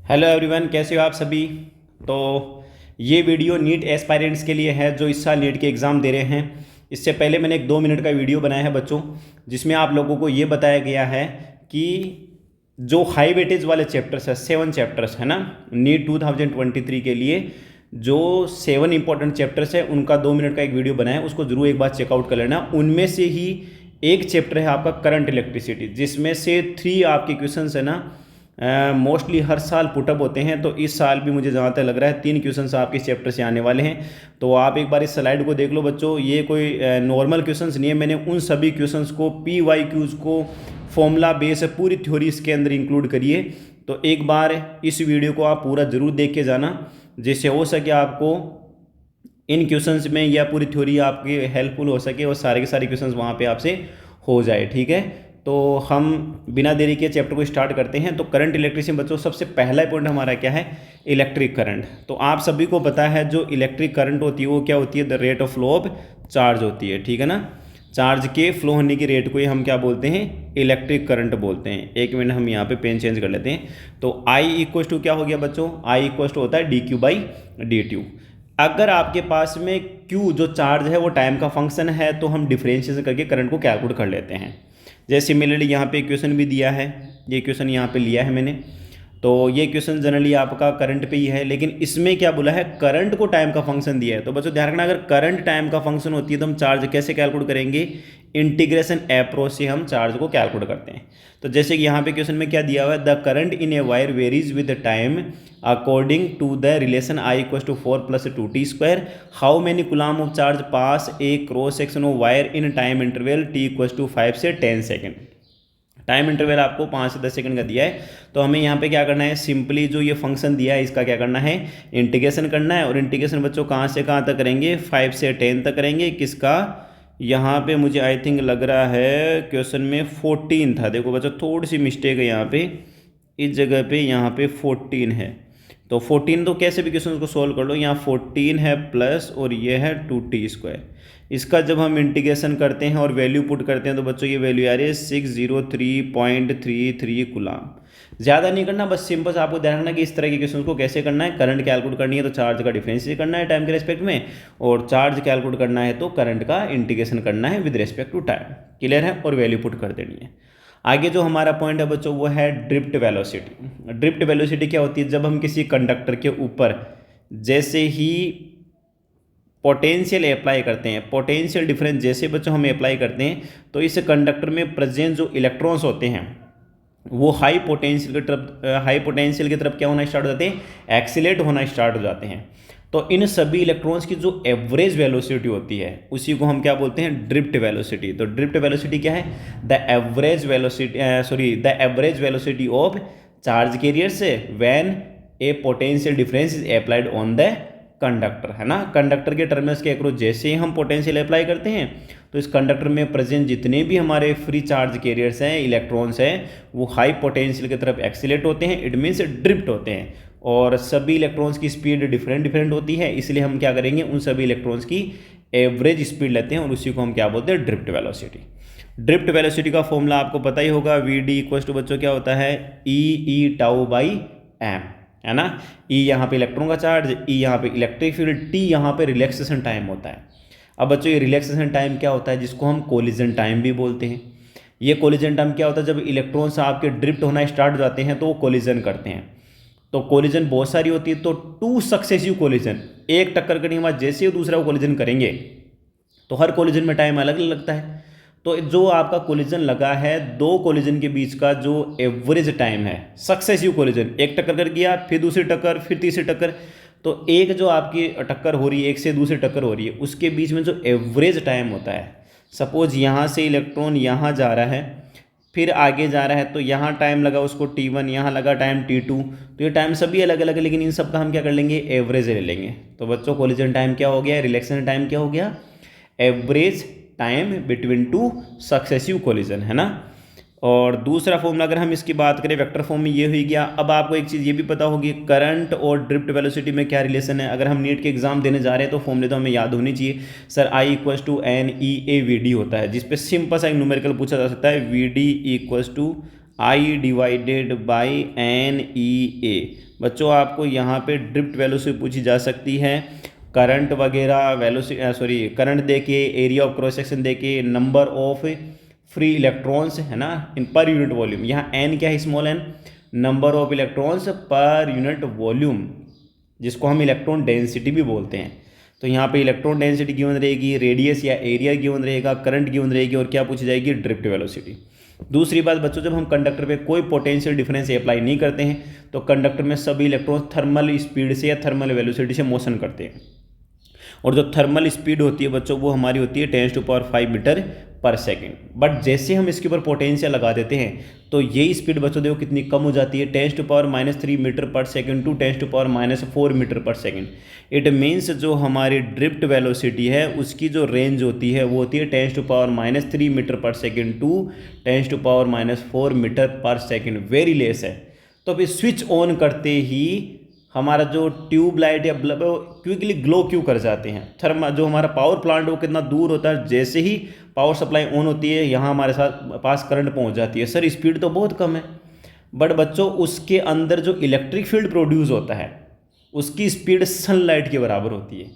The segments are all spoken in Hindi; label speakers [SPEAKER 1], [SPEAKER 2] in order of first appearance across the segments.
[SPEAKER 1] हेलो एवरीवन, कैसे हो आप सभी। तो ये वीडियो नीट एस्पायरेंट्स के लिए है जो इस साल नीट के एग्ज़ाम दे रहे हैं। इससे पहले मैंने एक 2 मिनट का वीडियो बनाया है बच्चों, जिसमें आप लोगों को ये बताया गया है कि जो हाई वेटेज वाले चैप्टर्स है, 7 चैप्टर्स है ना, नीट 2023 के लिए जो 7 इंपॉर्टेंट चैप्टर्स है उनका 2 मिनट का एक वीडियो बनाया है, उसको जरूर एक बार चेकआउट कर लेना। उनमें से ही एक चैप्टर है आपका करंट इलेक्ट्रिसिटी, जिसमें से 3 आपके क्वेश्चंस है ना मोस्टली हर साल पुटअप होते हैं। तो इस साल भी मुझे जहाँ तक लग रहा है 3 क्वेश्चंस आपके इस चैप्टर से आने वाले हैं। तो आप एक बार इस स्लाइड को देख लो बच्चों, ये कोई नॉर्मल क्वेश्चंस नहीं है। मैंने उन सभी क्वेश्चंस को PYQs को फॉर्मूला बेस पूरी थ्योरी इसके अंदर इंक्लूड करिए। तो एक बार इस वीडियो को आप पूरा जरूर देख के जाना, जिससे हो सके आपको इन क्वेश्चंस में या पूरी थ्योरी आपकी हेल्पफुल हो सके और सारे के सारे क्वेश्चंस वहाँ पे आपसे हो जाए। ठीक है, तो हम बिना देरी के चैप्टर को स्टार्ट करते हैं। तो करंट इलेक्ट्रिसिटी बच्चों, सबसे पहला पॉइंट हमारा क्या है, इलेक्ट्रिक करंट। तो आप सभी को पता है जो इलेक्ट्रिक करंट होती है वो क्या होती है, the rate of flow of charge होती है। ठीक है ना, चार्ज के फ्लो होने की रेट को ही हम क्या बोलते हैं, इलेक्ट्रिक करंट बोलते हैं। एक मिनट हम यहाँ पे पेन चेंज कर लेते हैं। तो I इक्व टू क्या हो गया बच्चों, I इक्व टू होता है dQ/dt। अगर आपके पास में Q जो चार्ज है वो टाइम का फंक्शन है तो हम डिफरेंशिएशन करके करंट को कैलकुलेट कर लेते हैं। जैसे सिमिलरली यहाँ पे क्वेश्चन भी दिया है, ये क्वेश्चन यहाँ पे लिया है मैंने। तो ये क्वेश्चन जनरली आपका करंट पे ही है, लेकिन इसमें क्या बोला है, करंट को टाइम का फंक्शन दिया है। तो बच्चों ध्यान रखना, अगर करंट टाइम का फंक्शन होती है तो हम चार्ज कैसे कैलकुलेट करेंगे, इंटीग्रेशन अप्रोच से हम चार्ज को कैलकुलेट करते हैं। तो जैसे कि यहाँ पे क्वेश्चन में क्या दिया हुआ है, the current in a wire varies with time according to the relation I equal to 4 + 2t²। How many coulomb of charge pass a cross section of wire in time interval t equal to 5 से 10 सेकेंड। टाइम इंटरवल आपको 5 से 10 सेकंड का दिया है। तो हमें यहाँ पे क्या करना है, सिंपली जो ये फंक्शन दिया है इसका क्या करना है, इंटीग्रेशन करना है। और इंटीग्रेशन बच्चों कहाँ से कहाँ तक करेंगे, 5 से 10 तक करेंगे। किसका, यहाँ पे मुझे आई थिंक लग रहा है क्वेश्चन में 14 था। देखो बच्चों थोड़ी सी मिस्टेक है यहाँ पे, इस जगह पे यहाँ पे 14 है। तो 14 तो कैसे भी क्वेश्चन को सोल्व कर लो, यहाँ 14 है प्लस और ये है 2t²। इसका जब हम इंटीग्रेशन करते हैं और वैल्यू पुट करते हैं तो बच्चों ये वैल्यू आ रही है 603.33 कूलम। ज़्यादा नहीं करना, बस सिंपल से आपको ध्यान रखना कि इस तरह के क्वेश्चन को कैसे करना है। करंट कैलकुलेट करनी है तो चार्ज का डिफरेंशिएट करना है टाइम के रेस्पेक्ट में, और चार्ज कैलकुलेट करना है तो करंट का इंटीग्रेशन करना है with respect to time. Clear है, और वैल्यू पुट कर देनी है। आगे जो हमारा पॉइंट है बच्चों वो है ड्रिफ्ट वेलोसिटी। ड्रिफ्ट वेलोसिटी क्या होती है, जब हम किसी कंडक्टर के ऊपर जैसे ही पोटेंशियल अप्लाई करते हैं, पोटेंशियल डिफरेंस जैसे बच्चों हम अप्लाई करते हैं तो इस कंडक्टर में प्रेजेंट जो इलेक्ट्रॉन्स होते हैं वो हाई पोटेंशियल की तरफ क्या होना स्टार्ट हो जाते हैं, एक्सीलरेट होना स्टार्ट हो जाते हैं। तो इन सभी इलेक्ट्रॉन्स की जो एवरेज वेलोसिटी होती है उसी को हम क्या बोलते हैं, ड्रिफ्ट वेलोसिटी। तो ड्रिफ्ट वेलोसिटी क्या है, the average velocity of charge carrier से when a potential difference is applied on the conductor, है ना। कंडक्टर के टर्मिनल्स के अक्रॉस जैसे ही हम पोटेंशियल अप्लाई करते हैं तो इस कंडक्टर में प्रेजेंट जितने भी हमारे फ्री चार्ज कैरियर्स हैं, इलेक्ट्रॉन्स हैं, वो हाई पोटेंशियल की तरफ एक्सीलरेट होते हैं, इट मीन्स ड्रिफ्ट होते हैं। और सभी इलेक्ट्रॉन्स की स्पीड डिफरेंट होती है, इसलिए हम क्या करेंगे, उन सभी इलेक्ट्रॉन्स की एवरेज स्पीड लेते हैं और उसी को हम क्या बोलते हैं, ड्रिफ्ट वेलोसिटी। ड्रिफ्ट वेलोसिटी का फॉर्मूला आपको पता ही होगा, VD इक्वल टू बच्चों क्या होता है, E/τ/m, है ना। E यहाँ पे इलेक्ट्रॉन का चार्ज, E यहाँ पे इलेक्ट्रिक फील्ड, T यहाँ पे रिलैक्सेशन टाइम होता है। अब बच्चों ये रिलैक्सेशन टाइम क्या होता है, जिसको हम कोलिजन टाइम भी बोलते हैं। ये कोलिजन टाइम क्या होता है, जब इलेक्ट्रॉन्स आपके ड्रिफ्ट होना स्टार्ट हो जाते हैं तो वो कोलिजन करते हैं। तो कोलिजन बहुत सारी होती है, तो 2 सक्सेसिव कोलिजन, एक टक्कर करने के बाद जैसे ही दूसरा कोलिजन करेंगे तो हर कोलिजन में टाइम अलग अलग लगता है। तो जो आपका कोलिजन लगा है, 2 कोलिजन के बीच का जो एवरेज टाइम है, सक्सेसिव कोलिजन, एक टक्कर कर गया, फिर दूसरी टक्कर, फिर तीसरी टक्कर, तो एक जो आपकी टक्कर हो रही है, एक से दूसरी टक्कर हो रही है, उसके बीच में जो एवरेज टाइम होता है, सपोज यहाँ से इलेक्ट्रॉन यहाँ जा रहा है, फिर आगे जा रहा है, तो यहाँ टाइम लगा उसको T1, यहाँ लगा टाइम T2, तो ये टाइम सभी अलग अलग है, लेकिन इन सब का हम क्या कर लेंगे, एवरेज ले लेंगे। तो बच्चों कोलिजन टाइम क्या हो गया, रिलैक्सेशन टाइम क्या हो गया, average time between 2 successive collision, है ना। और दूसरा फॉर्मूला अगर हम इसकी बात करें वेक्टर फॉर्म में, ये हो गया। अब आपको एक चीज़ ये भी पता होगी, करंट और ड्रिफ्ट वेलोसिटी में क्या रिलेशन है। अगर हम नीट के एग्जाम देने जा रहे हैं तो फॉर्मूले तो हमें याद होनी चाहिए। Sir I equal to NEAVD होता है, जिसपे सिंपल सा एक न्यूमेरिकल पूछा जा सकता है, VD equal to I divided by NEA। बच्चों आपको यहाँ पे ड्रिफ्ट वेलोसिटी पूछी जा सकती है, करंट वगैरह वेलोसिटी करंट दे के, एरिया ऑफ क्रॉस सेक्शन दे के, नंबर ऑफ फ्री इलेक्ट्रॉन्स है ना इन पर यूनिट वॉल्यूम। यहाँ n क्या है, small n, number of electrons per unit volume, जिसको हम इलेक्ट्रॉन डेंसिटी भी बोलते हैं। तो यहाँ पे इलेक्ट्रॉन डेंसिटी गिवन रहेगी, रेडियस या एरिया गिवन रहेगा, करंट गिवन रहेगी, और क्या पूछी जाएगी, ड्रिफ्ट वेलोसिटी। दूसरी बात बच्चों, जब हम कंडक्टर पे कोई पोटेंशियल डिफरेंस अप्लाई नहीं करते हैं तो कंडक्टर में सभी इलेक्ट्रॉन थर्मल स्पीड से या थर्मल वेलोसिटी से मोशन करते हैं, और जो थर्मल स्पीड होती है बच्चों वो हमारी होती है 10⁵ मीटर पर सेकेंड। बट जैसे हम इसके ऊपर पोटेंशियल लगा देते हैं तो ये स्पीड बच्चों देखो कितनी कम हो जाती है, 10⁻³ मीटर पर सेकेंड टू 10⁻⁴ मीटर पर सेकेंड। इट मीन्स जो हमारी ड्रिफ्ट वेलोसिटी है उसकी जो रेंज होती है वो होती है 10⁻³ मीटर पर सेकेंड टू 10⁻⁴ मीटर पर सेकेंड, वेरी लेस है। तो अभी स्विच ऑन करते ही हमारा जो ट्यूब लाइट या बल्ब है वो क्विकली ग्लो क्यों कर जाते हैं। जो हमारा पावर प्लांट वो कितना दूर होता है, जैसे ही पावर सप्लाई ऑन होती है यहाँ हमारे साथ पास करंट पहुँच जाती है। सर स्पीड तो बहुत कम है, बट बच्चों उसके अंदर जो इलेक्ट्रिक फील्ड प्रोड्यूस होता है उसकी स्पीड सनलाइट के बराबर होती है,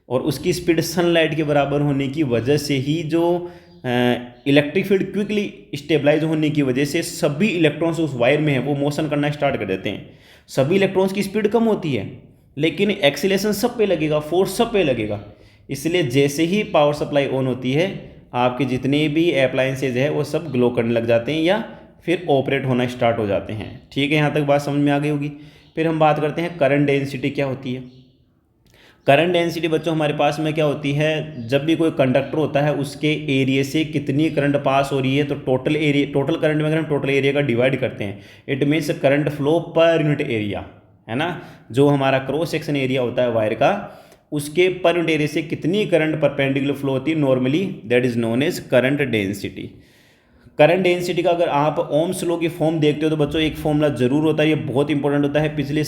[SPEAKER 1] और उसकी स्पीड सनलाइट के बराबर होने की वजह से ही जो इलेक्ट्रिक फील्ड क्विकली स्टेबलाइज होने की वजह से सभी इलेक्ट्रॉन्स उस वायर में है वो मोशन करना स्टार्ट कर देते हैं। सभी इलेक्ट्रॉन्स की स्पीड कम होती है लेकिन एक्सीलेशन सब पे लगेगा, फोर्स सब पे लगेगा। इसलिए जैसे ही पावर सप्लाई ऑन होती है आपके जितने भी अप्लायंसेज है वो सब ग्लो करने लग जाते हैं या फिर ऑपरेट होना स्टार्ट हो जाते हैं। ठीक है, यहाँ तक बात समझ में आ गई होगी। फिर हम बात करते हैं करंट डेंसिटी क्या होती है। करंट डेंसिटी बच्चों हमारे पास में क्या होती है, जब भी कोई कंडक्टर होता है उसके एरिया से कितनी करंट पास हो रही है तो टोटल करंट में अगर हम टोटल एरिया का डिवाइड करते हैं it means current flow per unit area, है ना। जो हमारा क्रॉस सेक्शन एरिया होता है वायर का उसके पर यूनिट एरिया से कितनी करंट परपेंडिकुलर फ्लो होती है normally, that is known as current density. Current density का अगर आप ओम्स लॉ की फॉर्म देखते हो तो बच्चों एक फॉर्मूला जरूर होता है, ये बहुत इंपॉर्टेंट होता है। पिछले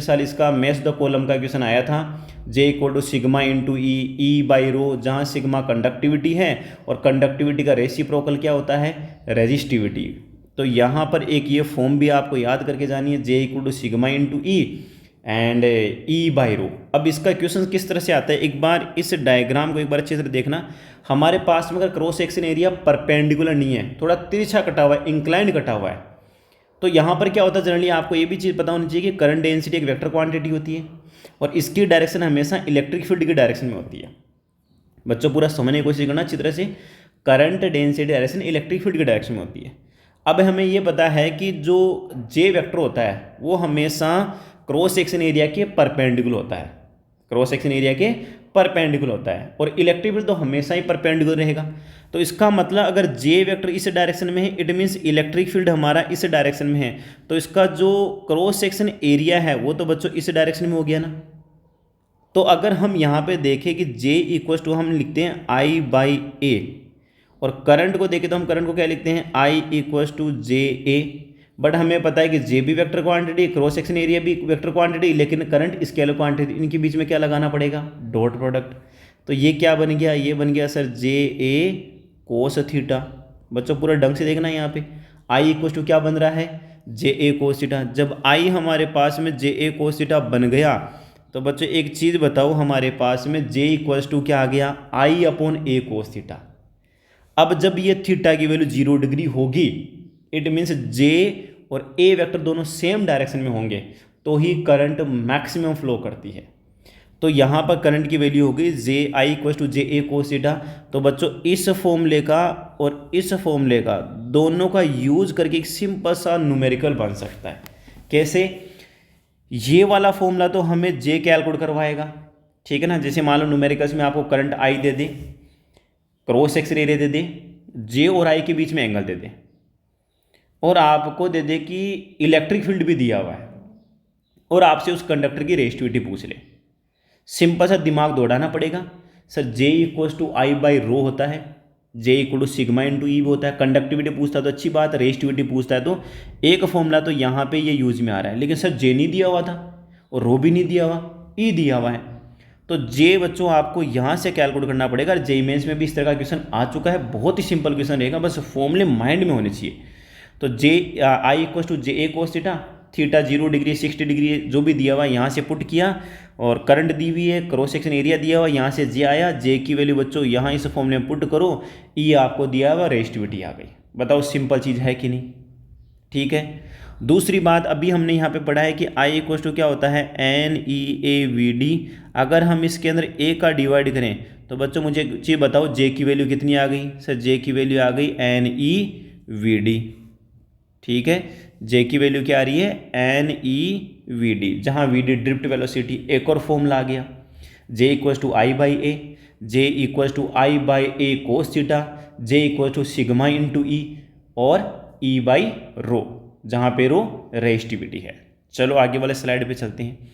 [SPEAKER 1] साल इसका मैच द कॉलम का क्वेश्चन आया था, J = sigma into E by rho, जहाँ सिग्मा कंडक्टिविटी है और कंडक्टिविटी का रेसिप्रोकल क्या होता है, रेजिस्टिविटी। तो यहाँ पर एक ये फॉर्म भी आपको याद करके जानी है, J = sigma into E and E by rho. अब इसका क्वेश्चन किस तरह से आता है, एक बार इस डायग्राम को एक बार अच्छे से देखना। हमारे पास में अगर क्रॉस सेक्शन एरिया परपेंडिकुलर नहीं है, थोड़ा तिरछा कटा हुआ है, इंक्लाइंड कटा हुआ है, तो यहाँ पर क्या होता है, जनरली आपको ये भी चीज़ पता होनी चाहिए कि करंट डेंसिटी एक वेक्टर क्वांटिटी होती है और इसकी डायरेक्शन हमेशा इलेक्ट्रिक फील्ड की डायरेक्शन में होती है। बच्चों पूरा समझने की कोशिश करना अच्छी तरह से, current density direction electric field की डायरेक्शन में होती है। अब हमें ये पता है कि जो जे वेक्टर होता है वो हमेशा क्रॉस सेक्शन एरिया के परपेंडिकुलर होता है, क्रॉस सेक्शन एरिया के परपेंडिकुलर होता है, और इलेक्ट्रिक फील्ड तो हमेशा ही परपेंडिकुलर रहेगा। तो इसका मतलब अगर जे वेक्टर इस डायरेक्शन में है इट मीन्स इलेक्ट्रिक फील्ड हमारा इस डायरेक्शन में है, तो इसका जो क्रॉस सेक्शन एरिया है वो तो बच्चों इस डायरेक्शन में हो गया ना। तो अगर हम यहाँ पे देखें कि J = हम लिखते हैं I/A, और करंट को देखें तो हम करंट को क्या लिखते हैं, I = JA। बट हमें पता है कि जे भी vector quantity, cross section area भी वेक्टर क्वांटिटी, लेकिन करंट स्केलर क्वांटिटी, इनके बीच में क्या लगाना पड़ेगा, डॉट प्रोडक्ट। तो ये क्या बन गया, ये बन गया सर JA cos थीटा। बच्चों पूरा ढंग से देखना है, यहाँ पे I = क्या बन रहा है, JA cos थीटा। जब I हमारे पास में JA cos थीटा बन गया तो बच्चों एक चीज़ बताओ, हमारे पास में J = क्या आ गया, I/A cos थीटा। अब जब ये थीटा की वैल्यू 0 डिग्री होगी इट मीन्स J और A वेक्टर दोनों सेम डायरेक्शन में होंगे तो ही करंट मैक्सिमम फ्लो करती है। तो यहाँ पर करंट की वैल्यू होगी I = JA cos थीटा। तो बच्चों इस फॉर्मूले का और इस फॉर्मूले का दोनों का यूज करके एक सिंपल सा न्यूमेरिकल बन सकता है। कैसे, ये वाला फॉर्मूला तो हमें J कैलकुलेट करवाएगा, ठीक है ना। जैसे मान लो न्यूमेरिकल्स में आपको current I they they, cross section area they they, J और I के बीच में एंगल दे दे, और आपको दे दे कि इलेक्ट्रिक फील्ड भी दिया हुआ है, और आपसे उस कंडक्टर की रेजिस्टिविटी पूछ ले। सिंपल सा दिमाग दौड़ाना पड़ेगा। सर J = I/ρ होता है, J = सिग्मा इंटू ई होता है। कंडक्टिविटी पूछता है तो अच्छी बात, रेजिस्टिविटी पूछता है तो एक फॉर्मूला तो यहाँ पे ये यूज में आ रहा है, लेकिन सर J नहीं दिया हुआ था और ρ भी नहीं दिया हुआ, E दिया हुआ है। तो J बच्चों आपको यहाँ से कैलकुलेट करना पड़ेगा। J मेंस में भी इस तरह का क्वेश्चन आ चुका है, बहुत ही सिंपल क्वेश्चन रहेगा, बस फॉर्मूले माइंड में होने चाहिए। तो J I equal to J A cos theta, theta 0 degree 60 degree जो भी दिया हुआ यहाँ से पुट किया, और करंट दी हुई है, क्रॉस सेक्शन एरिया दिया हुआ, यहाँ से जे आया, जे की वैल्यू बच्चों यहाँ इस फॉर्मूले में पुट करो, ई आपको दिया हुआ रेजिस्टिविटी आ गई। बताओ सिंपल चीज़ है कि नहीं? ठीक है। दूसरी बात अभी हमने यहाँ पे पढ़ा है कि आई इक्वल टू क्या होता है, N E A V D. अगर हम इसके अंदर ए का डिवाइड करें तो बच्चों मुझे चीज़ बताओ जे की वैल्यू कितनी आ गई? सर जे की वैल्यू आ गई एन ई वी डी। ठीक है, जे की वैल्यू क्या आ रही है? एन ई वी डी, जहाँ वी डी ड्रिफ्ट वेलोसिटी। एक और फॉर्मूला आ गया, J equal to I by A, J equal to I by A cos theta, J equal to sigma into E, और ई बाई रो, जहाँ पे रो रेजिस्टिविटी है। चलो आगे वाले स्लाइड पे चलते हैं।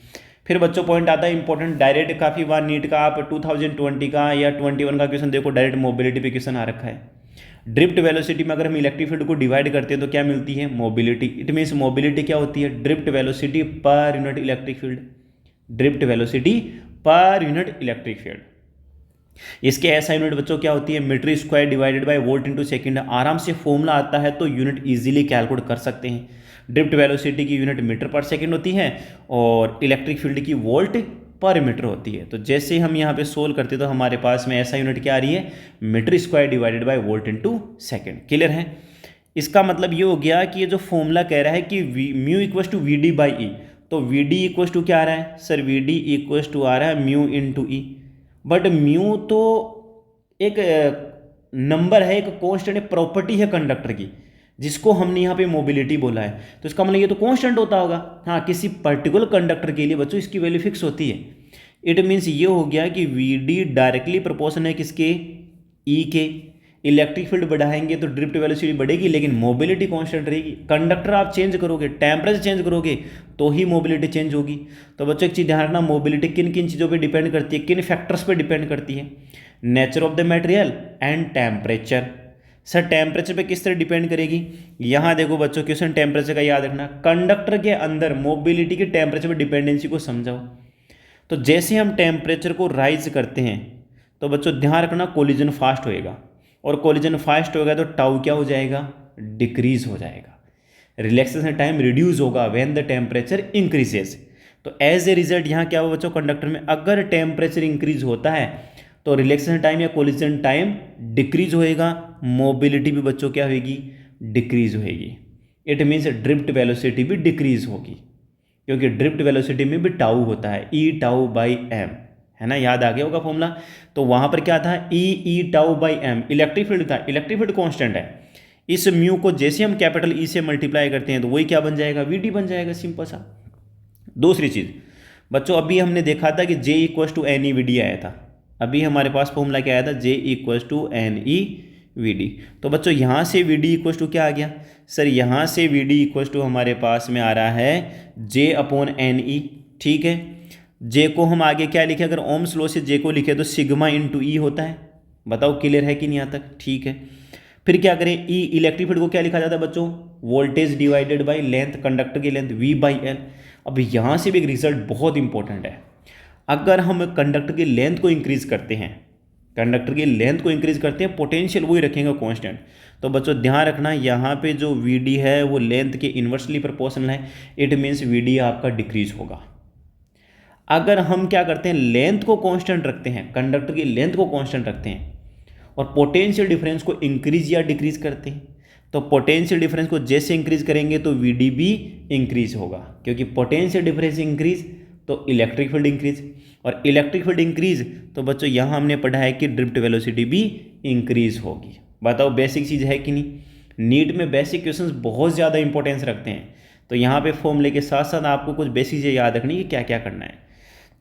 [SPEAKER 1] फिर बच्चों पॉइंट आता है इंपॉर्टेंट, डायरेक्ट काफ़ी बार नीट का आप 2020 का या 21 का क्वेश्चन देखो, डायरेक्ट मोबिलिटी पे क्वेश्चन आ रखा है। ड्रिफ्ट वेलोसिटी में अगर हम इलेक्ट्रिक फील्ड को डिवाइड करते हैं तो क्या मिलती है? मोबिलिटी। इट मीन्स मोबिलिटी क्या होती है? Drift velocity per unit electric field, drift velocity per unit electric field. इसके ऐसा यूनिट बच्चों क्या होती है? Metre square divided by volt into second. आराम से फॉर्मूला आता है तो यूनिट इजीली कैलकुलेट कर सकते हैं। ड्रिफ्ट वेलोसिटी की यूनिट मीटर पर सेकंड होती है और इलेक्ट्रिक फील्ड की वोल्ट पर मीटर होती है। तो जैसे हम यहाँ पे सोल्व करते तो हमारे पास में ऐसा यूनिट क्या आ रही है? Metre square divided by volt into second. Clear है? इसका मतलब ये हो गया कि ये जो फॉर्मूला कह रहा है कि mu equal to V D by E, तो वी डी इक्वल टू क्या आ रहा है? Sir V D equal to आ रहा है mu into E. But mu तो एक नंबर है, एक कॉन्स्टेंट प्रॉपर्टी है कंडक्टर की, जिसको हमने यहाँ पे मोबिलिटी बोला है। तो इसका मतलब ये तो कांस्टेंट होता होगा। हाँ, किसी पर्टिकुलर कंडक्टर के लिए बच्चों इसकी वैल्यू फिक्स होती है। इट मीन्स ये हो गया कि वी डी डायरेक्टली प्रोपोर्शनल है किसके? ई के। इलेक्ट्रिक फील्ड बढ़ाएंगे तो ड्रिफ्ट वेलोसिटी बढ़ेगी, लेकिन मोबिलिटी कांस्टेंट रहेगी। कंडक्टर आप चेंज करोगे, टेम्परेचर चेंज करोगे तो ही मोबिलिटी चेंज होगी। तो बच्चों एक चीज़ ध्यान रखना, मोबिलिटी किन किन चीज़ों पे डिपेंड करती है, किन फैक्टर्स पे डिपेंड करती है? Nature of the material and temperature. Sir temperature पे किस तरह डिपेंड करेगी? यहाँ देखो बच्चों, क्वेश्चन टेम्परेचर का याद रखना। कंडक्टर के अंदर मोबिलिटी के टेम्परेचर पे डिपेंडेंसी को समझाओ। तो जैसे हम टेम्परेचर को राइज करते हैं तो बच्चों ध्यान रखना कोलिजन फास्ट होएगा, और कोलिजन फास्ट होगा तो टाउ क्या हो जाएगा? डिक्रीज हो जाएगा। रिलैक्सेशन टाइम रिड्यूस होगा व्हेन द टेम्परेचर इंक्रीजेस। तो एज ए रिजल्ट यहाँ क्या हुआ बच्चों? कंडक्टर में अगर टेम्परेचर इंक्रीज होता है तो रिलैक्सेशन टाइम या कोलिजन टाइम डिक्रीज होएगा, मोबिलिटी भी बच्चों क्या होगी? डिक्रीज होएगी। इट मीन्स ड्रिफ्ट वेलोसिटी भी डिक्रीज होगी, क्योंकि ड्रिफ्ट वेलोसिटी में भी टाउ होता है, ई टाउ बाई एम, है ना? याद आ गया होगा फॉर्मूला। तो वहाँ पर क्या था? E tau by M electric field था। इलेक्ट्रिक फील्ड कॉन्स्टेंट है। इस म्यू को जैसे हम कैपिटल ई से मल्टीप्लाई करते हैं तो वही क्या बन जाएगा? वी डी बन जाएगा, सिंपल सा। दूसरी चीज़ बच्चों, अभी हमने देखा था कि J equal to N E V D आया था। अभी हमारे पास फॉर्मूला क्या आया था? J equal to N E V D. तो बच्चों यहाँ से वी डी इक्वल टू क्या आ गया? सर यहाँ से वी डी इक्वल टू हमारे पास में आ रहा है जे अपॉन एन ई। ठीक है, जे को हम आगे क्या लिखे? अगर ओम्स लॉ से जे को लिखे तो सिग्मा इंटू ई होता है। बताओ क्लियर है कि नहीं यहाँ तक? ठीक है, फिर क्या करें? ई इलेक्ट्रिक फील्ड को क्या लिखा जाता है बच्चों? Voltage divided by length, conductor की लेंथ वी बाई एल। अब यहाँ से भी एक रिजल्ट बहुत इंपॉर्टेंट है। अगर हम कंडक्टर की लेंथ को इंक्रीज करते हैं, कंडक्टर की लेंथ को इंक्रीज करते हैं, पोटेंशियल वही रखेंगे कांस्टेंट। तो बच्चों ध्यान रखना, यहाँ पे जो वी डी है वो लेंथ के इन्वर्सली प्रोपोर्शनल है। इट मीन्स वी डी आपका डिक्रीज होगा। अगर हम क्या करते हैं? लेंथ को कांस्टेंट रखते हैं, कंडक्टर की लेंथ को कांस्टेंट रखते हैं और पोटेंशियल डिफरेंस को इंक्रीज या डिक्रीज करते हैं, तो पोटेंशियल डिफरेंस को जैसे इंक्रीज करेंगे तो वी डी भी इंक्रीज होगा, क्योंकि पोटेंशियल डिफरेंस इंक्रीज तो इलेक्ट्रिक फील्ड इंक्रीज, और इलेक्ट्रिक फील्ड इंक्रीज तो बच्चों यहाँ हमने पढ़ा है कि ड्रिफ्ट वेलोसिटी भी इंक्रीज होगी। बताओ बेसिक चीज़ है कि नहीं? नीट में बेसिक क्वेश्चंस बहुत ज़्यादा इंपॉर्टेंस रखते हैं। तो यहाँ पे फॉर्मूले के साथ साथ आपको कुछ बेसिक चीज़ें याद रखनी कि क्या क्या करना है।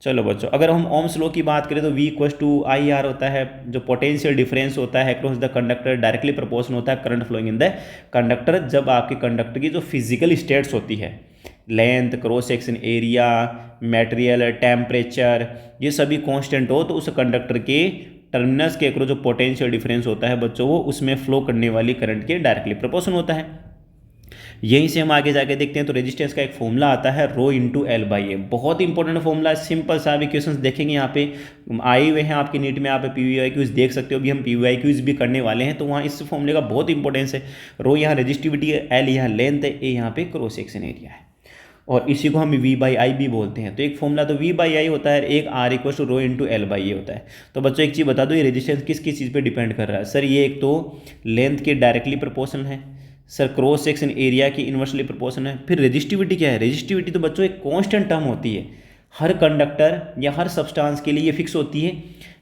[SPEAKER 1] चलो बच्चों, अगर हम ओम्स लॉ की बात करें तो V equal to I R होता है, जो पोटेंशियल डिफरेंस होता है across the conductor directly proportional होता है current flowing in the conductor. जब आपके कंडक्टर की जो फिजिकल स्टेट्स होती है, length, cross section area, material, temperature, ये सभी कांस्टेंट हो तो उस कंडक्टर के टर्मिनल्स के अक्रॉस जो पोटेंशियल डिफरेंस होता है बच्चों, वो उसमें फ्लो करने वाली करंट के डायरेक्टली प्रोपोर्शनल होता है। यहीं से हम आगे जाके देखते हैं। तो रेजिस्टेंस का एक फॉर्मूला आता है रो इंटू एल बाई ए, बहुत इंपॉर्टेंट फॉर्मूला है। सिंपल सा भी क्वेश्चन देखेंगे यहाँ पे आए हुए हैं आपकी नीट में, आप PVIQs देख सकते हो। अभी हम PVIQs भी करने वाले हैं, तो वहाँ इस फॉर्मूले का बहुत इंपॉर्टेंस है। रो यहाँ रेजिस्टिविटी है, एल यहाँ लेंथ है, ए यहाँ पे क्रॉस सेक्शन एरिया है, और इसी को हम V/I भी बोलते हैं। तो एक फॉर्मूला तो V/I होता है, एक R equal to rho into L by A होता है। तो बच्चों एक चीज़ बता दो, ये रेजिस्टेंस किस किस चीज़ पे डिपेंड कर रहा है? सर ये एक तो लेंथ के डायरेक्टली प्रोपोर्शनल है, सर क्रॉस सेक्शन एरिया की इन्वर्सली प्रोपोर्शनल है। फिर रेजिस्टिविटी क्या है? रेजिस्टिविटी तो बच्चों एक कॉन्स्टेंट टर्म होती है, हर कंडक्टर या हर सब्सटेंस के लिए ये फिक्स होती है,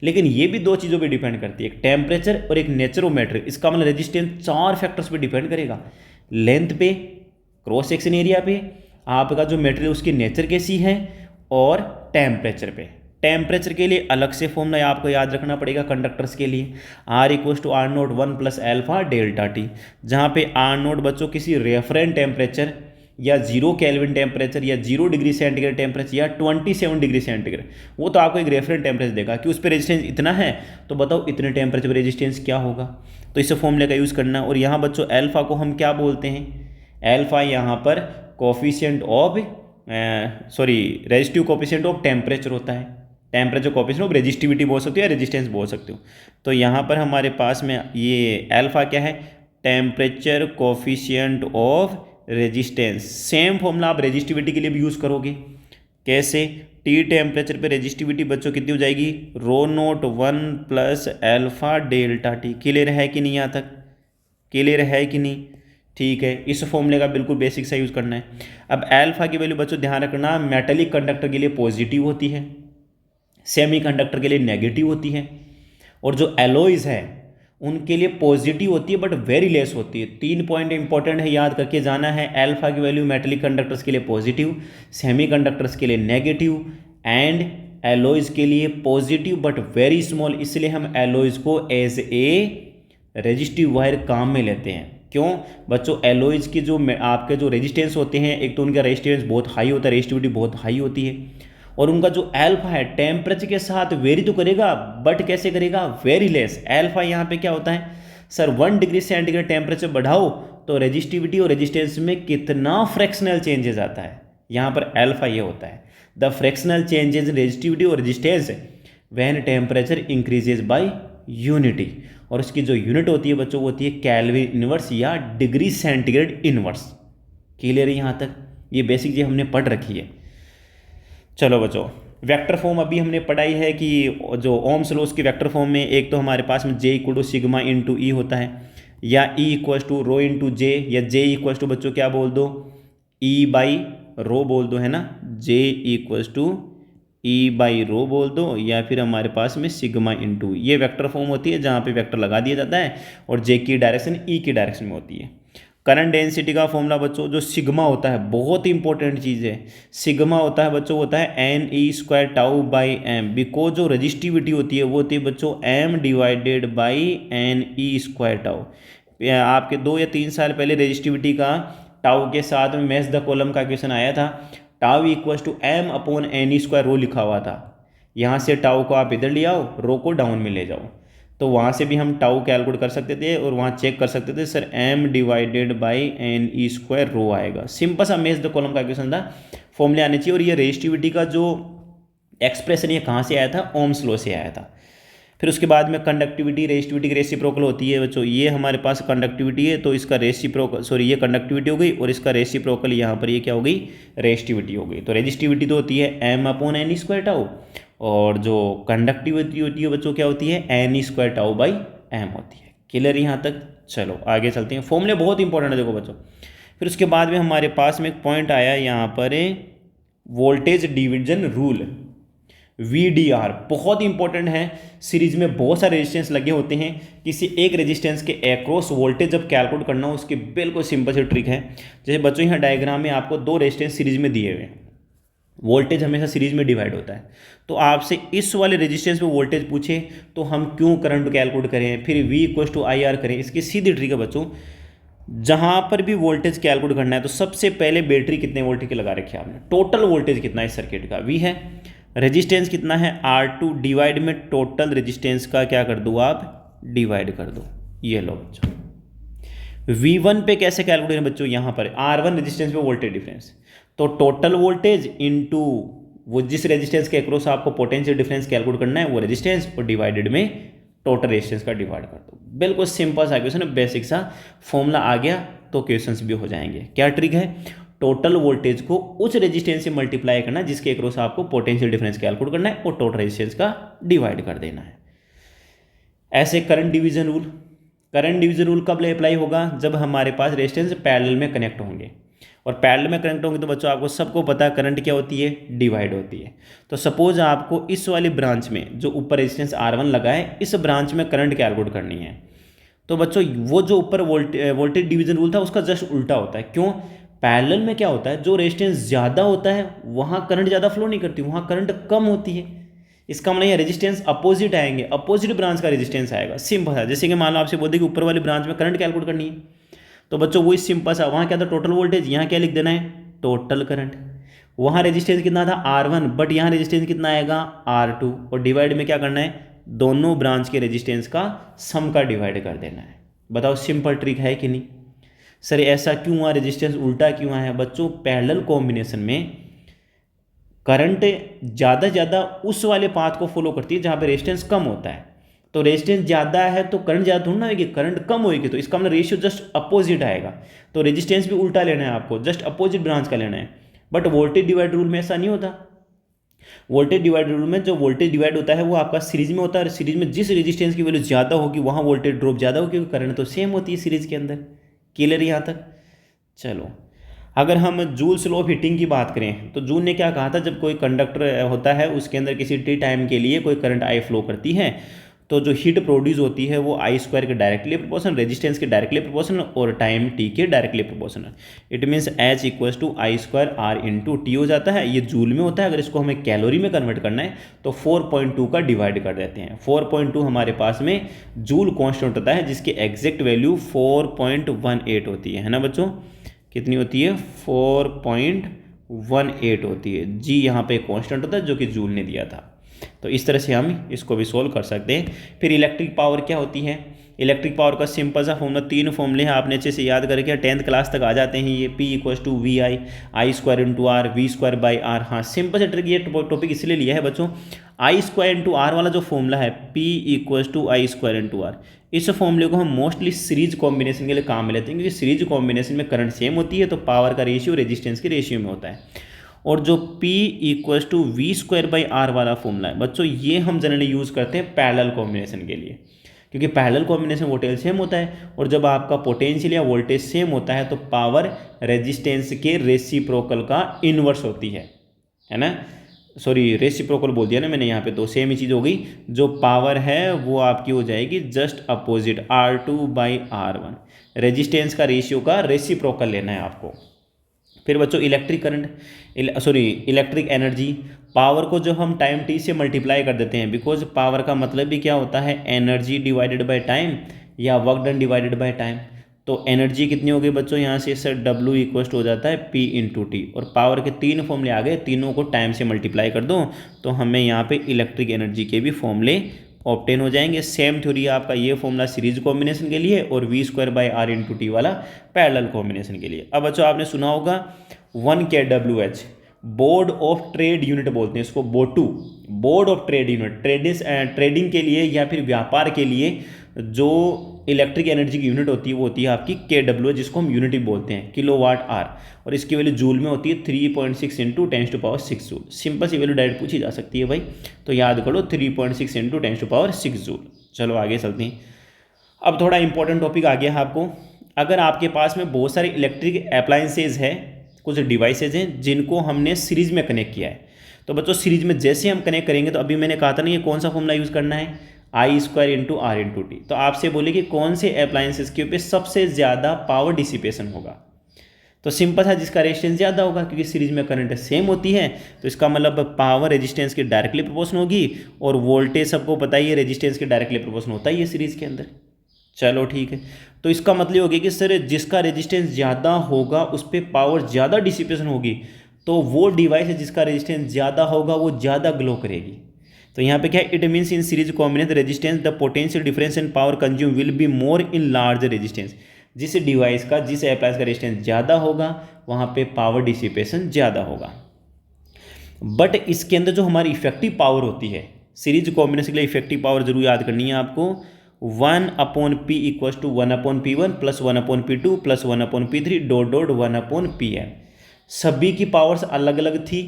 [SPEAKER 1] लेकिन ये भी दो चीज़ों पे डिपेंड करती है, एक टेम्परेचर और एक नेचर ऑफ मैटर। इसका मतलब रेजिस्टेंस 4 फैक्टर्स पे डिपेंड करेगा, लेंथ पे, क्रॉस सेक्शन एरिया पे, आपका जो मेटेरियल उसकी नेचर कैसी है, और टेम्परेचर पे। टेम्परेचर के लिए अलग से फॉर्मूला आपको याद रखना पड़ेगा कंडक्टर्स के लिए, R equal to R0 1 plus alpha delta T, जहाँ पे R0 बच्चों किसी रेफरेंस टेम्परेचर या 0 केल्विन टेम्परेचर या 0 डिग्री सेंटीग्रेड टेम्परेचर या 27 डिग्री सेंटीग्रेड, वो तो आपको एक रेफरेंस टेम्परेचर देगा कि उस पर रेजिस्टेंस इतना है, तो बताओ इतने टेम्परेचर पर रेजिस्टेंस क्या होगा। तो इस फॉर्मूले का यूज़ करना। और यहाँ बच्चों एल्फा को हम क्या बोलते हैं? एल्फा यहाँ पर coefficient of resistive coefficient of temperature होता है, टेम्परेचर कोफिशिएंट ऑफ रेजिस्टिविटी बोल सकते हो या रेजिस्टेंस बोल सकते हो। तो यहाँ पर हमारे पास में ये एल्फा क्या है? Temperature coefficient of resistance. Same formula आप रेजिस्टिविटी के लिए भी यूज़ करोगे। कैसे? टी टेम्परेचर पे रेजिस्टिविटी बच्चों कितनी हो जाएगी? Rho naught 1 plus alpha delta T. Clear है कि नहीं? यहाँ तक क्लियर है कि नहीं? ठीक है, इस फॉर्मूले का बिल्कुल बेसिक सा यूज़ करना है। अब एल्फा की वैल्यू बच्चों ध्यान रखना, मेटेलिक कंडक्टर के लिए पॉजिटिव होती है, सेमी कंडक्टर के लिए नेगेटिव होती है, और जो एलॉयज़ है उनके लिए पॉजिटिव होती है बट वेरी लेस होती है। 3 पॉइंट इंपॉर्टेंट है, याद करके जाना है। एल्फा की वैल्यू मेटेलिक कंडक्टर्स के लिए पॉजिटिव, सेमी कंडक्टर्स के लिए नेगेटिव, एंड एलॉयज़ के लिए पॉजिटिव बट वेरी स्मॉल। इसलिए हम एलॉयज़ को एज ए रेजिस्टिव वायर काम में लेते हैं। क्यों बच्चों? एलॉयज़ की जो आपके जो रेजिस्टेंस होते हैं, एक तो उनका रेजिस्टेंस बहुत हाई होता है, रेजिस्टिविटी बहुत हाई होती है, और उनका जो एल्फा है टेम्परेचर के साथ वेरी तो करेगा बट कैसे करेगा? Very less. एल्फा यहाँ पे क्या होता है? सर 1 डिग्री सेंटीग्रेड टेम्परेचर बढ़ाओ तो रेजिस्टिविटी और रेजिस्टेंस में कितना फ्रैक्शनल चेंजेस आता है, यहाँ पर एल्फा ये होता है the fractional changes in resistivity और resistance when temperature increases by unity. और इसकी जो यूनिट होती है बच्चों वो होती है केल्विन इनवर्स या डिग्री सेंटीग्रेड इनवर्स। क्लियर है यहाँ तक? ये बेसिक चीज़ हमने पढ़ रखी है। चलो बच्चों, वेक्टर फॉर्म अभी हमने पढ़ाई है कि जो ओम्स लॉ की वेक्टर फॉर्म में एक तो हमारे पास में J equal to sigma into E होता है, या E equal to rho into J, या J इक्वल टू बच्चों क्या बोल दो? E बाई रो बोल दो, है ना। J equal to E by rho बोल दो, या फिर हमारे पास में सिग्मा इंटू। ये वेक्टर फॉर्म होती है जहाँ पे वेक्टर लगा दिया जाता है और J की डायरेक्शन E की डायरेक्शन में होती है। करंट डेंसिटी का फॉर्मूला बच्चों जो सिग्मा होता है, बहुत इंपॉर्टेंट चीज़ है। सिग्मा होता है बच्चों होता है NE² tau by M, because जो रजिस्टिविटी होती है वो होती है बच्चों M divided by NE² tau. आपके 2 या 3 साल पहले रजिस्टिविटी का टाउ के साथ में मैच द कॉलम का क्वेश्चन आया था। Tau equal to M upon NE² rho लिखा हुआ था। यहाँ से टाउ को आप इधर ले आओ, रो को डाउन में ले जाओ, तो वहाँ से भी हम टाउ कैलकुलेट कर सकते थे और वहाँ चेक कर सकते थे sir M divided by NE² रो आएगा। सिंपल सा मैच द कॉलम का क्वेश्चन था, फॉर्मूले आने चाहिए। और ये रेजिस्टिविटी का जो एक्सप्रेशन ये कहाँ से आया था? ओम्स लॉ से आया था। फिर उसके बाद में कंडक्टिविटी, रेजिस्टिविटी की रेसिप्रोकल होती है बच्चों। ये हमारे पास कंडक्टिविटी है तो इसका रेसिप्रोकल, सॉरी ये कंडक्टिविटी हो गई और इसका रेसिप्रोकल यहाँ पर ये क्या हो गई? रेजिस्टिविटी हो गई। तो रेजिस्टिविटी तो होती है M अपॉन NE² टाउ, और जो कंडक्टिविटी होती है बच्चों क्या होती है? NE² टाउ बाई M होती है। क्लियर यहाँ तक? चलो आगे चलते हैं। फॉर्मूले बहुत इंपॉर्टेंट है देखो बच्चों। फिर उसके बाद में हमारे पास में एक पॉइंट आया यहाँ पर वोल्टेज डिवीजन रूल, VDR, बहुत इंपॉर्टेंट है। सीरीज में बहुत सारे रेजिस्टेंस लगे होते हैं, किसी एक रेजिस्टेंस के एक्रॉस वोल्टेज जब कैलकुलेट करना हो उसकी बिल्कुल सिंपल सी ट्रिक है। जैसे बच्चों यहाँ डायग्राम में आपको 2 रेजिस्टेंस सीरीज में दिए हुए हैं, वोल्टेज हमेशा सीरीज में डिवाइड होता है। तो आपसे इस वाले रेजिस्टेंस पे वोल्टेज पूछे तो हम क्यों करंट कैलकुलेट करें, फिर V इक्वल टू IR करें? इसकी सीधी ट्रिक है बच्चों, जहाँ पर भी वोल्टेज कैलकुलेट करना है तो सबसे पहले बैटरी कितने वोल्ट की लगा रखी है आपने, टोटल वोल्टेज कितना है इस सर्किट का, V है, रेजिस्टेंस कितना है R2, डिवाइड में टोटल रेजिस्टेंस का क्या कर दो आप? डिवाइड कर दो। ये लो बच्चों, V1 पे कैसे कैलकुलेट है बच्चों, यहाँ पर R1 रेजिस्टेंस पे वोल्टेज डिफरेंस, तो टोटल वोल्टेज इनटू वो जिस रेजिस्टेंस के अक्रॉस आपको पोटेंशियल डिफरेंस कैलकुलेट करना है वो रेजिस्टेंस, और डिवाइडेड में टोटल रेजिस्टेंस का डिवाइड कर दो। बिल्कुल सिंपल सा क्वेश्चन है, बेसिक सा फॉर्मूला आ गया तो क्वेश्चंस भी हो जाएंगे। क्या ट्रिक है, टोटल वोल्टेज को उस रेजिस्टेंस से मल्टीप्लाई करना है जिसके अक्रॉस आपको पोटेंशियल डिफरेंस कैलकुलेट करना है और टोटल रेजिस्टेंस का डिवाइड कर देना है। ऐसे current division rule, current division rule कब अप्लाई होगा, जब हमारे पास रेजिस्टेंस पैरेलल में कनेक्ट होंगे, और पैरेलल में कनेक्ट होंगे तो बच्चों आपको सबको पता है करंट क्या होती है, डिवाइड होती है। तो सपोज आपको इस वाली ब्रांच में जो ऊपर रेजिस्टेंस R1 लगा है, इस ब्रांच में करंट कैलकुलेट करनी है, तो बच्चों वो जो ऊपर वोल्टेज डिवीजन रूल था उसका जस्ट उल्टा होता है। क्यों, पैरेलल में क्या होता है, जो रेजिस्टेंस ज़्यादा होता है वहाँ करंट ज़्यादा फ्लो नहीं करती, वहाँ करंट कम होती है। इसका मतलब रेजिस्टेंस अपोजिट आएंगे, अपोजिट ब्रांच का रेजिस्टेंस आएगा। सिंपल है, जैसे कि मान लो आपसे बोलते कि ऊपर वाली ब्रांच में करंट कैलकुलेट करनी है, तो बच्चों वही सिंपल सा, वहाँ क्या था टोटल वोल्टेज, यहाँ क्या लिख देना है टोटल करंट। वहाँ रेजिस्टेंस कितना था R1, बट यहाँ रेजिस्टेंस कितना आएगा R2, और डिवाइड में क्या करना है, दोनों ब्रांच के रेजिस्टेंस का सम का डिवाइड कर देना है। बताओ सिंपल ट्रिक है कि नहीं। सर ऐसा क्यों हुआ, रेजिस्टेंस उल्टा क्यों आया है बच्चों, पैरेलल कॉम्बिनेशन में करंट ज़्यादा उस वाले पाथ को फॉलो करती है जहाँ पे रेजिस्टेंस कम होता है। तो रेजिस्टेंस ज़्यादा है तो करंट ज़्यादा थोड़ी ना होगी, करंट कम होगी, तो इसका मतलब रेशियो जस्ट अपोजिट आएगा। तो रेजिस्टेंस भी उल्टा लेना है आपको, जस्ट अपोजिट ब्रांच का लेना है। बट वोल्टेज डिवाइड रूल में ऐसा नहीं होता। वोल्टेज डिवाइड रूल में जो वोल्टेज डिवाइड होता है वो आपका सीरीज में होता है, और सीरीज में जिस रेजिस्टेंस की वैल्यू ज़्यादा होगी वहाँ वोल्टेज ड्रॉप ज़्यादा होगी, क्योंकि करंट तो सेम होती है सीरीज के अंदर। क्लियर यहाँ तक। चलो अगर हम जूल्स लॉ ऑफ हीटिंग की बात करें तो जूल ने क्या कहा था, जब कोई कंडक्टर होता है उसके अंदर किसी टी टाइम के लिए कोई करंट आई फ्लो करती है, तो जो हीट प्रोड्यूस होती है वो आई स्क्वायर के डायरेक्टली प्रोपोर्शनल, रेजिस्टेंस के डायरेक्टली प्रोपोर्शनल, और टाइम टी के directly proportional. It means H equals to I square R into T हो जाता है। ये जूल में होता है। अगर इसको हमें कैलोरी में कन्वर्ट करना है तो 4.2 का डिवाइड कर देते हैं। 4.2 हमारे पास में जूल कॉन्स्टेंट होता है जिसकी एग्जैक्ट वैल्यू 4.18 होती है ना बच्चों। कितनी होती है, 4.18 होती है। जी यहाँ पे कांस्टेंट होता है जो कि जूल ने दिया था। तो इस तरह से हम इसको भी सोल्व कर सकते हैं। फिर इलेक्ट्रिक पावर क्या होती है, इलेक्ट्रिक पावर का सिंपल सा फॉर्मूला, 3 फॉर्मूले हैं आपने अच्छे से याद करके 10th क्लास तक आ जाते हैं ये। P equals to V I square into R, V square by R. हाँ सिंपल से ट्रिक, ये टॉपिक इसलिए लिया है बच्चों, आई स्क्वायर इंटू आर वाला जो फॉर्मूला है P equals to I square into R, इस फॉर्मूले को हम मोस्टली सीरीज कॉम्बिनेशन के लिए काम में लेते हैं, क्योंकि सीरीज कॉम्बिनेशन में करंट सेम होती है तो पावर का रेशियो रेजिस्टेंस के रेशियो में होता है। और जो P equals to V square by R वाला फॉर्मूला है बच्चों, ये हम जनरली यूज़ करते हैं पैरेलल कॉम्बिनेशन के लिए, क्योंकि पैरेलल कॉम्बिनेशन वोल्टेज सेम होता है, और जब आपका पोटेंशियल या वोल्टेज सेम होता है तो पावर रेजिस्टेंस के रेसिप्रोकल का इन्वर्स होती है ना। सॉरी रेसिप्रोकल बोल दिया ना मैंने यहाँ पे, तो सेम ही चीज़ हो गई। जो पावर है वो आपकी हो जाएगी just opposite, R2 by R1। Resistance का रेशियो का रेसिप्रोकल लेना है आपको। फिर बच्चों electric current, electric energy, power को जो हम टाइम टी से मल्टीप्लाई कर देते हैं, बिकॉज पावर का मतलब भी क्या होता है, एनर्जी डिवाइडेड बाय टाइम या work done divided by time. तो एनर्जी कितनी होगी बच्चों, यहाँ से सर W इक्वस्ट हो जाता है P इंटू टी, और पावर के 3 फॉर्मूले आ गए, तीनों को टाइम से मल्टीप्लाई कर दो तो हमें यहाँ पे इलेक्ट्रिक एनर्जी के भी फॉर्मूले ऑब्टेन हो जाएंगे। सेम थ्योरी आपका ये फॉर्मूला सीरीज कॉम्बिनेशन के लिए और V square by R into T वाला पैरेलल कॉम्बिनेशन के लिए। अब बच्चों आपने सुना होगा 1 kWh, board of trade unit बोलते हैं इसको, बोटू, board of trade unit, trading के लिए या फिर व्यापार के लिए जो इलेक्ट्रिक एनर्जी की यूनिट होती है वो होती है आपकी kWh, जिसको हम यूनिटी बोलते हैं, किलोवाट आर, और इसकी वैल्यू जूल में होती है 3.6 इंटू 10⁻⁶ जूल। सिंपल सी वैल्यू डायरेक्ट पूछी जा सकती है भाई, तो याद करो 3.6 इंटू 10⁻⁶ जूल। चलो आगे चलते हैं। अब थोड़ा इंपॉर्टेंट टॉपिक आ गया है आपको। अगर आपके पास में बहुत सारे इलेक्ट्रिक अप्लायंसेज है, कुछ डिवाइसेज हैं जिनको हमने सीरीज में कनेक्ट किया है, तो बच्चों सीरीज में जैसे हम कनेक्ट करेंगे तो अभी मैंने कहा था ना ये कौन सा फॉर्मूला यूज़ करना है, I square into R into T. तो आपसे बोले कि कौन से अप्लायंसेज के ऊपर सबसे ज़्यादा पावर डिसिपेशन होगा, तो सिंपल था जिसका रेजिस्टेंस ज़्यादा होगा, क्योंकि सीरीज में करंट सेम होती है तो इसका मतलब पावर रेजिस्टेंस के डायरेक्टली प्रोपोर्शनल होगी, और वोल्टेज सबको पता ही है रेजिस्टेंस के डायरेक्टली प्रोपोर्शनल होता ही है सीरीज के अंदर। चलो ठीक है, तो इसका मतलब हो गया कि सर जिसका रेजिस्टेंस ज़्यादा होगा उस पर पावर ज़्यादा डिसिपेशन होगी, तो वो डिवाइस है जिसका रेजिस्टेंस ज़्यादा होगा वो ज़्यादा ग्लो करेगी। तो यहाँ पे क्या है, it means in series combination resistance the potential difference in power consume will be more in large resistance. जिस डिवाइस का, जिस अप्लायंस का रेजिस्टेंस ज़्यादा होगा वहाँ पे पावर डिसिपेशन ज़्यादा होगा। बट इसके अंदर जो हमारी इफेक्टिव पावर होती है, सीरीज कॉम्बिनेशन के लिए इफेक्टिव पावर जरूर याद करनी है आपको, 1/p equal to 1/p1 plus 1/p2 plus 1/p3 dot dot 1/pn। सभी की पावर्स अलग अलग थी,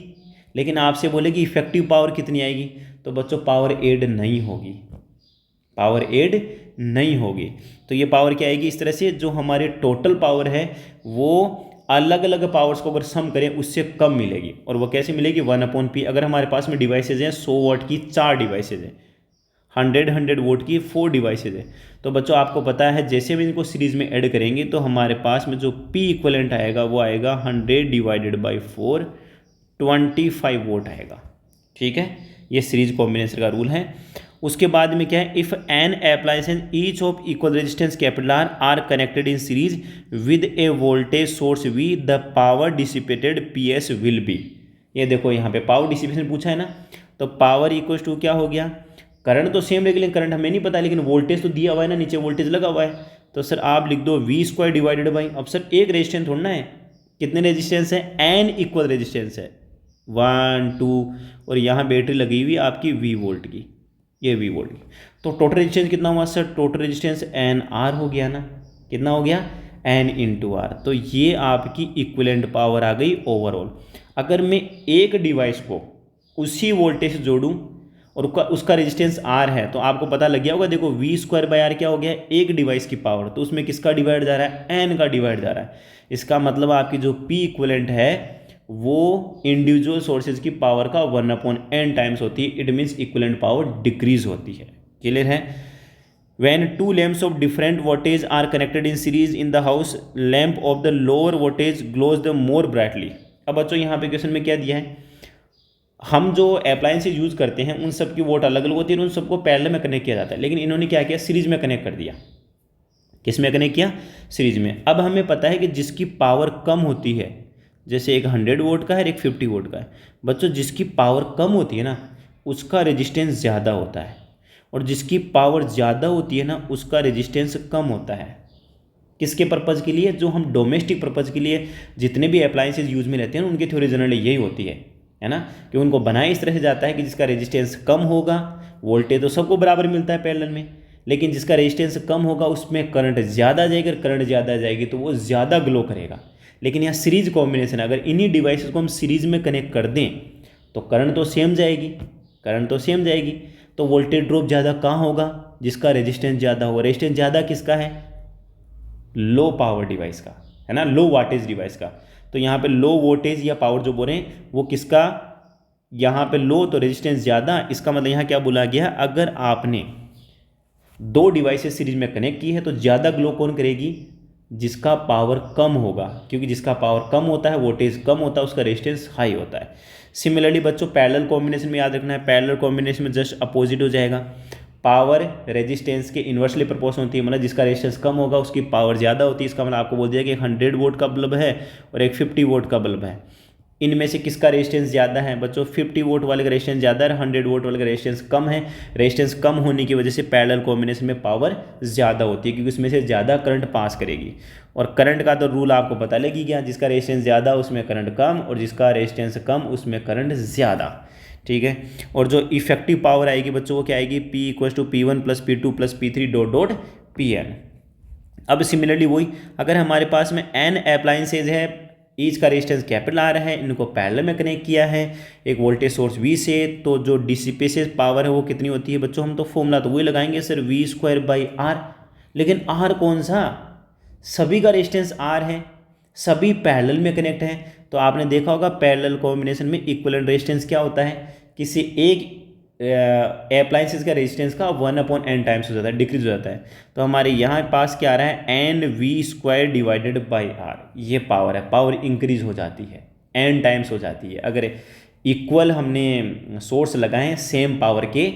[SPEAKER 1] लेकिन आपसे बोले कि इफेक्टिव पावर कितनी आएगी, तो बच्चों पावर ऐड नहीं होगी, पावर ऐड नहीं होगी। तो ये पावर क्या आएगी, इस तरह से जो हमारे टोटल पावर है वो अलग अलग पावर्स को अगर सम करें उससे कम मिलेगी। और वो कैसे मिलेगी, 1/p। अगर हमारे पास में डिवाइसेज हैं 100 वाट की 4 डिवाइसेज हैं, 100 वोट की 4 डिवाइसेज है, तो बच्चों आपको पता है जैसे भी इनको सीरीज में ऐड करेंगे तो हमारे पास में जो P इक्वलेंट आएगा वो आएगा 100 डिवाइडेड बाई 4, 25 वोट आएगा। ठीक है, ये सीरीज कॉम्बिनेशन का रूल है। उसके बाद में क्या है, if N appliances each of equal resistance capital R connected in series with a voltage source V, the power dissipated PS will be. ये देखो यहाँ पे पावर डिसिपेशन पूछा है ना, तो पावर इक्वल टू क्या हो गया, करंट तो सेम रहेगी लेकिन करंट हमें नहीं पता, लेकिन वोल्टेज तो दिया हुआ है ना, नीचे वोल्टेज लगा हुआ है, तो सर आप लिख दो V² डिवाइडेड बाई, अब सर एक रेजिस्टेंस थोड़ा ना है, कितने रेजिस्टेंस है, n इक्वल रेजिस्टेंस है, 1 2, और यहाँ बैटरी लगी हुई आपकी V वोल्ट की, ये V वोल्ट की, तो टोटल रेजिस्टेंस कितना हुआ सर, टोटल रेजिस्टेंस NR हो गया ना, कितना हो गया, N इंटू आर। तो ये आपकी इक्विवेलेंट पावर आ गई ओवरऑल। अगर मैं एक डिवाइस को उसी वोल्टेज से जोड़ूं और उसका रेजिस्टेंस R है, तो आपको पता लग गया होगा, देखो V² बाई आर क्या हो गया, एक डिवाइस की पावर, तो उसमें किसका डिवाइड जा रहा है, N का डिवाइड जा रहा है। इसका मतलब आपकी जो P इक्विवेलेंट है वो इंडिविजुअल सोर्सेज की पावर का 1/n टाइम्स होती है। It means equivalent power decrease होती है। क्लियर है। When two lamps of different voltage are connected in series in the house, lamp of the lower voltage glows the more brightly। अब बच्चों यहाँ पे क्वेश्चन में क्या दिया है, हम जो अप्लायंसेज यूज़ करते हैं उन सब की वोट अलग अलग होती है, उन सबको पैरेलल में कनेक्ट किया जाता है, लेकिन इन्होंने क्या किया, सीरीज में कनेक्ट कर दिया। किस में कनेक्ट किया, सीरीज में। अब हमें पता है कि जिसकी पावर कम होती है, जैसे एक 100 वोट का है और एक 50 वोट का है, बच्चों जिसकी पावर कम होती है ना उसका रेजिस्टेंस ज़्यादा होता है, और जिसकी पावर ज़्यादा होती है ना उसका रेजिस्टेंस कम होता है। किसके पर्पज़ के लिए, जो हम डोमेस्टिक पर्पज़ के लिए जितने भी अप्लायंसेज यूज़ में रहते हैं उनकी थ्योरी जनरली यही होती है ना, कि उनको बनाया इस तरह से जाता है कि जिसका रेजिस्टेंस कम होगा, वोल्टेज तो सबको बराबर मिलता है पैरेलल में, लेकिन जिसका रेजिस्टेंस कम होगा उसमें करंट ज़्यादा जाएगी, और करंट ज़्यादा जाएगी तो वो ज़्यादा ग्लो करेगा। लेकिन यहाँ सीरीज कॉम्बिनेशन, अगर इन्हीं डिवाइसेस को हम सीरीज में कनेक्ट कर दें तो करंट तो सेम जाएगी, करंट तो सेम जाएगी, तो वोल्टेज ड्रॉप ज़्यादा कहाँ होगा, जिसका रेजिस्टेंस ज़्यादा होगा। रेजिस्टेंस ज़्यादा किसका है, लो पावर डिवाइस का, है ना, लो वाटेज डिवाइस का। तो यहाँ पे लो वोल्टेज या पावर जो बोल रहे हैं वो किसका, यहाँ पे लो तो रेजिस्टेंस ज़्यादा, इसका मतलब यहाँ क्या बोला गया, अगर आपने दो डिवाइसेस सीरीज में कनेक्ट की है तो ज़्यादा ग्लो कौन करेगी, जिसका पावर कम होगा, क्योंकि जिसका पावर कम होता है, वोल्टेज कम होता है, उसका रेजिस्टेंस हाई होता है। सिमिलरली बच्चों पैरेलल कॉम्बिनेशन में याद रखना है, पैरेलल कॉम्बिनेशन में जस्ट अपोजिट हो जाएगा, पावर रेजिस्टेंस के इन्वर्सली प्रोपोर्शनल होती है, मतलब जिसका रेजिस्टेंस कम होगा उसकी पावर ज़्यादा होती है। इसका मतलब आपको बोल दिया कि एक 100 वोट का बल्ब है और एक 50 वोट का बल्ब है, इनमें से किसका रेजिस्टेंस ज़्यादा है, बच्चों 50 वोट वाले का रेजिस्टेंस ज़्यादा है, 100 वोट वाले का रेजिस्टेंस कम है। रेजिस्टेंस कम होने की वजह से पैरेलल कॉम्बिनेशन में पावर ज़्यादा होती है, क्योंकि उसमें से ज़्यादा करंट पास करेगी। और करंट का तो रूल आपको पता लगी गया, जिसका रेजिस्टेंस ज़्यादा उसमें करंट कम, और जिसका रेजिस्टेंस कम उसमें करंट ज़्यादा। ठीक है, और जो इफेक्टिव पावर आएगी बच्चों वो क्या आएगी, P equal to P1 plus P2 plus P3 dot dot Pn। अब सिमिलरली वही, अगर हमारे पास में n अप्लायंसेज है, ईच का रेजिस्टेंस कैपिटल R है, इनको पैरेलल में कनेक्ट किया है एक वोल्टेज सोर्स V से, तो जो डिसिपेटेड पावर है वो कितनी होती है बच्चों, हम तो फॉर्मूला तो वही लगाएंगे सर, V² बाई R। लेकिन R कौन सा, सभी का रेजिस्टेंस R है, सभी पैरेलल में कनेक्ट हैं, तो आपने देखा होगा पैरेलल कॉम्बिनेशन में इक्विवेलेंट रेजिस्टेंस क्या होता है, किसी एक अप्लायंसेस का रेजिस्टेंस का 1/n टाइम्स हो जाता है, डिक्रीज हो जाता है। तो हमारे यहाँ पास क्या आ रहा है, NV² डिवाइडेड बाई R, ये पावर है, पावर इंक्रीज हो जाती है, n टाइम्स हो जाती है। अगर इक्वल हमने सोर्स लगाए सेम पावर के,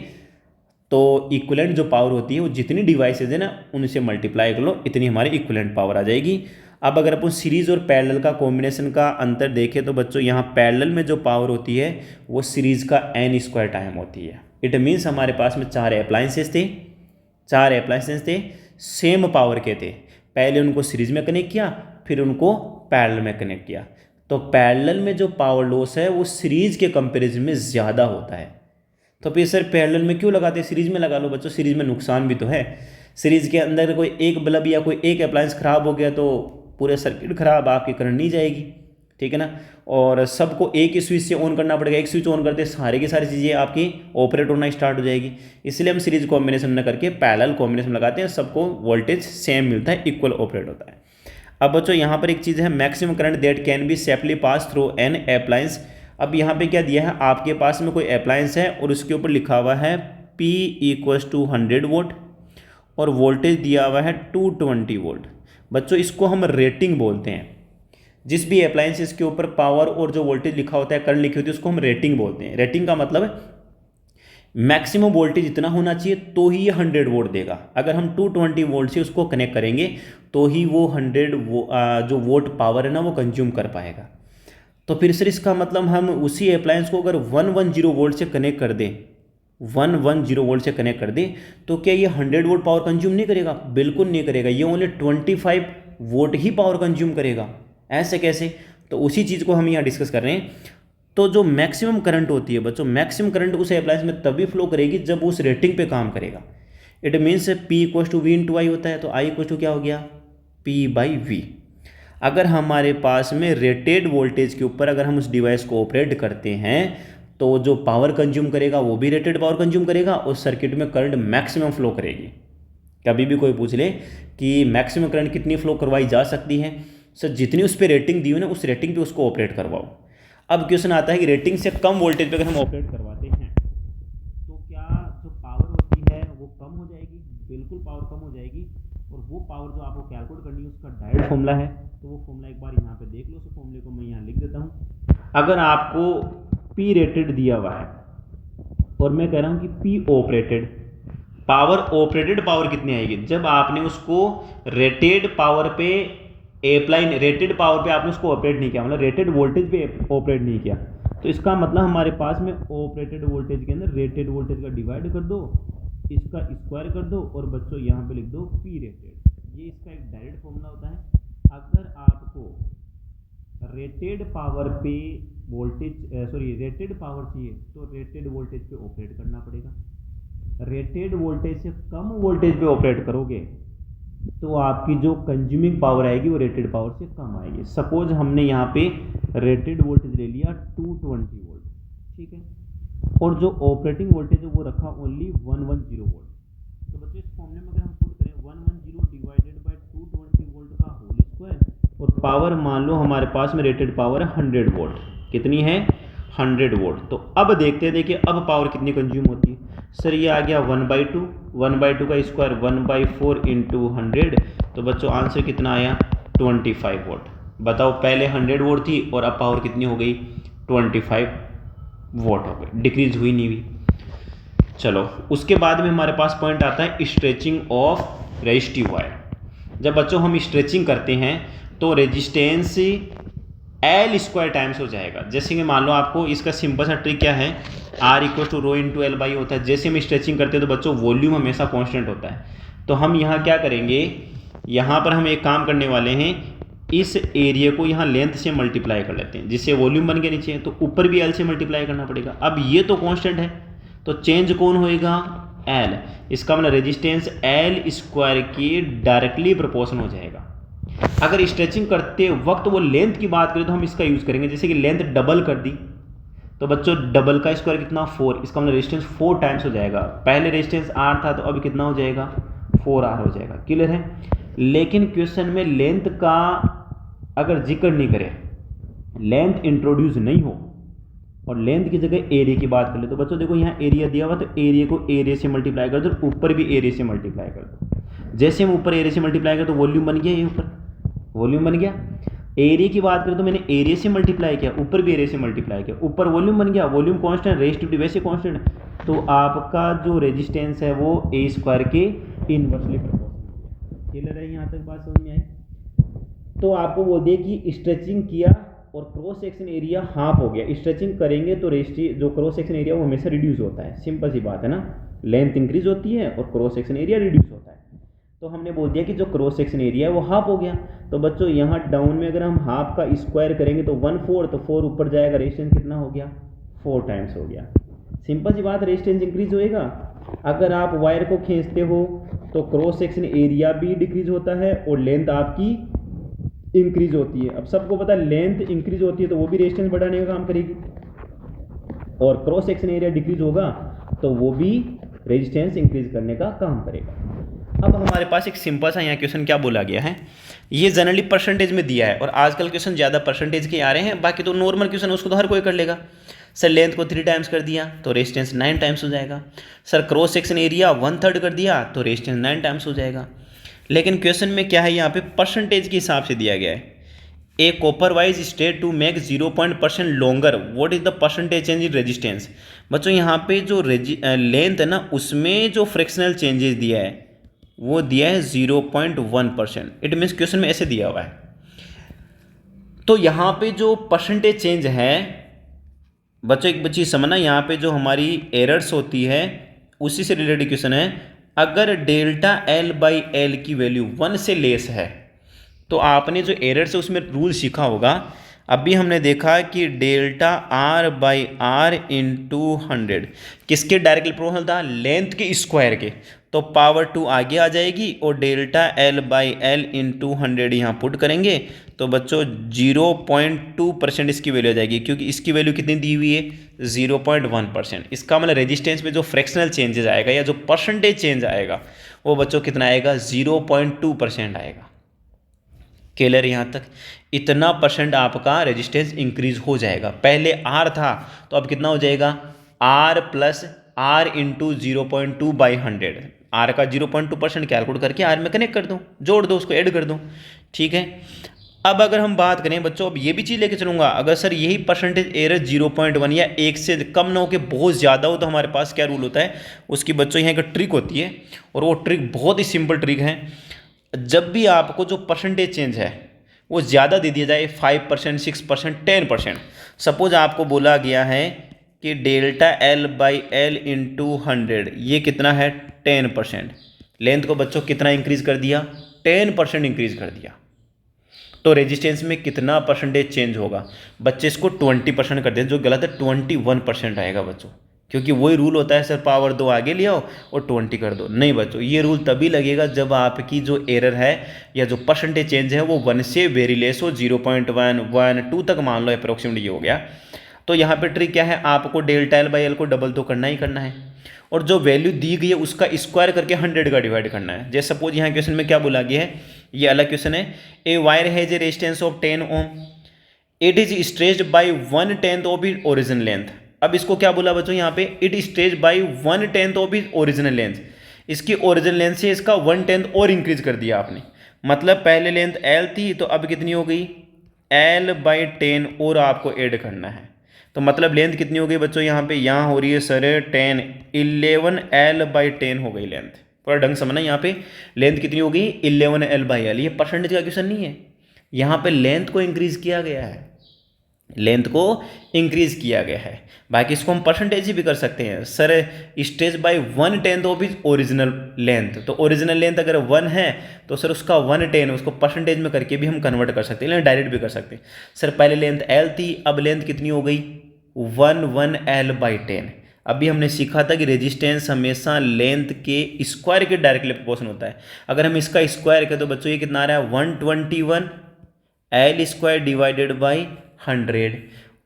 [SPEAKER 1] तो इक्विवेलेंट जो पावर होती है वो जितनी डिवाइसेज है ना उनसे मल्टीप्लाई कर लो, इतनी हमारी इक्विवेलेंट पावर आ जाएगी। अब अगर अपन सीरीज़ और पैरेलल का कॉम्बिनेशन का अंतर देखें तो बच्चों यहाँ पैरेलल में जो पावर होती है वो सीरीज़ का n² टाइम होती है। इट मीन्स हमारे पास में 4 अप्लायंसेस थे, 4 अप्लायंसेस थे, सेम पावर के थे। पहले उनको सीरीज में कनेक्ट किया, फिर उनको पैरेलल में कनेक्ट किया। तो पैरेलल में जो पावर लॉस है वो सीरीज के कंपैरिजन में ज़्यादा होता है। तो फिर सर पैरेलल में क्यों लगाते हैं, सीरीज में लगा लो। बच्चों सीरीज में नुकसान भी तो है। सीरीज के अंदर कोई एक बल्ब या कोई एक अप्लायंस ख़राब हो गया तो पूरे सर्किट ख़राब, आपकी करंट नहीं जाएगी, ठीक है ना। और सबको एक ही स्विच से ऑन करना पड़ेगा, एक स्विच ऑन करते सारी की सारी चीज़ें आपकी ऑपरेट होना स्टार्ट हो जाएगी। इसलिए हम सीरीज कॉम्बिनेशन न करके पैरेलल कॉम्बिनेशन लगाते हैं, सबको वोल्टेज सेम मिलता है, इक्वल ऑपरेट होता है। अब बच्चों यहाँ पर एक चीज़ है, maximum current that can be safely pass through an appliance. अब यहाँ पे क्या दिया है, आपके पास में कोई अप्लायंस है और उसके ऊपर लिखा हुआ है P = 100 वोल्ट और वोल्टेज दिया हुआ है 220 वोल्ट। बच्चों इसको हम रेटिंग बोलते हैं। जिस भी अप्लायंसेस के ऊपर पावर और जो वोल्टेज लिखा होता है, करंट लिखी होती है, उसको हम रेटिंग बोलते हैं। रेटिंग का मतलब मैक्सिमम वोल्टेज इतना होना चाहिए तो ही ये 100 वोल्ट देगा। अगर हम 220 वोल्ट से उसको कनेक्ट करेंगे तो ही वो 100 जो वोल्ट पावर है ना वो कंज्यूम कर पाएगा। तो फिर सर इसका मतलब हम उसी अप्लायंस को अगर 110 वोल्ट से कनेक्ट कर दें, 110 वोल्ट से कनेक्ट कर दें, तो क्या ये 100 वोल्ट पावर कंज्यूम नहीं करेगा? बिल्कुल नहीं करेगा, ये ओनली 25 वोल्ट ही पावर कंज्यूम करेगा। ऐसे कैसे? तो उसी चीज़ को हम यहाँ डिस्कस कर रहे हैं। तो जो मैक्सिमम करंट होती है बच्चों, मैक्सिमम करंट उस अप्लायंस में तभी फ्लो करेगी जब उस रेटिंग पे काम करेगा। It means P = V × I होता है, तो I = क्या हो गया, P/V। अगर हमारे पास में रेटेड वोल्टेज के ऊपर अगर हम उस डिवाइस को ऑपरेट करते हैं तो जो पावर कंज्यूम करेगा वो भी रेटेड पावर कंज्यूम करेगा और सर्किट में करंट मैक्सिमम फ्लो करेगी। कभी भी कोई पूछ ले कि मैक्सिमम करंट कितनी फ्लो करवाई जा सकती है, सर जितनी उस पर रेटिंग दी हुई ना उस रेटिंग पे उसको ऑपरेट करवाओ। अब क्वेश्चन आता है कि रेटिंग से कम वोल्टेज पे अगर हम ऑपरेट करवाते हैं तो क्या जो पावर होती है वो कम हो जाएगी? बिल्कुल पावर कम हो जाएगी। और वो पावर जो आपको कैलकुलेट करनी है उसका डायरेक्ट फॉर्मूला है, तो वो फॉर्मूला एक बार यहाँ पे देख लो। उस फॉर्मूले को मैं यहाँ लिख देता हूँ। अगर आपको P रेटेड दिया हुआ है और मैं कह रहा हूँ कि P operated, power operated power कितनी आएगी जब आपने उसको रेटेड पावर पे अप्लाई, रेटेड पावर पे आपने उसको ऑपरेट नहीं किया, मतलब रेटेड वोल्टेज पे ऑपरेट नहीं किया। तो इसका मतलब हमारे पास में ऑपरेटेड वोल्टेज के अंदर रेटेड वोल्टेज का डिवाइड कर दो, इसका स्क्वायर कर दो और बच्चों यहाँ पे लिख दो P रेटेड। ये इसका एक डायरेक्ट फॉर्मूला होता है। अगर आपको रेटेड पावर पे वोल्टेज रेटेड पावर चाहिए तो रेटेड वोल्टेज पे ऑपरेट करना पड़ेगा। रेटेड वोल्टेज से कम वोल्टेज पे ऑपरेट करोगे तो आपकी जो कंज्यूमिंग पावर आएगी वो रेटेड पावर से कम आएगी। सपोज हमने यहाँ पे रेटेड वोल्टेज ले लिया 220 वोल्ट, ठीक है, और जो ऑपरेटिंग वोल्टेज है वो रखा ओनली 110 वोल्ट। तो बच्चों इस फॉर्मूले में अगर हम पुट करें 110 डिवाइडेड बाय 220 वोल्ट का होल स्क्वायर और पावर मान लो हमारे पास में रेटेड पावर है 100 वोल्ट। कितनी है? 100 वोल्ट। तो अब देखते हैं, देखिए अब पावर कितनी कंज्यूम होती है। सर ये आ गया 1/2, 1/2 का स्क्वायर 1/4 इंटू 100। तो बच्चों आंसर कितना आया? 25 वोल्ट। बताओ पहले 100 वोल्ट थी और अब पावर कितनी हो गई? 25 वोल्ट हो गई, डिक्रीज हुई नहीं हुई। चलो उसके बाद में हमारे पास पॉइंट आता है स्ट्रेचिंग ऑफ रेजिस्टिव वायर। जब बच्चों हम स्ट्रेचिंग करते हैं तो रेजिस्टेंस L² टाइम्स हो जाएगा। जैसे कि मान लो आपको इसका सिंपल सा ट्रिक क्या है, R = ρ×L/I होता है। जैसे हम स्ट्रेचिंग करते हैं तो बच्चों वॉल्यूम हमेशा कांस्टेंट होता है। तो हम यहाँ क्या करेंगे, यहाँ पर हम एक काम करने वाले हैं, इस एरिया को यहाँ लेंथ से मल्टीप्लाई कर लेते हैं जिससे वॉल्यूम बन के नीचे, तो ऊपर भी L से मल्टीप्लाई करना पड़ेगा। अब ये तो कांस्टेंट है तो चेंज कौन होएगा? L। इसका मतलब रेजिस्टेंस L² के डायरेक्टली प्रोपोर्शनल हो जाएगा। अगर स्ट्रेचिंग करते वक्त वो लेंथ की बात करें तो हम इसका यूज़ करेंगे। जैसे कि लेंथ डबल कर दी तो बच्चों डबल का स्क्वायर कितना? 4। इसका मतलब रेजिस्टेंस 4 टाइम्स हो जाएगा। पहले रेजिस्टेंस R था तो अब कितना हो जाएगा? 4R हो जाएगा। क्लियर है? लेकिन क्वेश्चन में लेंथ का अगर जिक्र नहीं करें, लेंथ इंट्रोड्यूस नहीं हो और लेंथ की जगह एरिया की बात कर ले तो बच्चों देखो यहाँ एरिया दिया हुआ तो एरिया को एरिया से मल्टीप्लाई कर दो, ऊपर भी एरिया से मल्टीप्लाई कर दो। जैसे हम ऊपर एरिया से मल्टीप्लाई कर तो वॉल्यूम बन गया, ये ऊपर वॉल्यूम बन गया। एरिया की बात करें तो मैंने एरिया से मल्टीप्लाई किया, ऊपर भी एरिया से मल्टीप्लाई किया, ऊपर वॉल्यूम बन गया। वॉल्यूम कांस्टेंट, रेजिस्टिविटी वैसे कांस्टेंट, तो आपका जो रेजिस्टेंस है वो A² के इनवर्सली प्रोपोर्शनल। क्लियर है? यहाँ तक बात समझ में आई? तो आपको बोल दिया कि स्ट्रेचिंग किया और क्रॉस सेक्शन एरिया हाफ हो गया। स्ट्रेचिंग करेंगे तो जो क्रॉस सेक्शन एरिया वो हमेशा रिड्यूस होता है। सिंपल सी बात है ना, लेंथ इंक्रीज होती है और क्रॉस सेक्शन एरिया रिड्यूस होता है। तो हमने बोल दिया कि जो क्रॉस सेक्शन एरिया है वो हाफ हो गया। तो बच्चों यहाँ डाउन में अगर हम हाफ का स्क्वायर करेंगे तो 1/4, तो 4 ऊपर जाएगा, रेजिस्टेंस कितना हो गया, 4 टाइम्स हो गया। सिंपल सी बात, रेजिस्टेंस इंक्रीज होएगा। अगर आप वायर को खींचते हो तो क्रॉस सेक्शन एरिया भी डिक्रीज होता है और लेंथ आपकी इंक्रीज होती है। अब सबको पता है लेंथ इंक्रीज होती है तो वो भी रेजिस्टेंस बढ़ाने का काम करेगी, और क्रॉस सेक्शन एरिया डिक्रीज होगा तो वो भी रेजिस्टेंस इंक्रीज करने का काम करेगा। अब हमारे पास एक सिंपल सा यहाँ क्वेश्चन क्या बोला गया है, ये जनरली परसेंटेज में दिया है और आजकल क्वेश्चन ज़्यादा परसेंटेज के आ रहे हैं, बाकी तो नॉर्मल क्वेश्चन उसको तो हर कोई कर लेगा। सर लेंथ को 3 टाइम्स कर दिया तो रेजिस्टेंस 9 टाइम्स हो जाएगा। सर क्रॉस सेक्शन एरिया 1/3 कर दिया तो रेजिस्टेंस 9 टाइम्स हो जाएगा। लेकिन क्वेश्चन में क्या है, यहाँ पे परसेंटेज के हिसाब से दिया गया है। ए कॉपर वाइज स्टेट to make 0% longer, what is the percentage change in resistance. बच्चों यहाँ पे जो लेंथ है ना, उसमें जो फ्रैक्शनल चेंजेस दिया है वो दिया है 0.1%। इट मीन्स क्वेश्चन में ऐसे दिया हुआ है। तो यहाँ पे जो परसेंटेज चेंज है बच्चों, एक चीज़ समझना, यहाँ पे जो हमारी एरर्स होती है उसी से रिलेटेड क्वेश्चन है। अगर डेल्टा L/L की वैल्यू 1 से लेस है तो आपने जो एरर्स है उसमें रूल सीखा होगा। अभी हमने देखा कि डेल्टा R/R इंटू 100 किसके डायरेक्टली प्रोपोर्शनल था, लेंथ के स्क्वायर के, तो पावर 2 आगे आ जाएगी और डेल्टा L/L इंटू 100 यहाँ पुट करेंगे तो बच्चों 0.2% इसकी वैल्यू आ जाएगी, क्योंकि इसकी वैल्यू कितनी दी हुई है, 0.1%। इसका मतलब रेजिस्टेंस में जो फ्रैक्शनल चेंजेस आएगा या जो परसेंटेज चेंज आएगा वो बच्चों कितना आएगा, 0.2% आएगा। क्लियर यहाँ तक, इतना परसेंट आपका रेजिस्टेंस इंक्रीज हो जाएगा। पहले R था तो अब कितना हो जाएगा, R plus R into 0.2/100। R का 0.2% कैलकुलेट करके R में कनेक्ट कर दो, जोड़ दो, उसको ऐड कर दो, ठीक है। अब अगर हम बात करें बच्चों, अब ये भी चीज़ लेके चलूँगा, अगर सर यही परसेंटेज एरर 0.1 या 1 से कम ना हो के बहुत ज़्यादा हो तो हमारे पास क्या रूल होता है, उसकी बच्चों यहाँ एक ट्रिक होती है और वो ट्रिक बहुत ही सिंपल ट्रिक है। जब भी आपको जो परसेंटेज चेंज है वो ज़्यादा दे दिया जाए, 5%, 6%, 10%, सपोज आपको बोला गया है कि डेल्टा L/L इंटू 100 ये कितना है, 10%। लेंथ को बच्चों कितना इंक्रीज कर दिया, 10% इंक्रीज कर दिया, तो रेजिस्टेंस में कितना परसेंटेज चेंज होगा, बच्चे इसको 20% कर दें, जो गलत है, 21% आएगा बच्चों, क्योंकि वही रूल होता है सर पावर 2 आगे ले आओ और 20 कर दो। नहीं बच्चों, ये रूल तभी लगेगा जब आपकी जो एरर है या जो परसेंटेज चेंज है वो 1 से वेरी लेस हो, 0.1, 1, 2 तक मान लो अप्रोक्सीमेटली ये हो गया। तो यहाँ पे ट्रिक क्या है, आपको डेल्टा L/L को डबल तो करना ही करना है और जो वैल्यू दी गई है उसका स्क्वायर करके 100 का डिवाइड करना है। जैसे सपोज यहाँ क्वेश्चन में क्या बोला गया है, ये अलग क्वेश्चन है। A wire has a resistance of 10 ohm, it is stretched by 1/10 of it original length. अब इसको क्या बोला बच्चों यहाँ पे, it is stretched by 1/10 of it original length. इसकी ओरिजिनल लेंथ से इसका 1/10 और इंक्रीज कर दिया आपने, मतलब पहले लेंथ L थी तो अब कितनी हो गई, L/10 और आपको ऐड करना है। तो मतलब लेंथ कितनी हो गई बच्चों, यहाँ हो रही है सर 10, 11 L/10 हो गई लेंथ। थोड़ा ढंग समझना, यहाँ पे लेंथ कितनी हो गई, 11 L/L। ये परसेंटेज का क्वेश्चन नहीं है, यहाँ पे लेंथ को इंक्रीज किया गया है, लेंथ को इंक्रीज किया गया है। बाकी इसको हम परसेंटेज ही भी कर सकते हैं sir, stretch by 1/10 of is original length. तो ओरिजिनल लेंथ अगर 1 है तो सर उसका 1/10 उसको परसेंटेज में करके भी हम कन्वर्ट कर सकते हैं, डायरेक्ट भी कर सकते हैं। सर पहले लेंथ L थी, अब लेंथ कितनी हो गई, 1 L/10। अभी हमने सीखा था कि रेजिस्टेंस हमेशा लेंथ के स्क्वायर के डायरेक्टली प्रोपोर्शन होता है। अगर हम इसका स्क्वायर करें तो बच्चों ये कितना आ रहा है, 121 L² डिवाइडेड बाई 100।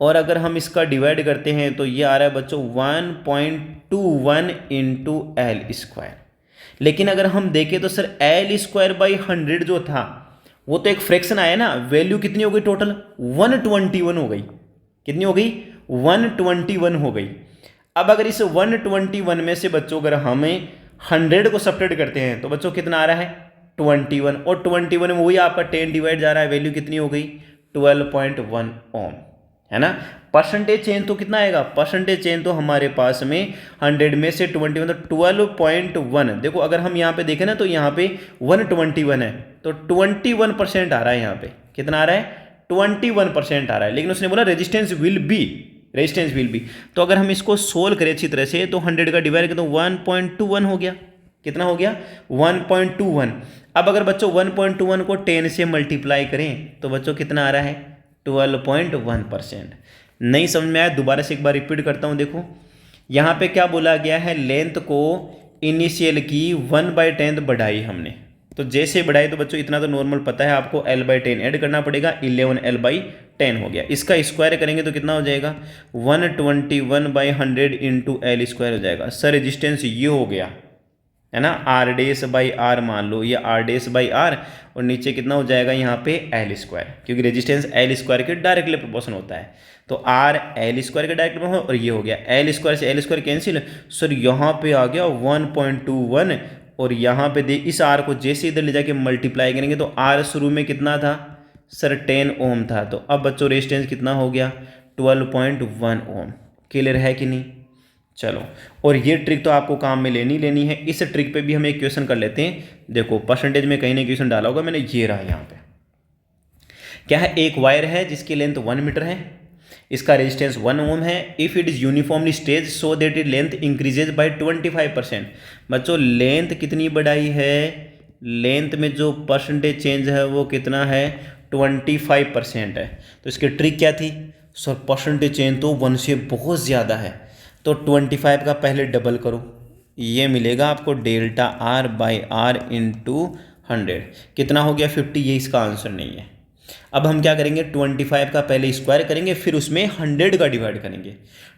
[SPEAKER 1] और अगर हम इसका डिवाइड करते हैं तो ये आ रहा है बच्चों 1.21 इंटू L²। लेकिन अगर हम देखें तो सर L²/100 जो था वो तो एक फ्रैक्शन आया ना, वैल्यू कितनी हो गई टोटल, 121 हो गई। कितनी हो गई, 121 हो गई। अब अगर इस 121 में से बच्चों अगर हमें 100 को सब्ट्रैक्ट करते हैं तो बच्चों कितना आ रहा है, 21, और 21 में वही आपका 10 डिवाइड जा रहा है, वैल्यू कितनी हो गई, 12.1 ओम, है ना। परसेंटेज चेंज तो कितना आएगा, परसेंटेज चेंज तो हमारे पास में 100 में से 21 तो 12.1। देखो अगर हम यहाँ पे देखें ना तो यहाँ पे 121 है तो 21% आ रहा है, यहाँ पे कितना आ रहा है, 21% आ रहा है। लेकिन उसने बोला रेजिस्टेंस विल बी, तो अगर हम इसको सोल्व करें अच्छी तरह से तो 100 का डिवाइड करें तो 1.21 हो गया, कितना हो गया 1.21। अब अगर बच्चों 1.21 को 10 से मल्टीप्लाई करें तो बच्चों कितना आ रहा है 12.1%। नहीं समझ में आया, दोबारा से एक बार रिपीट करता हूँ। देखो यहाँ पे क्या बोला गया है, लेंथ को इनिशियल की 1/10 बढ़ाई हमने, तो जैसे बढ़ाई तो बच्चों इतना तो नॉर्मल पता है आपको, L/10 ऐड करना पड़ेगा, 11L/10 हो गया। इसका स्क्वायर करेंगे तो कितना हो जाएगा 121/100 इंटू L स्क्वायर हो जाएगा। सर रेजिस्टेंस ये हो गया है ना, R⁻/R मान लो, या R⁻/R, और नीचे कितना हो जाएगा यहाँ पे L स्क्वायर, क्योंकि रेजिस्टेंस L स्क्वायर के डायरेक्टली प्रोपोर्शन होता है। तो R L स्क्वायर के डायरेक्ट प्रोपोर्शन, और ये हो गया L स्क्वायर से L स्क्वायर कैंसिल। सर यहाँ पे आ गया 1.21, और यहाँ पे देख इस R को जैसे इधर ले जाके मल्टीप्लाई करेंगे तो R शुरू में कितना था सर 10 ओम था, तो अब बच्चों रेजिस्टेंस कितना हो गया 12.1 ओम। क्लियर है कि नहीं? चलो, और ये ट्रिक तो आपको काम में लेनी है। इस ट्रिक पे भी हम एक क्वेश्चन कर लेते हैं। देखो परसेंटेज में कहीं ना क्वेश्चन डाला होगा मैंने, ये रहा यहाँ पे। क्या है, एक वायर है जिसकी लेंथ 1 मीटर है, इसका रेजिस्टेंस 1 ओम है। If it is uniformly stage so that it length increases by 25%। बच्चों लेंथ कितनी बढ़ाई है, लेंथ में जो परसेंटेज चेंज है वो कितना है 25% है। तो इसकी ट्रिक क्या थी सर, परसेंटेज चेंज तो 1 से बहुत ज़्यादा है, तो 25 का पहले डबल करो, ये मिलेगा आपको ΔR/R इंटू 100, कितना हो गया 50, ये इसका आंसर नहीं है। अब हम क्या करेंगे 25 का पहले स्क्वायर करेंगे, फिर उसमें 100 का डिवाइड करेंगे।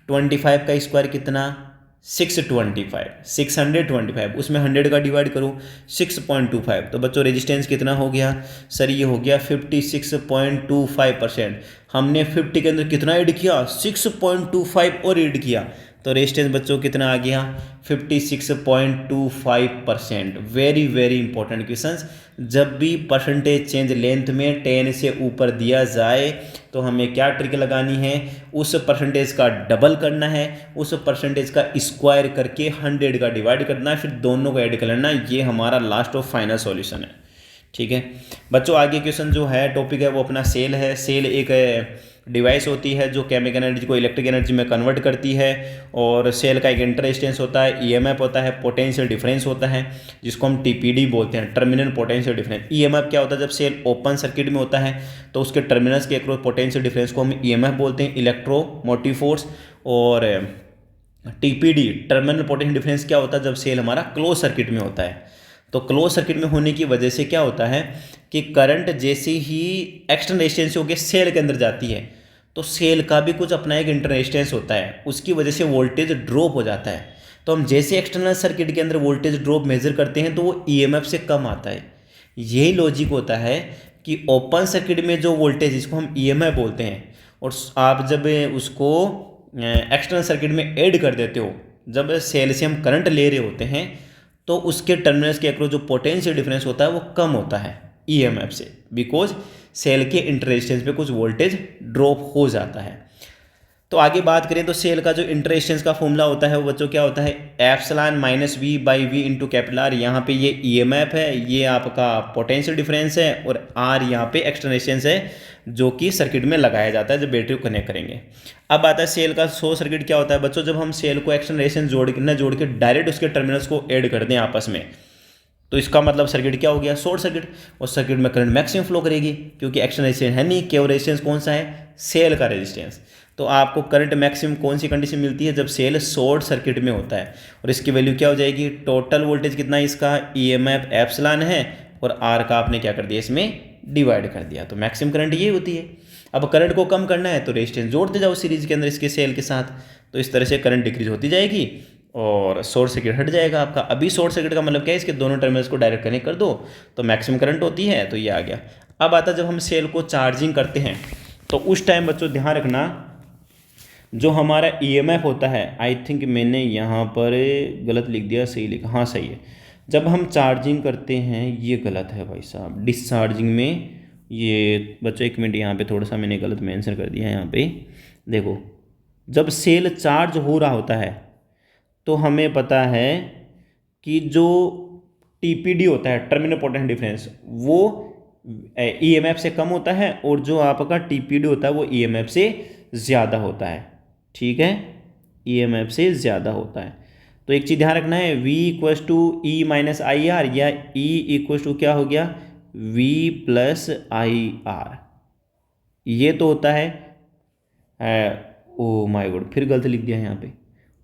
[SPEAKER 1] 25 का स्क्वायर कितना 625, उसमें 100 का डिवाइड करो 6.25, तो बच्चों रेजिस्टेंस कितना हो गया सर, ये हो गया 56.25%। हमने 50 के अंदर कितना ऐड किया 6.25 और ऐड किया, तो रेजिस्टेंस बच्चों कितना आ गया 56.25%। Very very important questions. जब भी परसेंटेज चेंज लेंथ में 10 से ऊपर दिया जाए तो हमें क्या ट्रिक लगानी है, उस परसेंटेज का डबल करना है, उस परसेंटेज का स्क्वायर करके 100 का डिवाइड करना है, फिर दोनों को ऐड कर लेना। ये हमारा लास्ट और फाइनल सॉल्यूशन है। ठीक है बच्चों, आगे क्वेश्चन जो है टॉपिक है वो अपना सेल है। सेल एक डिवाइस होती है जो केमिकल एनर्जी को इलेक्ट्रिक एनर्जी में कन्वर्ट करती है, और सेल का एक इंटर रेजिस्टेंस होता है, ईएमएफ होता है, पोटेंशियल डिफरेंस होता है जिसको हम टीपीडी बोलते हैं, टर्मिनल पोटेंशियल डिफरेंस। ईएमएफ क्या होता है, जब सेल ओपन सर्किट में होता है तो उसके टर्मिनल्स के अक्रॉस पोटेंशियल डिफरेंस को हम ईएमएफ बोलते हैं, इलेक्ट्रोमोटिव फोर्स। और टीपीडी टर्मिनल पोटेंशियल डिफरेंस क्या होता है, जब सेल हमारा क्लोज सर्किट में होता है। तो क्लोज सर्किट में होने की वजह से क्या होता है कि करंट जैसे ही एक्सटर्नल रेजिस्टेंस से होकर सेल के अंदर जाती है तो सेल का भी कुछ अपना एक इंटरनल रेजिस्टेंस होता है, उसकी वजह से वोल्टेज ड्रॉप हो जाता है। तो हम जैसे एक्सटर्नल सर्किट के अंदर वोल्टेज ड्रॉप मेजर करते हैं तो वो ईएमएफ से कम आता है। यही लॉजिक होता है कि ओपन सर्किट में जो वोल्टेज जिसको हम ईएमएफ बोलते हैं, और आप जब उसको एक्सटर्नल सर्किट में ऐड कर देते हो, जब सेल से हम करंट ले रहे होते हैं तो उसके टर्मिनल्स के अक्रॉस जो पोटेंशियल डिफरेंस होता है वो कम होता है ईएमएफ से, बिकॉज सेल के इंटर रेजिस्टेंस पे कुछ वोल्टेज ड्रॉप हो जाता है। तो आगे बात करें तो सेल का जो इंटर रेजिस्टेंस का फॉर्मूला होता है वो बच्चों क्या होता है, epsilon minus V by V into capital R. यहाँ पे ये ईएमएफ है, ये आपका पोटेंशियल डिफरेंस है, और आर यहाँ पे एक्सटर्नल रेजिस्टेंस है जो कि सर्किट में लगाया जाता है जब बैटरी को कनेक्ट करेंगे। अब आता है सेल का शॉर्ट सर्किट। क्या होता है बच्चों, जब हम सेल को एक्सटर्नल रेजिस्टेंस जोड़ के डायरेक्ट उसके टर्मिनल्स को ऐड कर दें आपस में, तो इसका मतलब सर्किट क्या हो गया, शॉर्ट सर्किट। और सर्किट में करंट मैक्सिमम फ्लो करेगी क्योंकि एक्सटर्नल रेजिस्टेंस है नहीं, केवल रेजिस्टेंस कौन सा है, सेल का रेजिस्टेंस। तो आपको करंट मैक्सिमम कौन सी कंडीशन मिलती है, जब सेल शॉर्ट सर्किट में होता है। और इसकी वैल्यू क्या हो जाएगी, टोटल वोल्टेज कितना है इसका, ईएमएफ एप्सिलॉन है, और आर का आपने क्या कर दिया इसमें डिवाइड कर दिया, तो मैक्सिमम करंट ये होती है। अब करंट को कम करना है तो रेजिस्टेंस जोड़ते जाओ सीरीज के अंदर इसके सेल के साथ, तो इस तरह से करंट डिक्रीज होती जाएगी और शॉर्ट सर्किट हट जाएगा आपका। अभी शॉर्ट सर्किट का मतलब क्या है, इसके दोनों टर्मिनल्स को डायरेक्ट कनेक्ट कर दो तो मैक्सिमम करंट होती है, तो ये आ गया। अब आता जब हम सेल को चार्जिंग करते हैं तो उस टाइम बच्चों ध्यान रखना, जो हमारा ईएमएफ होता है, आई थिंक मैंने यहाँ पर गलत लिख दिया, सही लिखा, हाँ सही है। जब हम चार्जिंग करते हैं, ये गलत है भाई साहब, डिस्चार्जिंग में ये बच्चों एक मिनट, यहाँ पे थोड़ा सा मैंने गलत मेंशन कर दिया है। यहाँ पे देखो, जब सेल चार्ज हो रहा होता है तो हमें पता है कि जो टीपीडी होता है, टर्मिनल पोटेंशियल डिफरेंस, वो ईएमएफ से कम होता है, और जो आपका टीपीडी होता है वो ईएमएफ से ज़्यादा होता है। ठीक है, ईएमएफ से ज़्यादा होता है। तो एक चीज़ ध्यान रखना है, V equals to E minus I R, या E इक्वल्स टू क्या हो गया V प्लस आई आर। ये तो होता है ओ माय गॉड, फिर गलत लिख दिया यहाँ पे,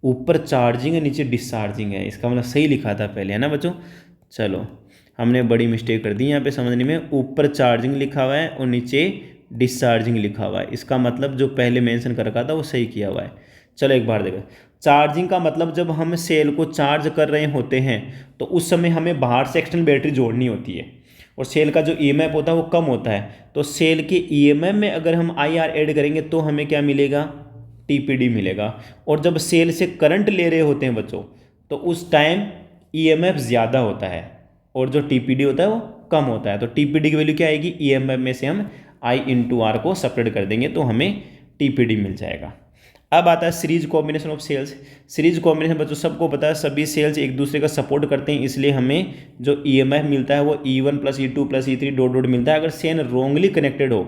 [SPEAKER 1] ऊपर चार्जिंग है नीचे डिस्चार्जिंग है, इसका मतलब सही लिखा था पहले, है ना बच्चों। चलो हमने बड़ी मिस्टेक कर दी यहाँ पे समझने में, ऊपर चार्जिंग लिखा हुआ है और नीचे डिस्चार्जिंग लिखा हुआ है, इसका मतलब जो पहले मेंशन कर रखा था वो सही किया हुआ है। चलो एक बार देखो, चार्जिंग का मतलब जब हम सेल को चार्ज कर रहे होते हैं तो उस समय हमें बाहर से एक्सटर्नल बैटरी जोड़नी होती है, और सेल का जो ईएमएफ होता है वो कम होता है, तो सेल के ईएमएफ में अगर हम आईआर ऐड करेंगे तो हमें क्या मिलेगा, टीपीडी मिलेगा। और जब सेल से करंट ले रहे होते हैं बच्चों तो उस टाइम ईएमएफ ज़्यादा होता है और जो टीपीडी होता है वो कम होता है। तो टीपीडी की वैल्यू क्या आएगी, ईएमएफ में से हम आई इंटू आर को सेपरेट कर देंगे तो हमें टीपीडी मिल जाएगा। अब आता है series combination of cells. Series combination बच्चों सबको पता है, सभी सेल्स एक दूसरे का सपोर्ट करते हैं, इसलिए हमें जो ईएमएफ मिलता है वो E1 plus E2 plus E3 dot dot मिलता है। अगर सेल रोंगली कनेक्टेड हो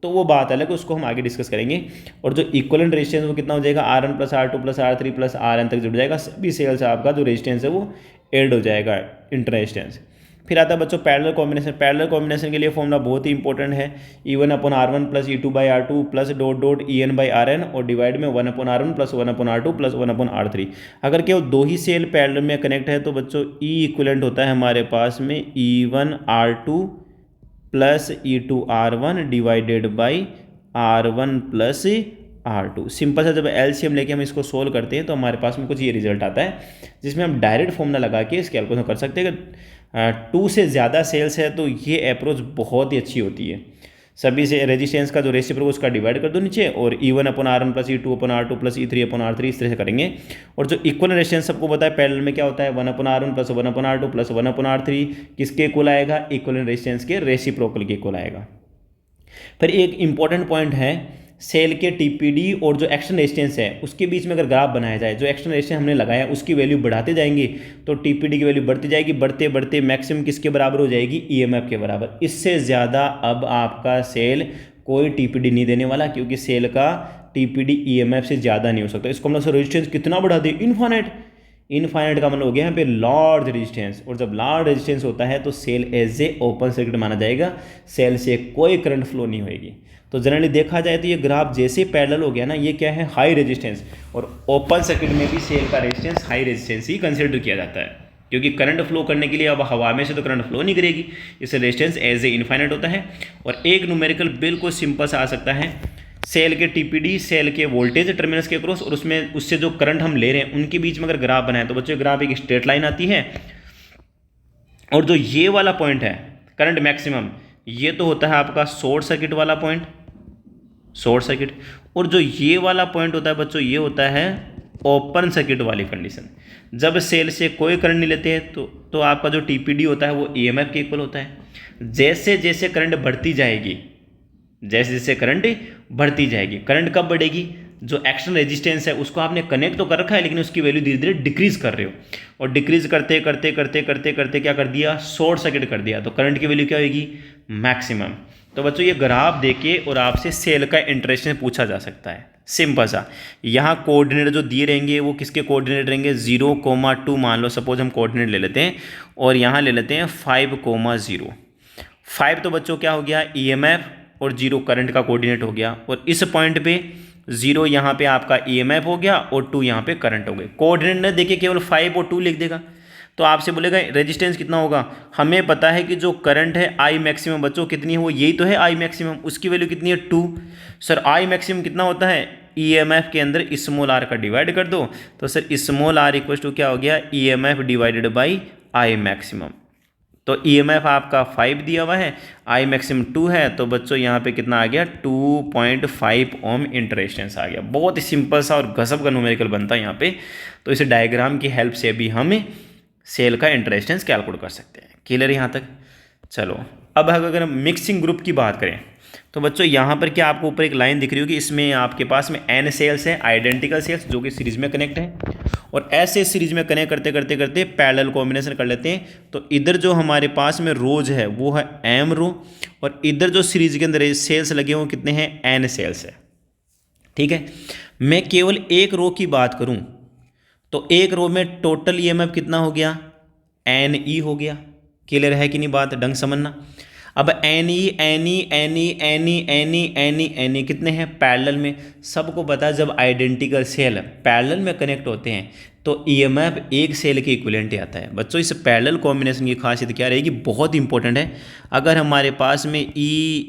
[SPEAKER 1] तो वो बात अलग है, उसको हम आगे डिस्कस करेंगे। और जो इक्वलेंट रेजिस्टेंस वो कितना हो जाएगा, R1 plus R2 plus R3 plus Rn तक जुड़ जाएगा, सभी सेल्स आपका जो रेजिस्टेंस है वो ऐड हो जाएगा, इंटर रेजिस्टेंस। फिर आता है बच्चों पैरेलल कॉम्बिनेशन। पैरेलल कॉम्बिनेशन के लिए फॉर्मूला बहुत ही इंपॉर्टेंट है, E1 upon R1 plus E2 by R2 plus dot dot EN by RN और डिवाइड में 1 upon R1 plus 1 upon R2 plus 1 upon R3। अगर केवल दो ही सेल पैरेलल में कनेक्ट है तो बच्चों E इक्विवेलेंट होता है हमारे पास में E1 R2 plus E2 R1 divided by R1 plus R2। Simple सा जब एलसीएम लेके हम इसको सोल्व करते हैं तो हमारे पास में कुछ ये रिजल्ट आता है, जिसमें हम डायरेक्ट फॉर्मूला लगा के इस कैलकुलेशन कर सकते हैं। अगर 2 से ज़्यादा सेल्स है तो ये अप्रोच बहुत ही अच्छी होती है। सभी से रेजिस्टेंस का जो रेसिप्रोकल उसका डिवाइड कर दो नीचे, और E1 upon R1 plus E2 upon R2 plus E3 upon R3 इस तरह से करेंगे। और जो इक्वल रेजिस्टेंस सबको पता है पैरेलल में क्या होता है, 1 upon R1 plus 1 upon R2 plus 1 upon R3 किसके इक्वल आएगा, इक्वल रेजिस्टेंस के रेसिप्रोकल के इक्वल आएगा। फिर एक इंपॉर्टेंट पॉइंट है, सेल के टीपीडी और जो एक्सटर्नल रेजिस्टेंस है उसके बीच में अगर ग्राफ बनाया जाए, जो एक्सटर्नल रेजिस्टेंस हमने लगाया उसकी वैल्यू बढ़ाते जाएंगे तो टीपीडी की वैल्यू बढ़ती जाएगी, बढ़ते बढ़ते मैक्सिमम किसके बराबर हो जाएगी, ईएमएफ के बराबर। इससे ज़्यादा अब आपका सेल कोई टीपीडी नहीं देने वाला, क्योंकि सेल का टीपीडी ईएमएफ से ज़्यादा नहीं हो सकता। इसको मतलब रेजिस्टेंस कितना बढ़ा दे, इनफाइनाइट। इनफाइनाइट का मतलब हो गया यहाँ पे लार्ज रेजिस्टेंस, और जब लार्ज रेजिस्टेंस होता है तो cell as a open circuit माना जाएगा, सेल से कोई करंट फ्लो नहीं होगी। तो जनरली देखा जाए तो ये ग्राफ जैसे पैरेलल हो गया ना, ये क्या है, हाई रेजिस्टेंस, और ओपन सर्किट में भी सेल का रेजिस्टेंस हाई रेजिस्टेंस ही कंसिडर किया जाता है, क्योंकि करंट फ्लो करने के लिए अब हवा में से तो करंट फ्लो नहीं करेगी, इससे रेजिस्टेंस एज ए इनफाइनाइट होता है। और एक न्यूमेरिकल बिल्कुल सिंपल सा आ सकता है, सेल के टीपीडी सेल के वोल्टेज टर्मिनल्स के क्रॉस और उसमें उससे जो करंट हम ले रहे हैं उनके बीच में अगर ग्राफ बनाए तो बच्चों ग्राफ एक स्ट्रेट लाइन आती है, और जो ये वाला पॉइंट है करंट मैक्सिमम, ये तो होता है आपका शॉर्ट सर्किट वाला पॉइंट, शॉर्ट सर्किट। और जो ये वाला पॉइंट होता है बच्चों ये होता है ओपन सर्किट वाली कंडीशन। जब सेल से कोई करंट नहीं लेते हैं तो आपका जो टीपीडी होता है वो ईएमएफ के इक्वल होता है। जैसे जैसे करंट बढ़ती जाएगी, जैसे जैसे करंट बढ़ती जाएगी, करंट कब बढ़ेगी, जो एक्सटर्नल रेजिस्टेंस है उसको आपने कनेक्ट तो कर रखा है लेकिन उसकी वैल्यू धीरे धीरे डिक्रीज कर रहे हो, और डिक्रीज करते करते करते करते करते क्या कर दिया, शॉर्ट सर्किट कर दिया, तो करंट की वैल्यू क्या होगी, मैक्सिमम। तो बच्चों ये ग्राफ देके और आपसे सेल का इंटरेस्ट पूछा जा सकता है, सिंपल सा। यहाँ कोऑर्डिनेट जो दिए रहेंगे वो किसके कोऑर्डिनेट रहेंगे, 0,2 मान लो, सपोज हम कोऑर्डिनेट ले लेते हैं, और यहाँ ले लेते हैं 5,0। 5 तो बच्चों क्या हो गया, ईएमएफ, और 0 करंट का कोऑर्डिनेट हो गया, और इस पॉइंट पे 0 यहाँ पे आपका ईएमएफ हो गया और 2 यहाँ पे करंट हो गए। कोऑर्डिनेट न देके केवल 5 और 2 लिख देगा तो आपसे बोलेगा रेजिस्टेंस कितना होगा। हमें पता है कि जो करंट है आई मैक्सिमम बच्चों कितनी है, वो यही तो है आई मैक्सिमम, उसकी वैल्यू कितनी है 2। सर आई मैक्सिमम कितना होता है, ईएमएफ के अंदर स्मॉल आर का डिवाइड कर दो, तो sir small R equal to क्या हो गया, EMF divided by I maximum. तो ईएमएफ आपका 5 दिया हुआ है, आई मैक्सिमम 2 है, तो बच्चों यहाँ पे कितना आ गया, 2.5 ओम इंटरेस्टेंस आ गया। बहुत ही सिंपल सा और गजब का न्यूमेरिकल बनता है यहाँ पे। तो इस डायग्राम की हेल्प से भी हम सेल का इंटरेस्टेंस कैलकुलेट कर सकते हैं। क्लियर यहाँ तक। चलो अब अगर हम मिक्सिंग ग्रुप की बात करें तो बच्चों यहाँ पर क्या आपको ऊपर एक लाइन दिख रही होगी, इसमें आपके पास में n सेल्स है, आइडेंटिकल सेल्स जो कि सीरीज में कनेक्ट है, और ऐसे सीरीज में कनेक्ट करते करते करते पैरेलल कॉम्बिनेशन कर लेते हैं। तो इधर जो हमारे पास में रोज है वो है m रो, और इधर जो सीरीज के अंदर सेल्स लगे हुए कितने हैं, n सेल्स है। ठीक है, मैं केवल एक रो की बात करूं तो एक रो में टोटल ईएमएफ कितना हो गया, एन ई हो गया। क्लियर है कि नहीं बात, ढंग समझना। अब N E N E N E N E N E N E N E कितने हैं पैरेलल में। सबको पता है जब आइडेंटिकल सेल पैरेलल में कनेक्ट होते हैं तो ईएमएफ एक सेल के इक्विवेलेंट आता है। बच्चों इस पैरेलल कॉम्बिनेशन की खासियत क्या रहेगी, बहुत इंपॉर्टेंट है। अगर हमारे पास में ई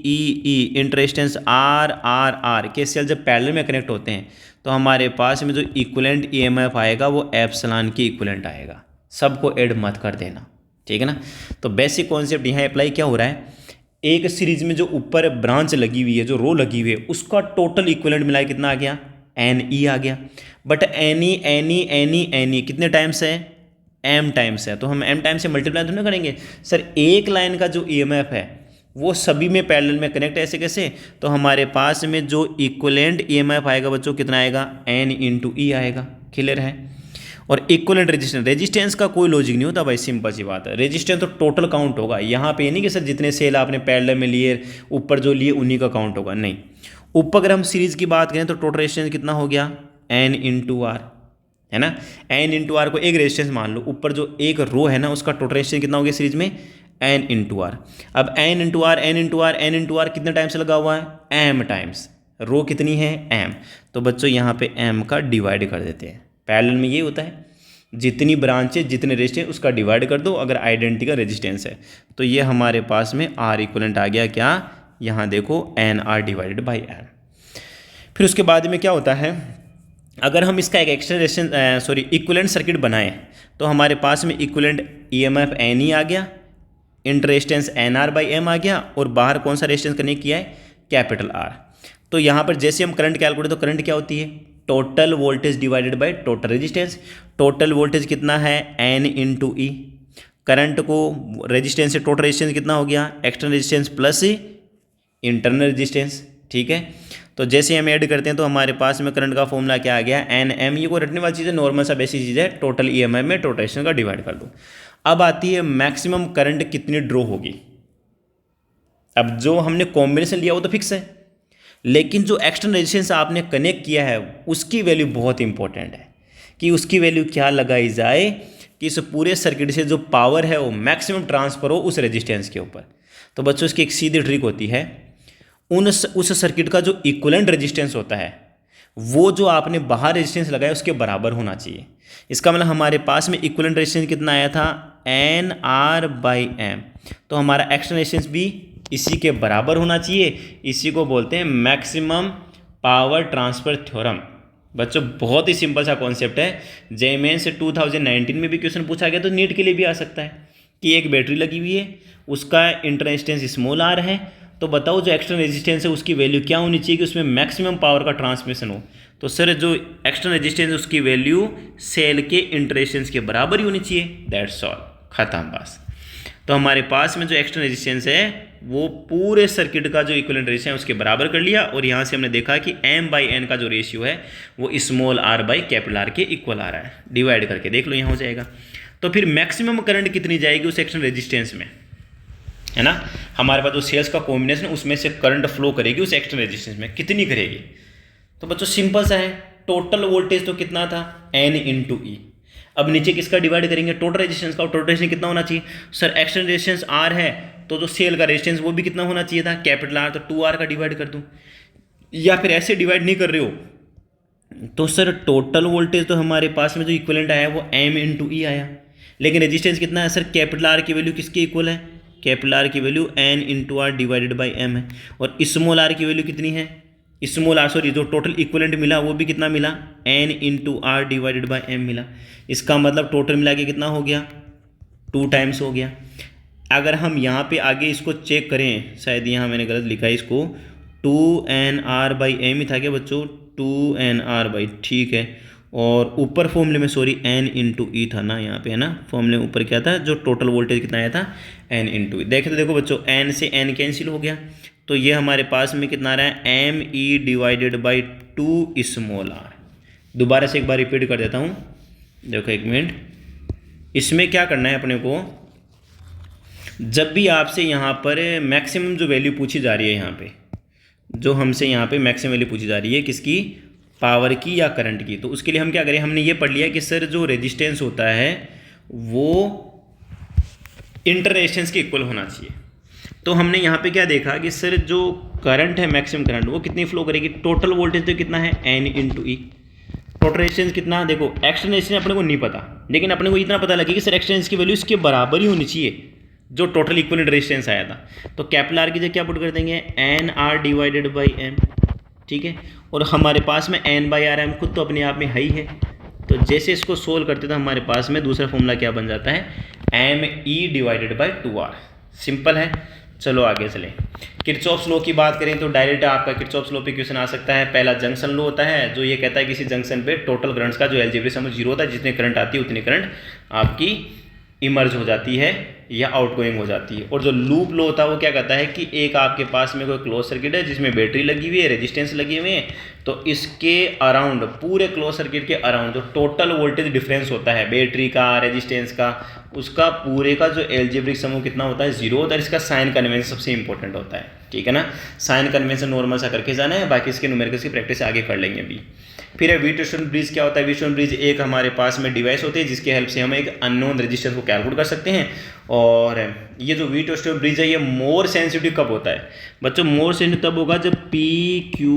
[SPEAKER 1] ई ई इंटरेस्टेंस आर आर आर के सेल जब पैरेलल में कनेक्ट होते हैं तो हमारे पास में जो इक्विवेलेंट ईएमएफ आएगा वो एप्सिलॉन की इक्विवेलेंट आएगा। सबको ऐड मत कर देना, ठीक है ना। तो बेसिक कॉन्सेप्ट यहाँ अप्लाई क्या हो रहा है, एक सीरीज में जो ऊपर ब्रांच लगी हुई है, जो रो लगी हुई है, उसका टोटल इक्विवेलेंट मिला कितना आ गया, एन ई आ गया। But N E N E N E N E कितने टाइम्स है, एम टाइम्स है। तो हम एम टाइम्स से मल्टीप्लाई तो नहीं करेंगे सर। एक लाइन का जो ईएमएफ है वो सभी में पैरेलल में कनेक्ट है, ऐसे कैसे। तो हमारे पास में जो इक्विवेलेंट ईएमएफ आएगा बच्चों कितना आएगा, एन इंटू ई आएगा। क्लियर है। और इक्विवेलेंट रेजिस्टेंस का कोई लॉजिक नहीं होता भाई, सिंपल सी बात है। रेजिस्टेंस तो टोटल काउंट होगा, यहाँ पे नहीं कि सर जितने सेल आपने पैरेलल में लिए ऊपर जो लिए उन्हीं का काउंट होगा, नहीं। ऊपर अगर हम सीरीज की बात करें तो टोटल रेजिस्टेंस कितना हो गया, एन इंटू आर, है ना। एन इंटू आर को एक रेजिस्टेंस मान लो, ऊपर जो एक रो है ना उसका टोटल रेजिस्टेंस कितना हो गया सीरीज में, एन इंटू आर। अब N into R N into R N into R कितने टाइम्स लगा हुआ है, एम टाइम्स। रो कितनी है, एम। तो बच्चों यहाँ पे एम का डिवाइड कर देते हैं। पैरेलल में ये होता है, जितनी ब्रांचेज जितने रेजिस्टेंस उसका डिवाइड कर दो अगर आइडेंटिकल रेजिस्टेंस है। तो ये हमारे पास में आर इक्विवेलेंट आ गया क्या, यहाँ देखो N R divided by N. फिर उसके बाद में क्या होता है, अगर हम इसका एक एक्स्ट्रा रेजिस्टेंस इक्विवेलेंट सर्किट बनाएं तो हमारे पास में इक्विवेलेंट ईएमएफ एन ई आ गया, inter resistance N R by M आ गया, और बाहर कौन सा रेजिस्टेंस कनेक्ट किया है, कैपिटल आर। तो यहाँ पर जैसे हम करंट कैलकुलेट, तो करंट क्या होती है, total voltage divided by total resistance. Total voltage कितना है, एन इंटू ई। करंट को रेजिस्टेंस से टोटल रेजिस्टेंस कितना हो गया, external resistance plus internal resistance, ठीक है। तो जैसे हम ऐड करते हैं तो हमारे पास में करंट का फॉर्मूला क्या आ गया, एन एम। ये कोई रटने वाली चीज़ है, नॉर्मल सा बेसिक चीज़ है। टोटल ईएमएफ में टोटल रेजिस्टेंस का डिवाइड कर दो। अब आती है मैक्सिमम करंट कितनी ड्रॉ होगी। अब जो हमने कॉम्बिनेशन लिया वो तो फिक्स है, लेकिन जो एक्सटर्नल रेजिस्टेंस आपने कनेक्ट किया है उसकी वैल्यू बहुत इंपॉर्टेंट है कि उसकी वैल्यू क्या लगाई जाए कि इस पूरे सर्किट से जो पावर है वो मैक्सिमम ट्रांसफर हो उस रेजिस्टेंस के ऊपर। तो बच्चों इसकी एक सीधी ट्रिक होती है, उस सर्किट का जो इक्विवेलेंट रेजिस्टेंस होता है वो जो आपने बाहर रेजिस्टेंस लगाया उसके बराबर होना चाहिए। इसका मतलब हमारे पास में इक्विवेलेंट रेजिस्टेंस कितना आया था, एन आर बाई एम। तो हमारा एक्सटर्नल रेजिस्टेंस भी इसी के बराबर होना चाहिए। इसी को बोलते हैं मैक्सिमम पावर ट्रांसफर थ्योरम। बच्चों बहुत ही सिंपल सा कॉन्सेप्ट है। जेईई मेंस से 2019 में भी क्वेश्चन पूछा गया, तो नीट के लिए भी आ सकता है कि एक बैटरी लगी हुई है, उसका इंटर रेजिस्टेंस स्मॉल आर है, तो बताओ जो एक्सटर्नल रेजिस्टेंस है उसकी वैल्यू क्या होनी चाहिए कि उसमें मैक्सिमम पावर का ट्रांसमिशन हो। तो सर जो एक्सटर्नल रेजिस्टेंस उसकी वैल्यू सेल के इंटर रेजिस्टेंस के बराबर ही होनी चाहिए। दैट्स ऑल, खत्म बस। तो हमारे पास में जो एक्सटर्नल रेजिस्टेंस है वो पूरे सर्किट का जो इक्विवेलेंट रेजिस्टेंस है उसके बराबर कर लिया, और यहाँ से हमने देखा कि एम बाई एन का जो रेशियो है वो small R by capital R के इक्वल आ रहा है। डिवाइड करके देख लो, यहाँ हो जाएगा। तो फिर मैक्सिमम करंट कितनी जाएगी उस एक्सटर्नल रेजिस्टेंस में, है ना। हमारे पास जो सेल्स का कॉम्बिनेशन उसमें से करंट फ्लो करेगी उस एक्सटर्नल रेजिस्टेंस में, कितनी करेगी। तो बच्चों सिंपल सा है, टोटल वोल्टेज तो कितना था, एन इंटू ई। अब नीचे किसका डिवाइड करेंगे, टोटल रेजिस्टेंस का। टोटल रेजिस्टेंस कितना होना चाहिए सर, एक्सटर्नल रेजिस्टेंस आर है तो जो सेल का रेजिस्टेंस वो भी कितना होना चाहिए था, कैपिटल आर। तो 2R का डिवाइड कर दूं, या फिर ऐसे डिवाइड नहीं कर रहे हो तो सर टोटल वोल्टेज तो हमारे पास में जो इक्विवेलेंट आया वो एम इंटू ई आया, लेकिन रेजिस्टेंस कितना है सर, कैपिटल आर की वैल्यू किसके इक्वल है, कैपिटल आर की value N into R divided by M है। और स्मॉल आर की वैल्यू कितनी है, स्मॉल आर जो टोटल इक्विवेलेंट मिला वो भी कितना मिला, N into R divided by M मिला। इसका मतलब टोटल मिला के कितना हो गया, 2 टाइम्स हो गया। अगर हम यहाँ पे आगे इसको चेक करें, शायद यहाँ मैंने गलत लिखा है इसको, 2NR बाई एम ही था क्या बच्चों, 2NR बाई, ठीक है। और ऊपर फॉर्मूले में सॉरी n इंटू ई था ना, यहाँ पे है ना, फॉर्मूले में ऊपर क्या था, जो टोटल वोल्टेज कितना आया था, n इंटू ई। देखे तो देखो बच्चों, n से n कैंसिल हो गया, तो ये हमारे पास में कितना आ रहा है, M E divided by 2 small R. दोबारा से एक बार रिपीट कर देता हूँ, देखो एक मिनट। इसमें क्या करना है अपने को, जब भी आपसे यहाँ पर मैक्सिमम जो वैल्यू पूछी जा रही है, यहाँ पे जो हमसे यहाँ पे मैक्सिमम वैल्यू पूछी जा रही है किसकी, पावर की या करंट की। तो उसके लिए हम क्या करें, हमने ये पढ़ लिया कि सर जो रेजिस्टेंस होता है वो इंटर रेजिस्टेंस के इक्वल होना चाहिए। तो हमने यहाँ पे क्या देखा कि सर जो करंट है, मैक्सिमम करंट, वो कितनी फ्लो करेगी, टोटल वोल्टेज तो कितना है N इंटू ई। टोटल रेजिस्टेंस कितना, देखो एक्सटर्नल रेजिस्टेंस अपने को नहीं पता, लेकिन अपने को इतना पता लगे कि सर एक्सटर्नल की वैल्यू इसके बराबर ही होनी चाहिए जो टोटल इक्विवेलेंट रेजिस्टेंस आया था। तो कैपिटल आर की जगह क्या पुट कर देंगे, N R divided by M, ठीक है। और हमारे पास में एन बाई आर एम खुद तो अपने आप में हाई है, तो जैसे इसको सोल्व करते तो हमारे पास में दूसरा फॉर्मूला क्या बन जाता है, M E divided by 2R। Simple है। चलो आगे चलें। किरचॉफ्स लॉ की बात करें तो डायरेक्ट आपका किरचॉफ्स लॉ पे क्वेश्चन आ सकता है। पहला जंक्शन लॉ होता है जो ये कहता है किसी जंक्शन पे टोटल करंट्स का जो एलजेब्रिक सम 0 होता है, जितने करंट आती है उतनी करंट आपकी इमर्ज हो जाती है या आउटगोइंग हो जाती है। और जो लूप लो होता है वो क्या कहता है कि एक आपके पास में कोई क्लोज सर्किट है जिसमें बैटरी लगी हुई है, रेजिस्टेंस लगी हुई है, तो इसके अराउंड, पूरे क्लोज सर्किट के अराउंड जो टोटल वोल्टेज डिफरेंस होता है बैटरी का, रेजिस्टेंस का, उसका पूरे का जो एलजेब्रिक समूह कितना होता है, 0 होता है। इसका साइन कन्वेंशन सबसे इंपॉर्टेंट होता है, ठीक है ना। साइन कन्वेंशन नॉर्मल सा करके जाना है, बाकी इसके न्यूमेरिकल्स की प्रैक्टिस आगे कर लेंगे अभी। फिर है व्हीटस्टोन ब्रिज। क्या होता है व्हीटस्टोन ब्रिज, एक हमारे पास में डिवाइस होती है जिसकी हेल्प से हम एक अननोन रेजिस्टेंस को कैलकुलेट कर सकते हैं। और ये जो व्हीटस्टोन ब्रिज है ये मोर सेंसिटिव कब होता है बच्चों, मोर सेंसिटिव तब होगा जब P, Q,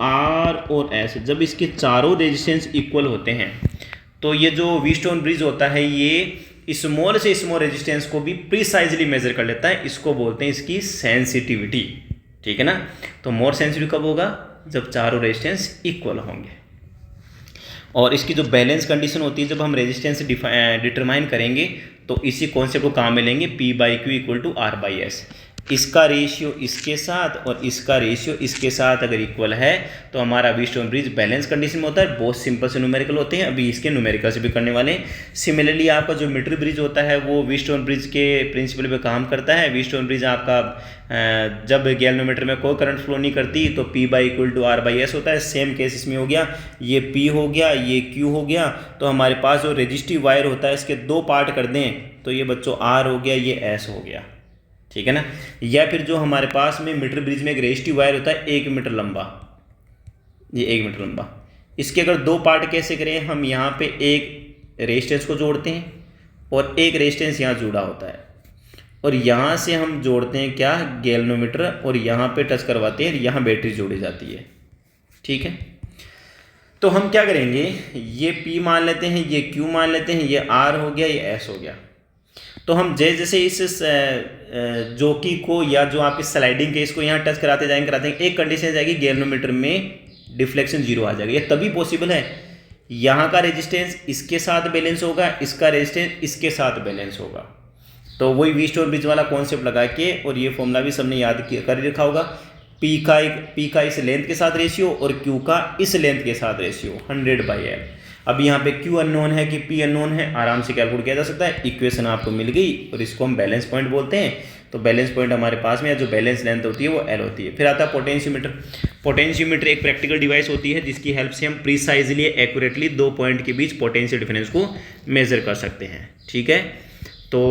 [SPEAKER 1] R और S, जब इसके चारों रेजिस्टेंस इक्वल होते हैं। तो ये जो व्हीटस्टोन ब्रिज होता है ये स्मॉल से स्मॉल रेजिस्टेंस को भी प्रिसाइजली मेजर कर लेता है, इसको बोलते हैं इसकी सेंसिटिविटी, ठीक है ना। तो मोर सेंसिटिव कब होगा, जब चारों रेजिस्टेंस इक्वल होंगे। और इसकी जो बैलेंस कंडीशन होती है, जब हम रेजिस्टेंस डिटरमाइन करेंगे तो इसी कॉन्सेप्ट को काम में लेंगे, P/Q इक्वल टू R/S। इसका रेशियो इसके साथ और इसका रेशियो इसके साथ अगर इक्वल है तो हमारा व्हीटस्टोन ब्रिज बैलेंस कंडीशन में होता है। बहुत सिंपल से न्यूमेरिकल होते हैं, अभी इसके न्यूमेरिकल से भी करने वाले हैं। सिमिलरली आपका जो मीटर ब्रिज होता है वो व्हीटस्टोन ब्रिज के प्रिंसिपल पे काम करता है। व्हीटस्टोन ब्रिज आपका जब गैल्वेनोमीटर में कोई करंट फ्लो नहीं करती तो P/R/S होता है। सेम केस इसमें हो गया, ये P हो गया, ये Q हो गया। तो हमारे पास जो रेजिस्टिव वायर होता है इसके दो पार्ट कर दें तो ये बच्चों R हो गया, ये S हो गया, ठीक है ना। या फिर जो हमारे पास में मीटर ब्रिज में एक रेजिस्टिव वायर होता है 1 मीटर लंबा, ये 1 मीटर लंबा, इसके अगर दो पार्ट कैसे करें, हम यहाँ पे एक रेजिस्टेंस को जोड़ते हैं और एक रेजिस्टेंस यहाँ जुड़ा होता है, और यहाँ से हम जोड़ते हैं क्या, गैल्वेनोमीटर, और यहाँ पे टच करवाते हैं, यहाँ बैटरी जोड़ी जाती है, ठीक है। तो हम क्या करेंगे, ये P मान लेते हैं, ये Q मान लेते हैं, ये R हो गया, ये S हो गया। तो हम जैसे इस जोकी को या जो आपकी स्लाइडिंग केस को यहाँ टच कराते जाएंगे, एक कंडीशन जाएगी गैल्वेनोमीटर में डिफ्लेक्शन 0 आ जाएगा। ये तभी पॉसिबल है, यहाँ का रेजिस्टेंस इसके साथ बैलेंस होगा, इसका रेजिस्टेंस इसके साथ बैलेंस होगा। तो वही व्हीटस्टोन ब्रिज वाला कॉन्सेप्ट लगा के, और ये फॉर्मूला भी सबने याद कर रखा होगा, P का इस लेंथ के साथ रेशियो और Q का इस लेंथ के साथ रेशियो 100/L। अब यहाँ पे Q अननोन है कि P अननोन है, आराम से कैलकुलेट किया जा सकता है। इक्वेशन आपको मिल गई और इसको हम बैलेंस पॉइंट बोलते हैं। तो बैलेंस पॉइंट हमारे पास में जो बैलेंस लेंथ होती है वो L होती है। फिर आता है पोटेंशियोमीटर। पोटेंशियोमीटर एक प्रैक्टिकल डिवाइस होती है जिसकी हेल्प से हम प्रिसाइजली एक्यूरेटली दो पॉइंट के बीच पोटेंशियल डिफरेंस को मेजर कर सकते हैं, ठीक है। तो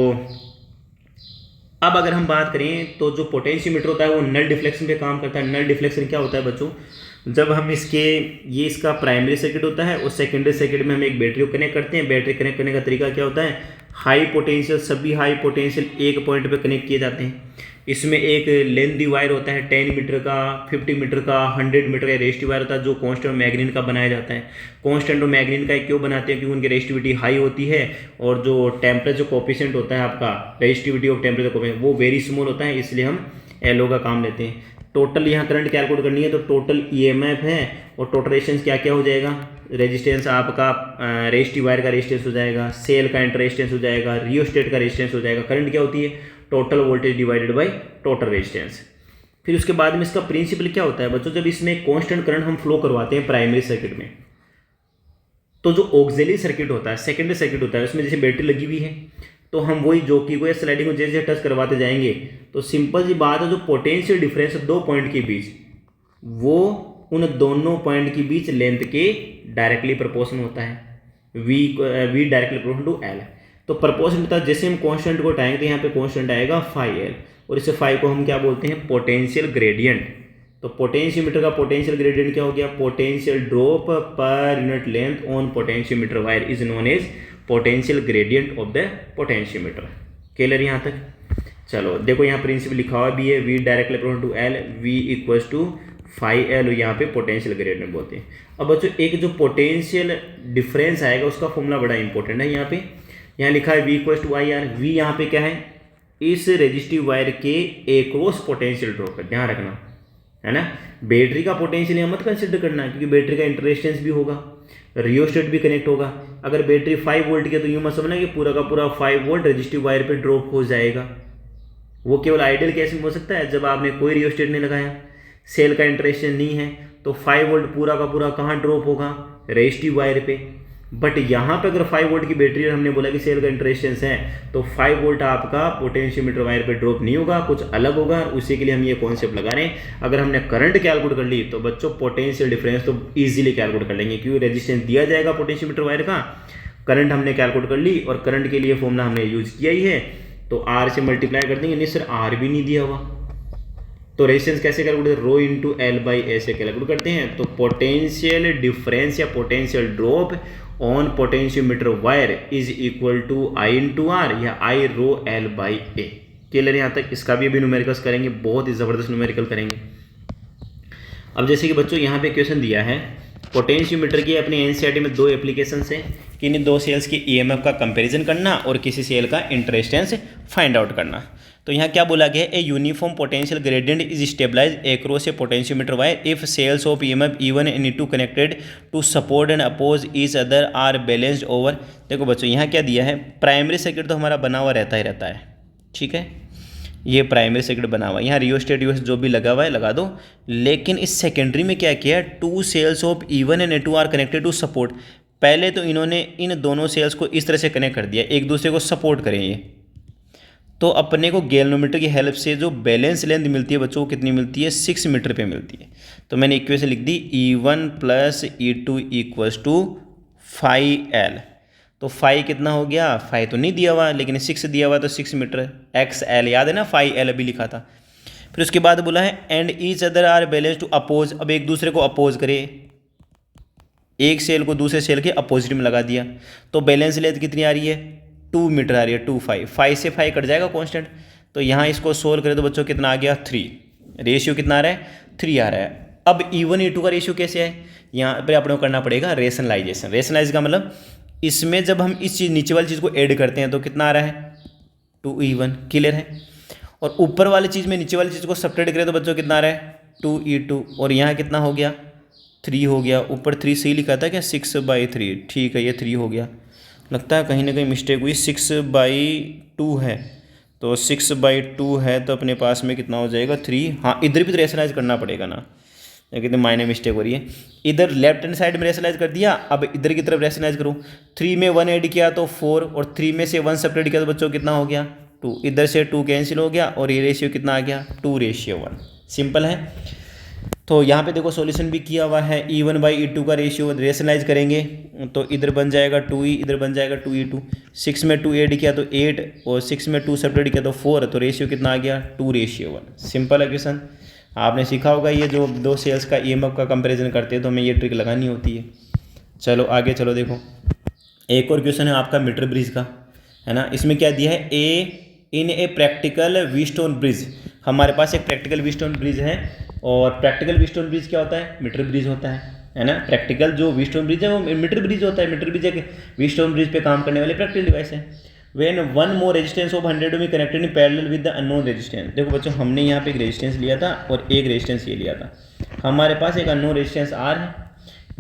[SPEAKER 1] अब अगर हम बात करें तो जो पोटेंशियोमीटर होता है वो नल डिफ्लेक्शन पे काम करता है। नल डिफ्लेक्शन क्या होता है बच्चों, जब हम ये इसका प्राइमरी सर्किट होता है और सेकेंडरी सर्किट में हम एक बैटरी को कनेक्ट करते हैं। बैटरी कनेक्ट करने का तरीका क्या होता है, हाई पोटेंशियल, सभी हाई पोटेंशियल एक पॉइंट पे कनेक्ट किए जाते हैं। इसमें एक लेंथी वायर होता है 10 मीटर का, 50 मीटर का, 100 मीटर का रेजिस्टिव वायर होता है जो कांस्टेंट मैग्नीन का बनाया जाता है। कांस्टेंट मैग्नीन का क्यों बनाते हैं, क्योंकि उनकी रेजिस्टिविटी हाई होती है और जो टेम्परेचर कोफिशिएंट होता है आपका, रेजिस्टिविटी ऑफ टेम्परेचर कोफिशिएंट, वो वेरी स्मॉल होता है, इसलिए हम LO का काम लेते हैं। टोटल यहाँ करंट कैलकुलेट करनी है तो टोटल EMF है और टोटल रेजिस्टेंस क्या क्या हो जाएगा, रेजिस्टेंस आपका रेजिस्टिव वायर का रेजिस्टेंस हो जाएगा, सेल का इंटर रेजिस्टेंस हो जाएगा, रियोस्टेट का रेजिस्टेंस हो जाएगा। करंट क्या होती है, total voltage divided by total resistance. फिर उसके बाद में इसका प्रिंसिपल क्या होता है बच्चों, जब इसमें कांस्टेंट करंट हम फ्लो करवाते हैं प्राइमरी सर्किट में, तो जो ऑक्सिलरी सर्किट होता है, सेकेंडरी सर्किट होता है, उसमें जैसे बैटरी लगी हुई है तो हम वही जोकी को या स्लाइडिंग को जैसे टच करवाते जाएंगे तो सिंपल सी बात है, जो पोटेंशियल डिफरेंस है दो पॉइंट के बीच, वो उन दोनों पॉइंट के बीच लेंथ के डायरेक्टली प्रोपोर्शन होता है। V directly proportion to L। तो प्रोपोर्शन होता है, जैसे हम कांस्टेंट को हटाएंगे तो यहाँ पे कांस्टेंट आएगा phi L, और इसे phi को हम क्या बोलते हैं, पोटेंशियल ग्रेडियंट। तो पोटेंशियोमीटर का पोटेंशियल ग्रेडियंट क्या हो गया, potential drop per unit length on potentiometer wire is known as potential gradient of the potentiometer. Clear यहाँ तक। चलो देखो यहाँ प्रिंसिपल लिखा हुआ भी है, V directly proportional to L, V equals to phi L, यहाँ पे पोटेंशियल ग्रेडियंट बोलते हैं। अब बच्चों एक जो पोटेंशियल डिफरेंस आएगा उसका फॉर्मूला बड़ा इंपॉर्टेंट है। यहाँ लिखा है V equals to I R, V यहाँ पे क्या है, इस रेजिस्टिव वायर के एक्रॉस पोटेंशियल ड्रॉप का ध्यान रखना है ना। बैटरी का पोटेंशियल यहाँ मत कंसिडर करना, क्योंकि बैटरी का इंटरेस्टेंस भी होगा, रियोस्टेट भी कनेक्ट होगा। अगर बैटरी 5 वोल्ट की है तो यूँ मत समझना कि पूरा का पूरा 5 वोल्ट रजिस्टिव वायर पे ड्रॉप हो जाएगा। वो केवल आइडियल केस में हो सकता है जब आपने कोई रियोस्टेट नहीं लगाया, सेल का इंटरेस्टेंस नहीं है, तो 5 वोल्ट पूरा का पूरा कहाँ ड्रॉप होगा, रजिस्टिव वायर पे। बट यहाँ पे अगर 5 वोल्ट की बैटरी हमने बोला कि सेल का इंटरेस्टेंस है, तो 5 वोल्ट आपका पोटेंशियोमीटर वायर पे ड्रॉप नहीं होगा, कुछ अलग होगा। उसी के लिए हम ये कॉन्सेप्ट लगा रहे हैं। अगर हमने करंट कैलकुलेट कर ली तो बच्चों पोटेंशियल डिफरेंस तो ईजिली कैलकुलेट कर लेंगे, क्योंकि रेजिस्टेंस दिया जाएगा पोटेंशियोमीटर वायर का, करंट हमने कैलकुलेट कर ली और करंट के लिए फॉर्मूला हमने यूज किया ही है, तो आर से मल्टीप्लाई कर देंगे। नहीं सर आर भी नहीं दिया हुआ, तो रेजिस्टेंस कैसे calculate, rho into L by A से कैलकुलेट करते हैं। तो पोटेंशियल डिफरेंस या potential drop on potentiometer wire is equal to I into R या I rho L by A. Clear यहाँ तक। इसका भी अभी न्यूमेरिकल्स करेंगे, बहुत ही ज़बरदस्त न्यूमेरिकल करेंगे। अब जैसे कि बच्चों यहाँ पे क्वेश्चन दिया है, पोटेंशियोमीटर की अपने एनसीईआरटी में 2 एप्लीकेशन है कि इन 2 सेल्स की ईएमएफ का कंपैरिजन करना और किसी सेल का इंटरेस्टेंस फाइंड आउट करना। तो यहाँ क्या बोला गया है, a uniform potential gradient is stabilize across a potentiometer wire if cells of EMF E1 and E2 connected to support and oppose each other are balanced over. देखो बच्चों यहाँ क्या दिया है, प्राइमरी सर्किट तो हमारा बना हुआ रहता है, ठीक है, ये प्राइमरी सर्किट बना हुआ है, यहाँ रियोस्टेट जो भी लगा हुआ है लगा दो। लेकिन इस सेकेंडरी में क्या किया है, 2 cells of E1 and E2 are connected to support. पहले तो इन्होंने इन दोनों सेल्स को इस तरह से कनेक्ट कर दिया, एक दूसरे को सपोर्ट करें ये। तो अपने को गैल्वेनोमीटर की हेल्प से जो बैलेंस लेंथ मिलती है बच्चों को कितनी मिलती है, 6 मीटर पे मिलती है। तो मैंने इक्वेशन लिख दी E1 plus E2 equals to 5L। तो 5 कितना हो गया, 5 तो नहीं दिया हुआ लेकिन 6 दिया हुआ, तो 6 मीटर XL, याद है ना, 5L अभी लिखा था। फिर उसके बाद बोला है and each other are balance to oppose. अब एक दूसरे को अपोज करे, एक सेल को दूसरे सेल के अपोजिट में लगा दिया, तो बैलेंस लेंथ कितनी आ रही है, 2 मीटर आ रही है, 2 5 से 5 कट जाएगा कांस्टेंट। तो यहाँ इसको सोल्व करें तो बच्चों कितना आ गया, 3। रेशियो कितना आ रहा है, 3 आ रहा है। अब E1 E2 का रेशियो कैसे है, यहाँ पर अपने को करना पड़ेगा रेशनलाइजेशन। रेशनलाइज का मतलब इसमें जब हम इस चीज़ नीचे वाली चीज़ को ऐड करते हैं तो कितना आ रहा है, 2E1। क्लियर है। और ऊपर वाली चीज़ में नीचे वाली चीज़ को सब्ट्रैक्ट करें तो बच्चों कितना आ रहा है, 2E2। और यहाँ कितना हो गया, 3 हो गया। ऊपर 3 सही लिखा था क्या, 6/3, ठीक है, ये 3 हो गया। लगता है कहीं ना कहीं मिस्टेक हुई, 6/2 है, तो 6/2 है तो अपने पास में कितना हो जाएगा, 3। हाँ इधर भी तो रेशनलाइज करना पड़ेगा ना, कितने मायने मिस्टेक हो रही है। इधर लेफ्ट हैंड साइड में रेशनलाइज कर दिया, अब इधर की तरफ रेशनलाइज करो। 3 में 1 ऐड किया तो 4, और 3 में से 1 सेपरेट किया तो बच्चों कितना हो गया, 2। इधर से 2 कैंसिल हो गया और ये रेशियो कितना आ गया, 2:1। सिंपल है। तो यहाँ पे देखो सॉल्यूशन भी किया हुआ है, E1/E2 का रेशियो रेशनलाइज करेंगे तो इधर बन जाएगा 2E, इधर बन जाएगा 2E2। 6 में 2 ऐड किया तो 8, और 6 में 2 सेपरेट किया तो 4, तो रेशियो कितना आ गया, 2:1। सिंपल है क्वेश्चन। आपने सीखा होगा ये जो 2 सेल्स का EMF का कंपैरिजन करते हैं तो हमें ये ट्रिक लगानी होती है। चलो आगे चलो, देखो एक और क्वेश्चन है आपका मीटर ब्रिज का, है ना। इसमें क्या दिया है, इन ए प्रैक्टिकल व्हीटस्टोन ब्रिज। हमारे पास एक प्रैक्टिकल व्हीटस्टोन ब्रिज है, और प्रैक्टिकल व्हीटस्टोन ब्रिज क्या होता है, मीटर ब्रिज होता है ना। प्रैक्टिकल जो व्हीटस्टोन ब्रिज है वो मीटर ब्रिज होता है। मीटर ब्रिज एक व्हीटस्टोन ब्रिज पे काम करने वाले प्रैक्टिकल डिवाइस है। व्हेन 1 more रेजिस्टेंस ऑफ 100 में connected in parallel with the unknown resistance. देखो बच्चों हमने यहाँ पे एक रेजिस्टेंस लिया था और एक रेजिस्टेंस ये लिया था। हमारे पास एक अननोन रेजिस्टेंस R है,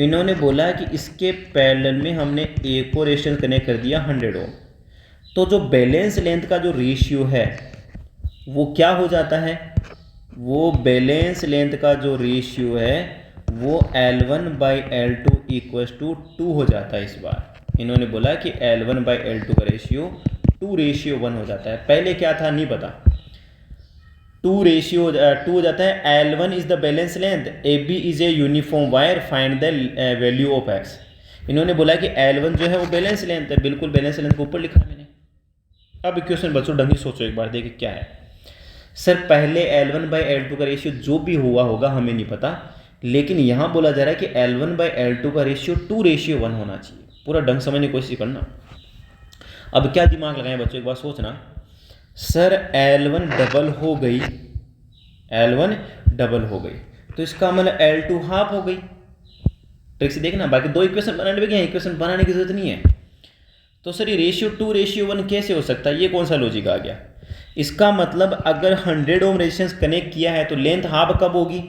[SPEAKER 1] इन्होंने बोला कि इसके पैरेलल में हमने एक और रेजिस्टेंस कनेक्ट कर दिया 100 ओम। तो जो बैलेंस लेंथ का जो रेशियो है वो क्या हो जाता है, वो बैलेंस लेंथ का जो रेशियो है वो L1/L2 = 2 हो जाता है। इस बार इन्होंने बोला कि L1/L2 का रेशियो 2:1 हो जाता है। पहले क्या था नहीं पता, 2 हो जाता है। L1 is the balance length, AB is a uniform wire, find the value of X। इन्होंने बोला कि L1 जो है वो बैलेंस लेंथ है, बिल्कुल बैलेंस लेंथ को ऊपर लिखा मैंने। अब क्वेश्चन बच्चों ढंग से सोचो एक बार, देखिए क्या है। सर पहले L1/L2 का रेशियो जो भी हुआ होगा हमें नहीं पता, लेकिन यहाँ बोला जा रहा है कि L1/L2 का रेशियो 2:1 होना चाहिए। पूरा ढंग समझने की कोशिश करना। अब क्या दिमाग लगाएं बच्चों, एक बार सोचना, सर L1 डबल हो गई, L1 डबल हो गई, तो इसका मतलब L2 हाफ हो गई। ट्रिक से देखना, बाकी दो इक्वेशन बनाने में क्या, इक्वेशन बनाने की जरूरत नहीं है। तो सर ये रेशियो 2:1 कैसे हो सकता है, ये कौन सा लॉजिक आ गया? इसका मतलब अगर 100 ओम रेजिस्टेंस कनेक्ट किया है तो लेंथ हाफ कब होगी?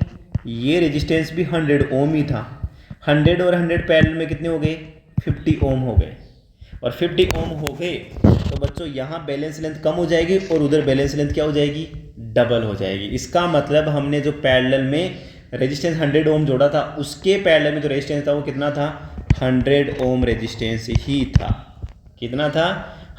[SPEAKER 1] ये रेजिस्टेंस भी 100 ओम ही था। 100 और 100 पैरेलल में कितने हो गए? 50 ओम हो गए। और 50 ओम हो गए तो बच्चों यहाँ बैलेंस लेंथ कम हो जाएगी और उधर बैलेंस लेंथ क्या हो जाएगी? डबल हो जाएगी। इसका मतलब हमने जो पैरेलल में रेजिस्टेंस 100 ओम जोड़ा था, उसके पैरेलल में जो रेजिस्टेंस था वो कितना था? 100 ओम रेजिस्टेंस ही था। कितना था?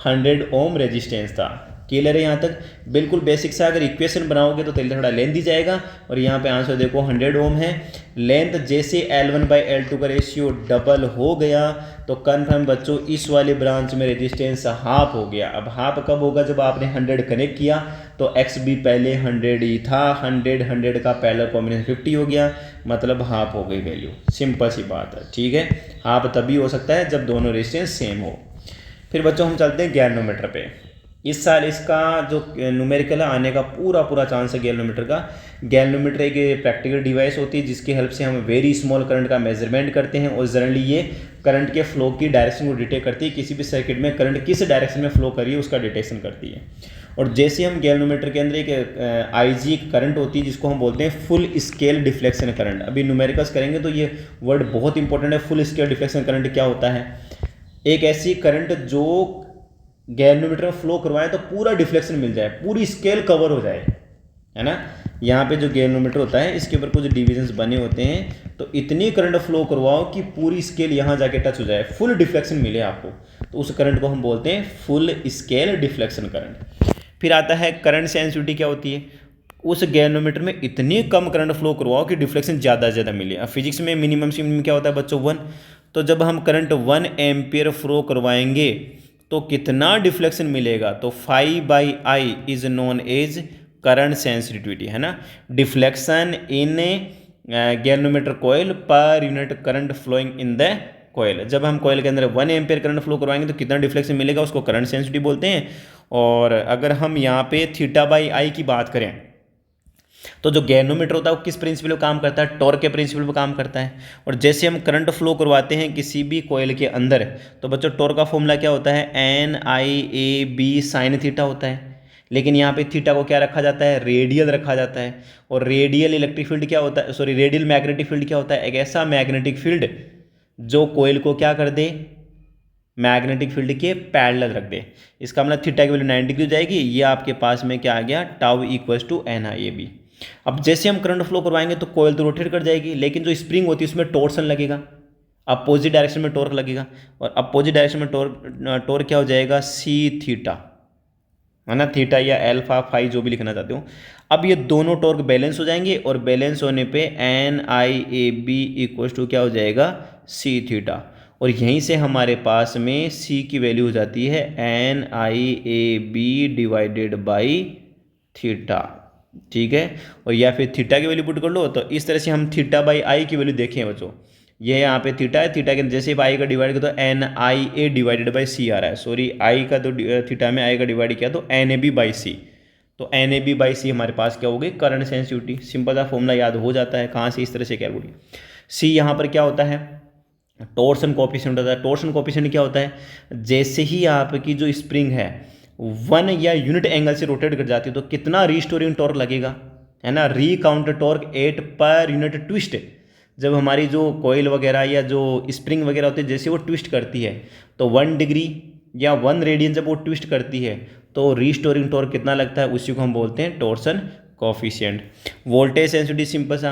[SPEAKER 1] 100 ओम रेजिस्टेंस था। क्लियर है यहाँ तक? बिल्कुल बेसिक सा। अगर इक्वेशन बनाओगे तो थोड़ा लेंथ ही जाएगा। और यहाँ पे आंसर देखो 100 ओम है। लेंथ जैसे L1/L2 का रेशियो डबल हो गया तो कन्फर्म बच्चों इस वाले ब्रांच में रेजिस्टेंस हाफ हो गया। अब हाफ कब होगा? जब आपने 100 कनेक्ट किया तो एक्स भी पहले 100 ही था। 100 का पैरेलल कॉम्बिनेशन 50 हो गया, मतलब हाफ हो गई वैल्यू। सिंपल सी बात है, ठीक है। हाफ तभी हो सकता है जब दोनों रेजिस्टेंस सेम हो। फिर बच्चों हम चलते हैं गैल्वेनोमीटर पे। इस साल इसका जो न्यूमेरिकल आने का पूरा चांस है गैल्वेनोमीटर का। गैल्वेनोमीटर एक प्रैक्टिकल डिवाइस होती है जिसकी हेल्प से हम वेरी स्मॉल करंट का मेजरमेंट करते हैं और जनरली ये करंट के फ्लो की डायरेक्शन को डिटेक्ट करती है। किसी भी सर्किट में करंट किस डायरेक्शन में फ्लो करी है उसका डिटेक्शन करती है। और जैसे हम गैल्वेनोमीटर के अंदर एक IG करंट होती है जिसको हम बोलते हैं फुल स्केल डिफ्लेक्शन करंट। अभी न्यूमेरिकल्स करेंगे तो ये वर्ड बहुत इंपॉर्टेंट है। फुल स्केल डिफ्लेक्शन करंट क्या होता है? एक ऐसी करंट जो गैल्वेनोमीटर में फ्लो करवाए तो पूरा डिफ्लेक्शन मिल जाए, पूरी स्केल कवर हो जाए, है ना। यहाँ पे जो गैल्वेनोमीटर होता है इसके ऊपर कुछ डिविजन्स बने होते हैं, तो इतनी करंट फ्लो करवाओ कि पूरी स्केल यहाँ जाके टच हो जाए, फुल डिफ्लेक्शन मिले आपको, तो उस करंट को हम बोलते हैं फुल स्केल डिफ्लेक्शन करंट। फिर आता है करंट सेंसिटिविटी। क्या होती है? उस गैल्वेनोमीटर में इतनी कम करंट फ्लो करवाओ कि डिफ्लेक्शन ज़्यादा से ज़्यादा मिले। अब फिजिक्स में मिनिमम से मिनिमम क्या होता है बच्चों? 1। तो जब हम करंट 1 एम्पियर फ्लो करवाएंगे तो कितना डिफ्लेक्शन मिलेगा? तो phi/I is known as current sensitivity, है ना। Deflection in galvanometer coil per unit current flowing in the coil. जब हम कॉइल के अंदर 1 एम्पियर करंट फ्लो करवाएंगे तो कितना डिफ्लेक्शन मिलेगा, उसको करंट सेंसिटिविटी बोलते हैं। और अगर हम यहाँ पे θ/I की बात करें तो जो गैल्वेनोमीटर होता है वो किस प्रिंसिपल पे काम करता है? टॉर्क के प्रिंसिपल पे काम करता है। और जैसे हम करंट फ्लो करवाते हैं किसी भी कॉइल के अंदर, तो बच्चों टॉर्क का फॉर्मूला क्या होता है? NIAB sin थीटा होता है। लेकिन यहाँ पे थीटा को क्या रखा जाता है? रेडियल रखा जाता है। और रेडियल इलेक्ट्रिक फील्ड क्या होता है, सॉरी रेडियल मैग्नेटिक फील्ड क्या होता है? एक ऐसा मैग्नेटिक फील्ड जो कॉइल को क्या कर दे? मैग्नेटिक फील्ड के पैरेलल रख दे। इसका मतलब थीटा की वैल्यू 90 डिग्री हो जाएगी। ये आपके पास में क्या आ गया? τ=NIAB। अब जैसे हम करंट फ्लो करवाएंगे तो कॉइल तो रोटेट कर जाएगी, लेकिन जो स्प्रिंग होती है उसमें टॉर्सन लगेगा, अपोजिट डायरेक्शन में टॉर्क लगेगा। और अपोजिट डायरेक्शन में टॉर्क क्या हो जाएगा? C θ, है ना। थीटा या अल्फा फाई जो भी लिखना चाहते हो। अब ये दोनों टॉर्क बैलेंस हो जाएंगे और बैलेंस होने पे NIAB क्या हो जाएगा? C θ। और यहीं से हमारे पास में C की वैल्यू हो जाती है NIAB/θ, ठीक है। और या फिर थीटा की वैल्यू पुट कर लो। तो इस तरह से हम θ/I की वैल्यू देखें बच्चों। ये यहाँ पे थीटा है, थीटा के जैसे आई का डिवाइड किया तो NIA/C आ रहा है। सॉरी, आई का तो थीटा में आई का डिवाइड किया तो NAB/C। तो NAB/C हमारे पास क्या होगी? Current sensitivity. सिंपल सा फॉर्मूला याद हो जाता है, कहाँ से इस तरह से कैलकुलेट। C यहाँ पर क्या होता है? टॉर्सन कोएफिशिएंट होता है। टॉर्सन कोएफिशिएंट क्या होता है? जैसे ही आपकी जो स्प्रिंग है 1 या यूनिट एंगल से रोटेट कर जाती है तो कितना रीस्टोरिंग टॉर्क लगेगा, है ना। Recount torque 8 per unit twist. जब हमारी जो कॉइल वगैरह या जो स्प्रिंग वगैरह होती है जैसे वो ट्विस्ट करती है तो 1 डिग्री या 1 रेडियन जब वो ट्विस्ट करती है तो रीस्टोरिंग टॉर्क कितना लगता है? उसी को हम बोलते हैं torsion coefficient. Voltage sensitivity simple सा,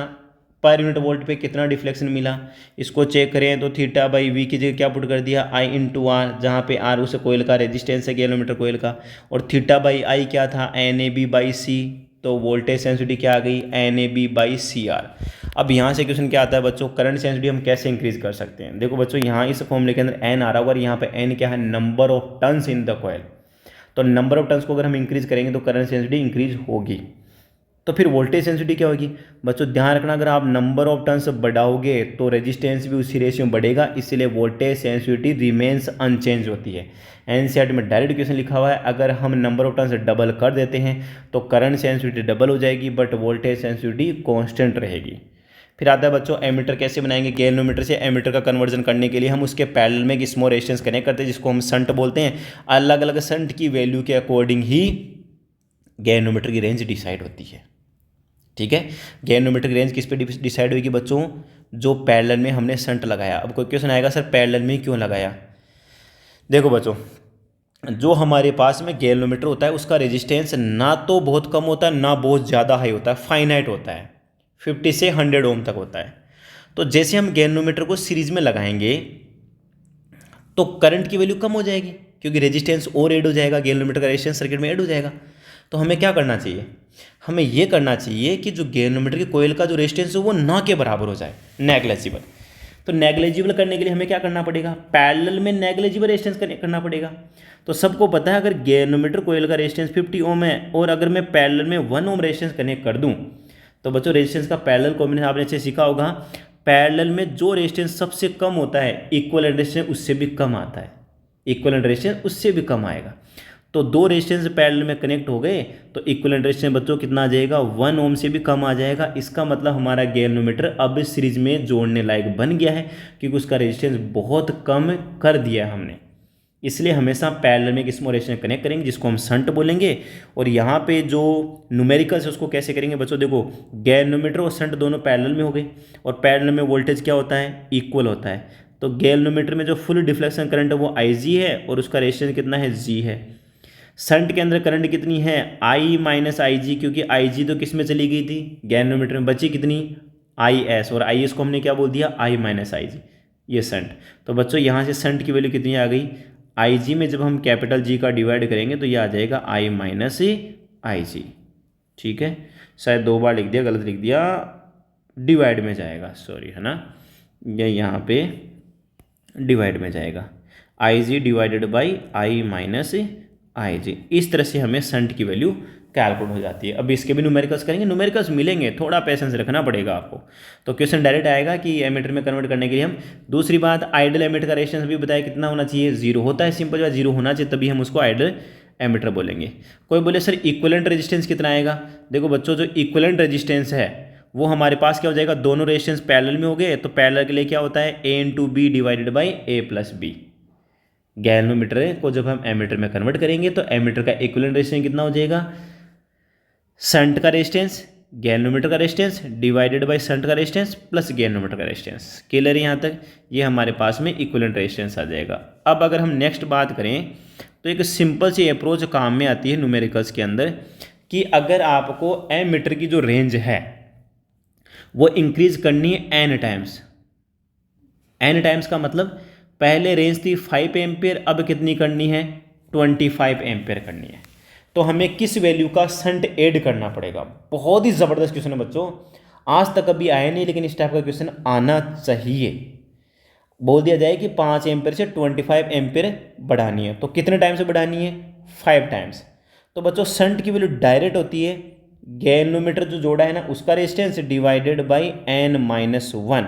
[SPEAKER 1] पर यूनिट वोल्ट पे कितना डिफ्लेक्शन मिला इसको चेक करें तो θ/V की जगह क्या पुट कर दिया? I/R, जहाँ पे R उस कोइल का रेजिस्टेंस है गैल्वेनोमीटर कोइल का। और θ/I क्या था? NAB/C। तो वोल्टेज सेंसिटिविटी क्या आ गई? NAB/CR। अब यहाँ से क्वेश्चन क्या आता है बच्चों? करंट सेंसिटिविटी हम कैसे इंक्रीज कर सकते हैं? देखो बच्चों, यहाँ इस फॉर्मूले के अंदर N आ रहा होगा और यहाँ पे N क्या है? Number of turns in the coil. तो नंबर ऑफ टर्न्स को अगर हम इंक्रीज करेंगे तो करंट सेंसिटिविटी इंक्रीज होगी। तो फिर वोल्टेज सेंसिटिविटी क्या होगी बच्चों, ध्यान रखना, अगर आप नंबर ऑफ टर्न्स बढ़ाओगे तो रेजिस्टेंस भी उसी रेशियो में बढ़ेगा, इसलिए वोल्टेज सेंसिटिविटी रिमेन्स अनचेंज होती है। एनसीईआरटी में डायरेक्ट क्वेश्चन लिखा हुआ है, अगर हम नंबर ऑफ टर्न्स डबल कर देते हैं तो करंट सेंसिटिविटी डबल हो जाएगी बट वोल्टेज सेंसिटिविटी कॉन्स्टेंट रहेगी। फिर आता है बच्चों एमीटर कैसे बनाएंगे। गैल्वेनोमीटर से एमीटर का कन्वर्जन करने के लिए हम उसके पैरेलल में एक स्मॉल रेजिस्टेंस कनेक्ट करते हैं जिसको हम शंट बोलते हैं। अलग अलग शंट की वैल्यू के अकॉर्डिंग ही गैल्वेनोमीटर की रेंज डिसाइड होती है। ठीक है, गैल्वेनोमीटर की रेंज किस पे डिसाइड होगी बच्चों, जो पैरेलल में हमने शंट लगाया। अब कोई क्वेश्चन आएगा सर पैरेलल में क्यों लगाया। देखो बच्चों, जो हमारे पास में गैल्वेनोमीटर होता है उसका रेजिस्टेंस ना तो बहुत कम होता है ना बहुत ज़्यादा हाई होता है, फाइनाइट होता है, 50 से 100 ओम तक होता है। तो जैसे हम गैल्वेनोमीटर को सीरीज में लगाएंगे तो करंट की वैल्यू कम हो जाएगी क्योंकि रेजिस्टेंस और ऐड हो जाएगा, गैल्वेनोमीटर का रेजिस्टेंस सर्किट में ऐड हो जाएगा। तो हमें क्या करना चाहिए, हमें ये करना चाहिए कि जो गैल्वेनोमीटर की कोयल का जो रेजिस्टेंस है वो ना के बराबर हो जाए, नेग्लेजिबल। तो नेग्लेजिबल करने के लिए हमें क्या करना पड़ेगा, पैरेलल में नेग्लेजिबल रेजिस्टेंस करना पड़ेगा। तो सबको पता है अगर गैल्वेनोमीटर कोयल का रेजिस्टेंस 50 ओम है और अगर मैं पैरेलल में 1 ओम रेजिस्टेंस कनेक्ट कर दूं तो बच्चों रेजिस्टेंस का पैरेलल कॉम्बिनेशन आपने अच्छे सीखा होगा। पैरेलल में जो रेजिस्टेंस सबसे कम होता है इक्विवेलेंट रेजिस्टेंस उससे भी कम आता है, इक्विवेलेंट रेजिस्टेंस उससे भी कम आएगा। तो दो रेजिस्टेंस पैरेलल में कनेक्ट हो गए तो इक्विवेलेंट रेजिस्टेंस बच्चों कितना आ जाएगा, 1 ओम से भी कम आ जाएगा। इसका मतलब हमारा गैल्वेनोमीटर अब सीरीज में जोड़ने लायक बन गया है क्योंकि उसका रेजिस्टेंस बहुत कम कर दिया है हमने। इसलिए हमेशा पैरेलल में एक स्मॉल रेजिस्टेंस कनेक्ट करेंगे जिसको हम शंट बोलेंगे। और यहाँ पे जो न्यूमेरिकल्स है उसको कैसे करेंगे बच्चों, देखो गैल्वेनोमीटर और शंट दोनों पैरेलल में हो गए और पैरेलल में वोल्टेज क्या होता है, इक्वल होता है। तो गैल्वेनोमीटर में जो फुल डिफ्लेक्शन करंट है वो IG है और उसका रेजिस्टेंस कितना है, G है। शंट के अंदर करंट कितनी है, I माइनस IG, क्योंकि IG तो किस में चली गई थी, गैल्वेनोमीटर में, बची कितनी, IS, और IS को हमने क्या बोल दिया, I माइनस IG, ये शंट। तो बच्चों यहाँ से शंट की वैल्यू कितनी आ गई, IG में जब हम कैपिटल G का डिवाइड करेंगे तो ये आ जाएगा I माइनस IG। ठीक है, शायद 2 बार लिख दिया, गलत लिख दिया, डिवाइड में जाएगा, सॉरी, है ना, ये यहाँ पे डिवाइड में जाएगा, IG divided by I minus IG। इस तरह से हमें शंट की वैल्यू कैलकुलेट हो जाती है। अब इसके भी न्यूमेरिकल्स करेंगे, न्यूमेरिकल्स मिलेंगे, थोड़ा पेशेंस रखना पड़ेगा आपको। तो क्वेश्चन डायरेक्ट आएगा कि एमीटर में कन्वर्ट करने के लिए हम, दूसरी बात आइडल एमीटर का रेजिस्टेंस भी बताया कितना होना चाहिए, 0 होता है, सिंपल बात 0 होना चाहिए, तभी हम उसको आइडल एमीटर बोलेंगे। कोई बोले सर इक्विवेलेंट रेजिस्टेंस कितना आएगा, देखो बच्चों जो इक्विवेलेंट रेजिस्टेंस है वो हमारे पास क्या हो जाएगा, दोनों रेजिस्टेंस पैरेलल में हो गए तो पैरेलल के लिए क्या होता है, A/B divided by A+B। Galvanometer को जब हम एमीटर में कन्वर्ट करेंगे तो एमीटर का इक्विवेलेंट रेजिस्टेंस कितना हो जाएगा, शंट का रेजिस्टेंस, गैल्वेनोमीटर का रेजिस्टेंस डिवाइडेड बाय शंट का रेजिस्टेंस प्लस गैल्वेनोमीटर का रेजिस्टेंस। क्लियर है यहाँ तक, ये हमारे पास में इक्विवेलेंट रेजिस्टेंस आ जाएगा। अब अगर हम नेक्स्ट बात करें तो एक सिंपल सी अप्रोच काम में आती है न्यूमेरिकल्स के अंदर कि अगर आपको एमीटर की जो रेंज है वो इंक्रीज करनी है n टाइम्स। n टाइम्स का मतलब पहले रेंज थी 5 एम्पियर, अब कितनी करनी है, 25 एम्पियर करनी है। तो हमें किस वैल्यू का शंट ऐड करना पड़ेगा। बहुत ही ज़बरदस्त क्वेश्चन है बच्चों, आज तक कभी आया नहीं लेकिन इस टाइप का क्वेश्चन आना चाहिए। बोल दिया जाए कि 5 एम्पियर से 25 एम्पियर बढ़ानी है, तो कितने टाइम से बढ़ानी है, 5 टाइम्स। तो बच्चों शंट की वैल्यू डायरेक्ट होती है गैल्वेनोमीटर जो जोड़ा है ना उसका रेजिस्टेंस डिवाइडेड बाई n-1,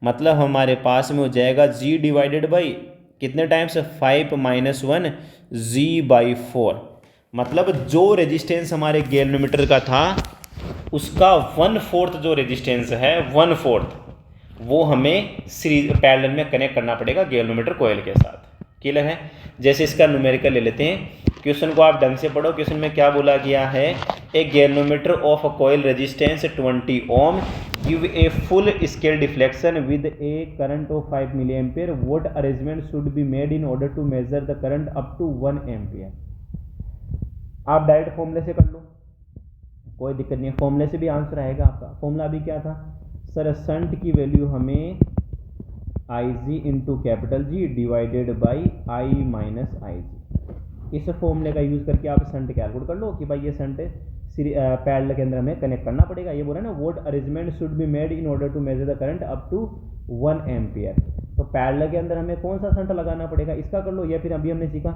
[SPEAKER 1] मतलब हमारे पास में हो जाएगा G डिवाइडेड बाई कितने टाइम्स, 5 - 1 G/4। मतलब जो रेजिस्टेंस हमारे गैल्वेनोमीटर का था उसका 1/4 जो रेजिस्टेंस है, 1/4 वो हमें सीरीज पैरेलल में कनेक्ट करना पड़ेगा गैल्वेनोमीटर कॉइल के साथ। क्लियर है। जैसे इसका न्यूमेरिकल ले लेते हैं, क्वेश्चन को आप ढंग से पढ़ो। क्वेश्चन में क्या बोला गया है, a galvanometer of a coil resistance 20 ohm give a full scale deflection with a current of 5 milliampere, what arrangement should be made in order to measure the current up to 1 ampere. आप डायरेक्ट फॉर्मूले से कर लो, कोई दिक्कत नहीं है, फॉर्मूले से भी आंसर आएगा आपका। फॉर्मूला अभी क्या था सर, शंट की वैल्यू हमें IG into capital G divided by I minus IG। इस फॉर्मूले का यूज़ करके आप शंट कैलकुलेट कर लो कि भाई ये शंट पैरेलल के अंदर हमें कनेक्ट करना पड़ेगा। ये बोला ना, what arrangement should be made in order to measure the current up to 1 ampere. तो पैरेलल के अंदर हमें कौन सा शंट लगाना पड़ेगा, इसका कर लो, या फिर अभी हमने सीखा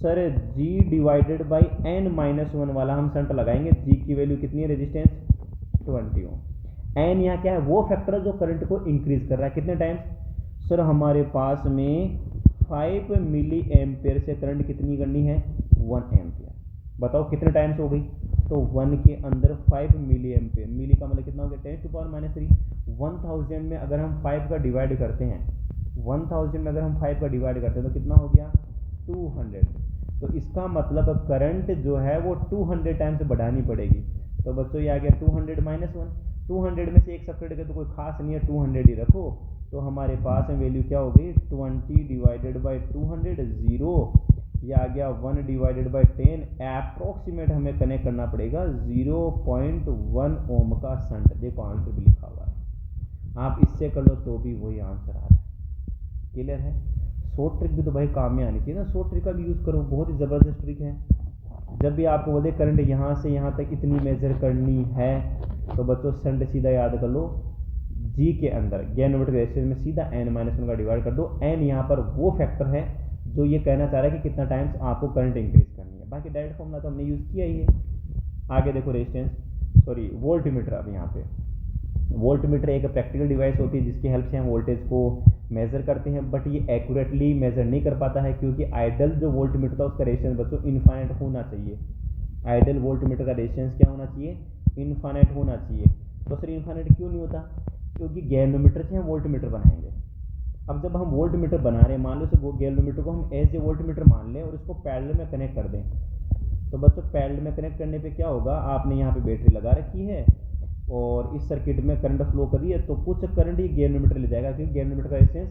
[SPEAKER 1] sir G divided by n-1 वाला हम शंट लगाएंगे। G की वैल्यू कितनी है रेजिस्टेंस 20 ओम। n यहाँ क्या है, वो फैक्टर है जो करंट को इंक्रीज कर रहा है। कितने टाइम्स सर, हमारे पास में 5 मिली एम्पेयर से करंट कितनी करनी है 1 एम्पेयर। बताओ कितने टाइम्स हो गई, तो 1 के अंदर 5 मिली एम्पेयर। मिली का मतलब कितना हो गया 10⁻³ 1000 में अगर हम 5 का डिवाइड करते हैं, 1000 में अगर हम 5 का डिवाइड करते हैं तो कितना हो गया 200। तो इसका मतलब करंट जो है वो 200 टाइम्स बढ़ानी पड़ेगी। तो बच्चों ये आ गया 200 - 1। 200 में से एक सब्ट्रैक्ट करके तो कोई खास नहीं है, 200 ही रखो। तो हमारे पास में वैल्यू क्या हो गई 20 डिवाइडेड बाई 200 0, ये आ गया 1 डिवाइडेड बाई 10। अप्रॉक्सीमेट हमें कनेक्ट करना पड़ेगा 0.1 ओम का शंट। देखो आंसर भी लिखा हुआ है, आप इससे कर लो तो भी वही आंसर आ रहा है। क्लियर है। शॉर्ट ट्रिक भी तो भाई काम में आनी चाहिए ना, शॉर्ट ट्रिक का भी यूज़ करो, बहुत ही ज़बरदस्त ट्रिक है। जब भी आपको बोले करंट यहाँ से यहाँ तक इतनी मेजर करनी है, तो बच्चों शंट सीधा याद कर लो G के अंदर गैल्वेनोमीटर के रेजिस्टेंस में सीधा n-1 का डिवाइड कर दो। n यहाँ पर वो फैक्टर है जो ये कहना चाह रहा है कि कितना टाइम्स आपको करंट इंक्रीज करनी है। बाकी डायरेक्ट फॉर्मूला तो हमने यूज़ किया ही है। आगे देखो रेजिस्टेंस सॉरी वोल्टमीटर। अब यहाँ पे वोल्टमीटर एक प्रैक्टिकल डिवाइस होती है जिसकी हेल्प से हम वोल्टेज को मेज़र करते हैं, बट ये एक्यूरेटली मेज़र नहीं कर पाता है क्योंकि आइडल जो वोल्टमीटर था उसका रेजिस्टेंस बच्चों इनफाइनाइट होना चाहिए। आइडल वोल्टमीटर का रेजिस्टेंस क्या होना चाहिए इनफाइनाइट होना चाहिए। तो सर इनफाइनाइट क्यों नहीं होता, क्योंकि गैल्वेनोमीटर से हम वोल्टमीटर बनाएंगे। अब जब हम वोल्टमीटर बना रहे हैं, मान लो इस गैल्वेनोमीटर को हम एज ए वोल्टमीटर मान लें और इसको पैरेलल में कनेक्ट कर दें, तो बच्चों पैरेलल में कनेक्ट करने पे क्या होगा, आपने यहाँ पे बैटरी लगा रखी है और इस सर्किट में करंट फ्लो कर रही है, तो कुछ करंट ही गैल्वेनोमीटर ले जाएगा क्योंकि गैल्वेनोमीटर का रेजिस्टेंस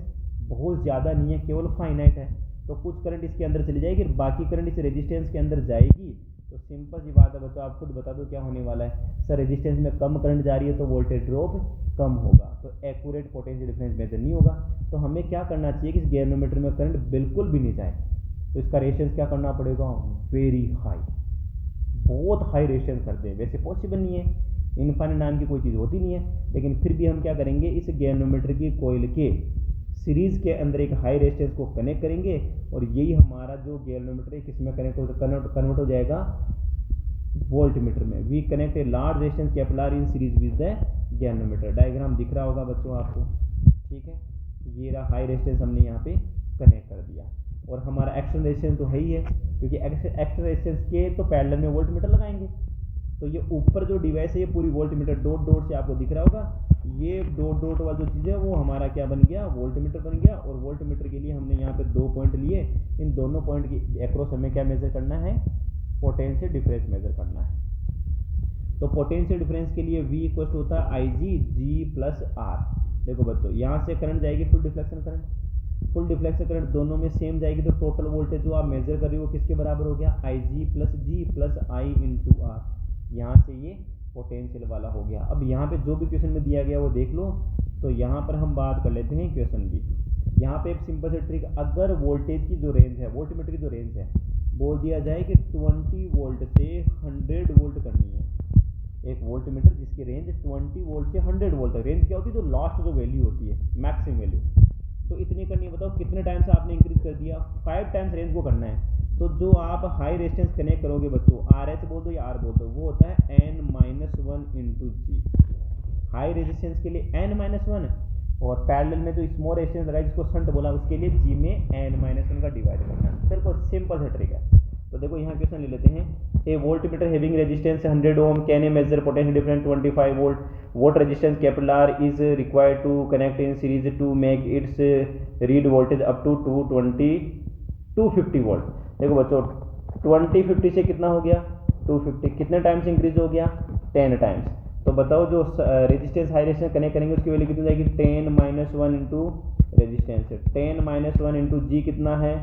[SPEAKER 1] बहुत ज़्यादा नहीं है, केवल फाइनाइट है। तो कुछ करंट इसके अंदर चली जाएगी, बाकी करंट इस रेजिस्टेंस के अंदर जाएगी। तो सिंपल सी बात है बच्चों, आप खुद बता दो क्या होने वाला है। सर रेजिस्टेंस में कम करंट जा रही है तो वोल्टेज ड्रॉप कम होगा, तो एक्यूरेट पोटेंशियल डिफरेंस मेजर नहीं होगा। तो हमें क्या करना चाहिए कि इस गैल्वेनोमीटर में करंट बिल्कुल भी नहीं जाए, तो इसका रेजिस्टेंस क्या करना पड़ेगा वेरी हाई, बहुत हाई रेजिस्टेंस कर दें। वैसे पॉसिबल नहीं है, इनफाइनाइट नाम की कोई चीज़ होती नहीं है, लेकिन फिर भी हम क्या करेंगे इस गैल्वेनोमीटर की कॉइल के सीरीज़ के अंदर एक हाई रेजिस्टेंस को कनेक्ट करेंगे और यही हमारा जो गैल्वेनोमीटर है किसमें कन्वर्ट हो जाएगा वोल्टमीटर में। We connect a large resistance कैपिलर in series with the galvanometer. Diagram दिख रहा होगा बच्चों आपको, ठीक है। ये रहा हाई रेजिस्टेंस हमने यहाँ पे कनेक्ट कर दिया और हमारा एक्सटर्नल रेजिस्टेंस तो है ही है क्योंकि एक्सटर्नल रेजिस्टेंस के तो पैरेलल में वोल्टमीटर लगाएंगे। तो ये ऊपर जो डिवाइस है ये पूरी वोल्टमीटर डॉट डॉट से आपको दिख रहा होगा, ये डॉट डॉट वाला जो चीज़ है वो हमारा क्या बन गया वोल्टमीटर बन गया। और वोल्टमीटर के लिए हमने यहाँ पे 2 पॉइंट लिए, इन दोनों पॉइंट की एक्रॉस हमें क्या मेजर करना है पोटेंशियल डिफरेंस मेजर करना है। तो पोटेंशियल डिफरेंस के लिए V इक्वल होता है IG G + R। देखो बच्चों यहाँ से करंट जाएगी full deflection current, full deflection current दोनों में सेम जाएगी, तो टोटल वोल्टेज जो आप मेजर कर रहे हो किसके बराबर हो गया IG + G + I × R। यहाँ से ये पोटेंशियल वाला हो गया। अब यहाँ पे जो भी क्वेश्चन में दिया गया वो देख लो। तो यहाँ पर हम बात कर लेते हैं क्वेश्चन की। यहाँ पे एक सिंपल से ट्रिक, अगर वोल्टेज की जो रेंज है वोल्टमीटर की जो रेंज है बोल दिया जाए कि 20 वोल्ट से 100 वोल्ट करनी है, एक वोल्टमीटर जिसकी रेंज 20 वोल्ट से 100 वोल्ट है। रेंज क्या होती है, जो लास्ट जो वैल्यू होती है मैक्सिमम वैल्यू, तो इतनी करनी है। बताओ कितने टाइम्स आपने इंक्रीज कर दिया 5 टाइम्स रेंज को करना है। तो जो आप हाई रेजिस्टेंस कनेक्ट करोगे बच्चों RH बोल दो या R बोल दो, वो होता है n-1 × G। हाई रेजिस्टेंस के लिए n-1 और पैरेलल में जो स्मॉल रेजिस्टेंस लगाई जिसको शंट बोला उसके लिए G में n-1 का डिवाइड करना है। बिल्कुल सिंपल सा ट्रिक है। तो देखो यहाँ क्वेश्चन ले लेते हैं। A voltmeter having resistance 100 ohm can a measure potential difference 25 volt, what resistance कैपिलर is required to connect in series to make its read voltage up to 250 volt. देखो बच्चों 2050 से कितना हो गया 250, कितने टाइम्स इंक्रीज हो गया 10 टाइम्स। तो बताओ जो रेजिस्टेंस हाई रेजिस्टेंस कनेक्ट करेंगे उसकी वैल्यू कितनी जाएगी 10 - 1 इंटू रेजिस्टेंस, 10 - 1 इंटू G कितना है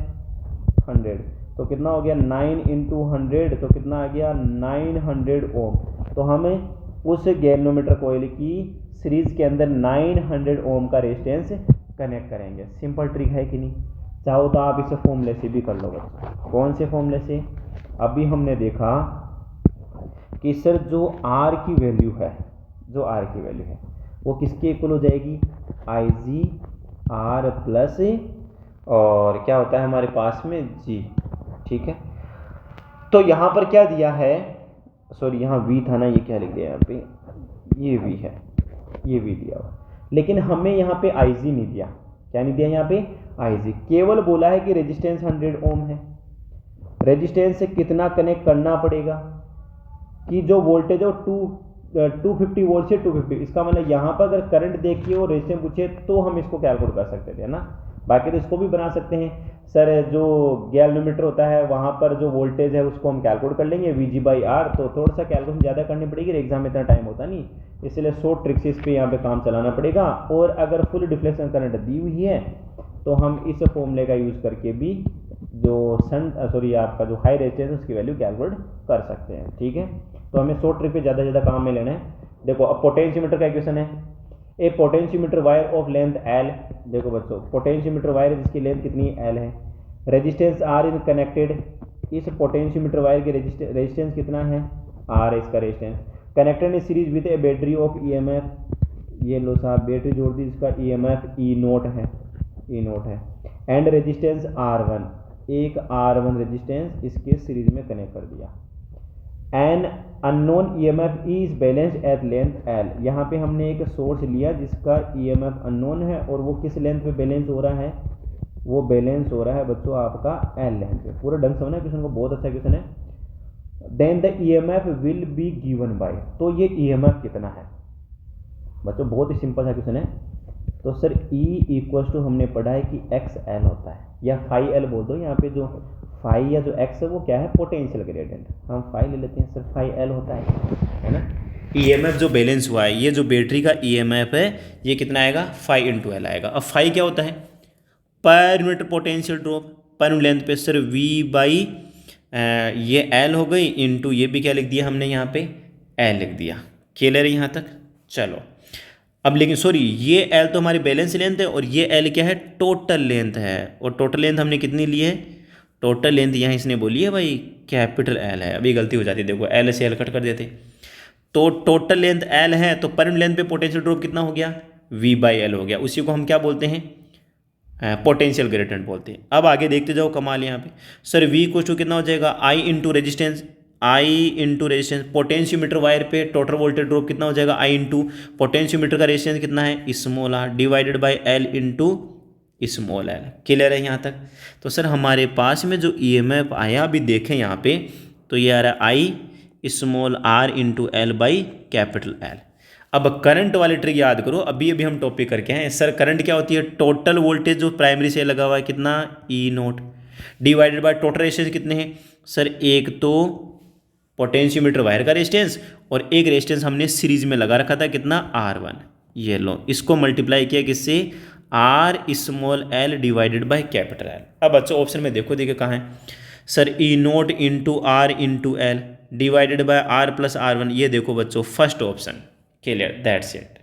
[SPEAKER 1] 100, तो कितना हो गया 9 × 100, तो कितना आ गया 900 ओम। तो हमें उस गैल्वेनोमीटर कॉइल की सीरीज के अंदर 900 ओम का रेजिस्टेंस कनेक्ट करेंगे। सिंपल ट्रिक है कि नहीं। चाहो तो आप इसे फॉर्मूले से भी कर लो बच्चों। कौन से फॉर्मूले से, अभी हमने देखा कि सर जो R की वैल्यू है, जो R की वैल्यू है वो किसके इक्वल हो जाएगी IG R प्लस और क्या होता है हमारे पास में G, ठीक है। तो यहाँ पर क्या दिया है, सॉरी यहाँ वी था ना, ये क्या लिख दिया यहाँ पे, ये वी है, ये वी दिया हुआ, लेकिन हमें यहाँ पे आई जी नहीं दिया। क्या नहीं दिया यहाँ पे, आई जी, केवल बोला है कि रेजिस्टेंस 100 ओम है। रेजिस्टेंस से कितना कनेक्ट करना पड़ेगा कि जो वोल्टेज हो 250 वोल्ट से 250, इसका मतलब यहाँ पर अगर करंट देखिए और रेजिस्टेंस पूछे तो हम इसको कैलकुलेट कर सकते थे, है ना। बाकी तो इसको भी बना सकते हैं सर, जो गैल्वेनोमीटर होता है वहाँ पर जो वोल्टेज है उसको हम कैलकुलेट कर लेंगे VG/R, तो थोड़ा सा कैलकुलेशन ज़्यादा करनी पड़ेगी, एग्जाम में इतना टाइम होता नहीं, इसलिए शॉर्ट ट्रिक्स इस पे यहाँ पे काम चलाना पड़ेगा। और अगर फुल डिफ्लेक्शन करंट दी हुई है तो हम इस फॉर्मूले का यूज़ करके भी जो आपका जो हाई रेजिस्टेंस उसकी वैल्यू कैलकुलेट कर सकते हैं, ठीक है। तो हमें शॉर्ट ट्रिक पे ज़्यादा काम में लेना है। देखो अब पोटेंशियोमीटर का इक्वेशन है, a potentiometer wire of length L, देखो बच्चों पोटेंशियोमीटर वायर जिसकी लेंथ कितनी L है, रेजिस्टेंस R इज कनेक्टेड, इस पोटेंशियोमीटर वायर की रेजिस्टेंस कितना है R है इसका resistance, connected in series with a battery of EMF, ये लो साहब बैटरी जोड़ दी, इसका EMF E0 है, E0 है, एंड रेजिस्टेंस R1, एक R1 रेजिस्टेंस इसके सीरीज में कनेक्ट कर दिया। An unknown EMF E is balanced at length L, यहाँ पे हमने एक सोर्स लिया जिसका EMF अननोन है और वो किस लेंथ पे बैलेंस हो रहा है, वो बैलेंस हो रहा है बच्चों आपका L लेंथ पे। पूरा ढंग समझना क्वेश्चन को, बहुत अच्छा क्वेश्चन है। Then the EMF will be given by, तो ये EMF कितना है बच्चों, बहुत ही सिंपल सा क्वेश्चन है। तो सर E इक्वल टू हमने पढ़ा है कि XL होता है, या फाई L बोल दो, यहाँ पे जो फाई या जो X है वो क्या है, पोटेंशियल ग्रेडियंट, हम फाई ले लेते हैं, सर फाई L होता है ना। EMF जो बैलेंस हुआ है, ये जो बैटरी का EMF है ये कितना आएगा, फाई इंटू L आएगा। अब फाई क्या होता है, per unit potential drop per unit length पे, सर V बाई ये L हो गई इंटू ये भी क्या लिख दिया हमने यहाँ पे L लिख दिया, क्लियर है यहाँ तक। चलो अब लेकिन सॉरी ये L तो हमारी बैलेंस लेंथ है और ये L क्या है, टोटल लेंथ है, और टोटल लेंथ हमने कितनी ली है, टोटल लेंथ यहाँ इसने बोली है भाई कैपिटल L है। अभी गलती हो जाती है, देखो L से L कट कर देते, तो टोटल लेंथ L है तो पर लेंथ पे पोटेंशियल ड्रॉप कितना हो गया, V/L हो गया, उसी को हम क्या बोलते हैं, पोटेंशियल ग्रेडियंट बोलते हैं। अब आगे देखते जाओ कमाल यहाँ पे, सर V को कितना हो जाएगा, I into resistance, potentiometer wire पे टोटल वोल्टेज ड्रॉप कितना हो जाएगा, I इंटू पोटेंशियोमीटर का रेजिस्टेंस कितना है small r divided by L into small l, clear है यहाँ तक। तो सर हमारे पास में जो EMF आया अभी देखें यहाँ पे, तो ये आ रहा है I small r into L by capital L। अब करंट वाली ट्रिक याद करो, अभी हम टॉपिक करके हैं। सर करंट क्या होती है, टोटल वोल्टेज जो प्राइमरी से लगा हुआ है कितना E0 divided by total resistance कितने हैं, सर एक तो पोटेंशियोमीटर वायर का रेजिस्टेंस और एक रेजिस्टेंस हमने सीरीज में लगा रखा था कितना R1, ये लो इसको मल्टीप्लाई किया किससे, R small l divided by capital L। अब बच्चों ऑप्शन में देखो कहाँ है, sir E0 into R into L divided by R plus R1, ये देखो बच्चों first option, clear, that's it,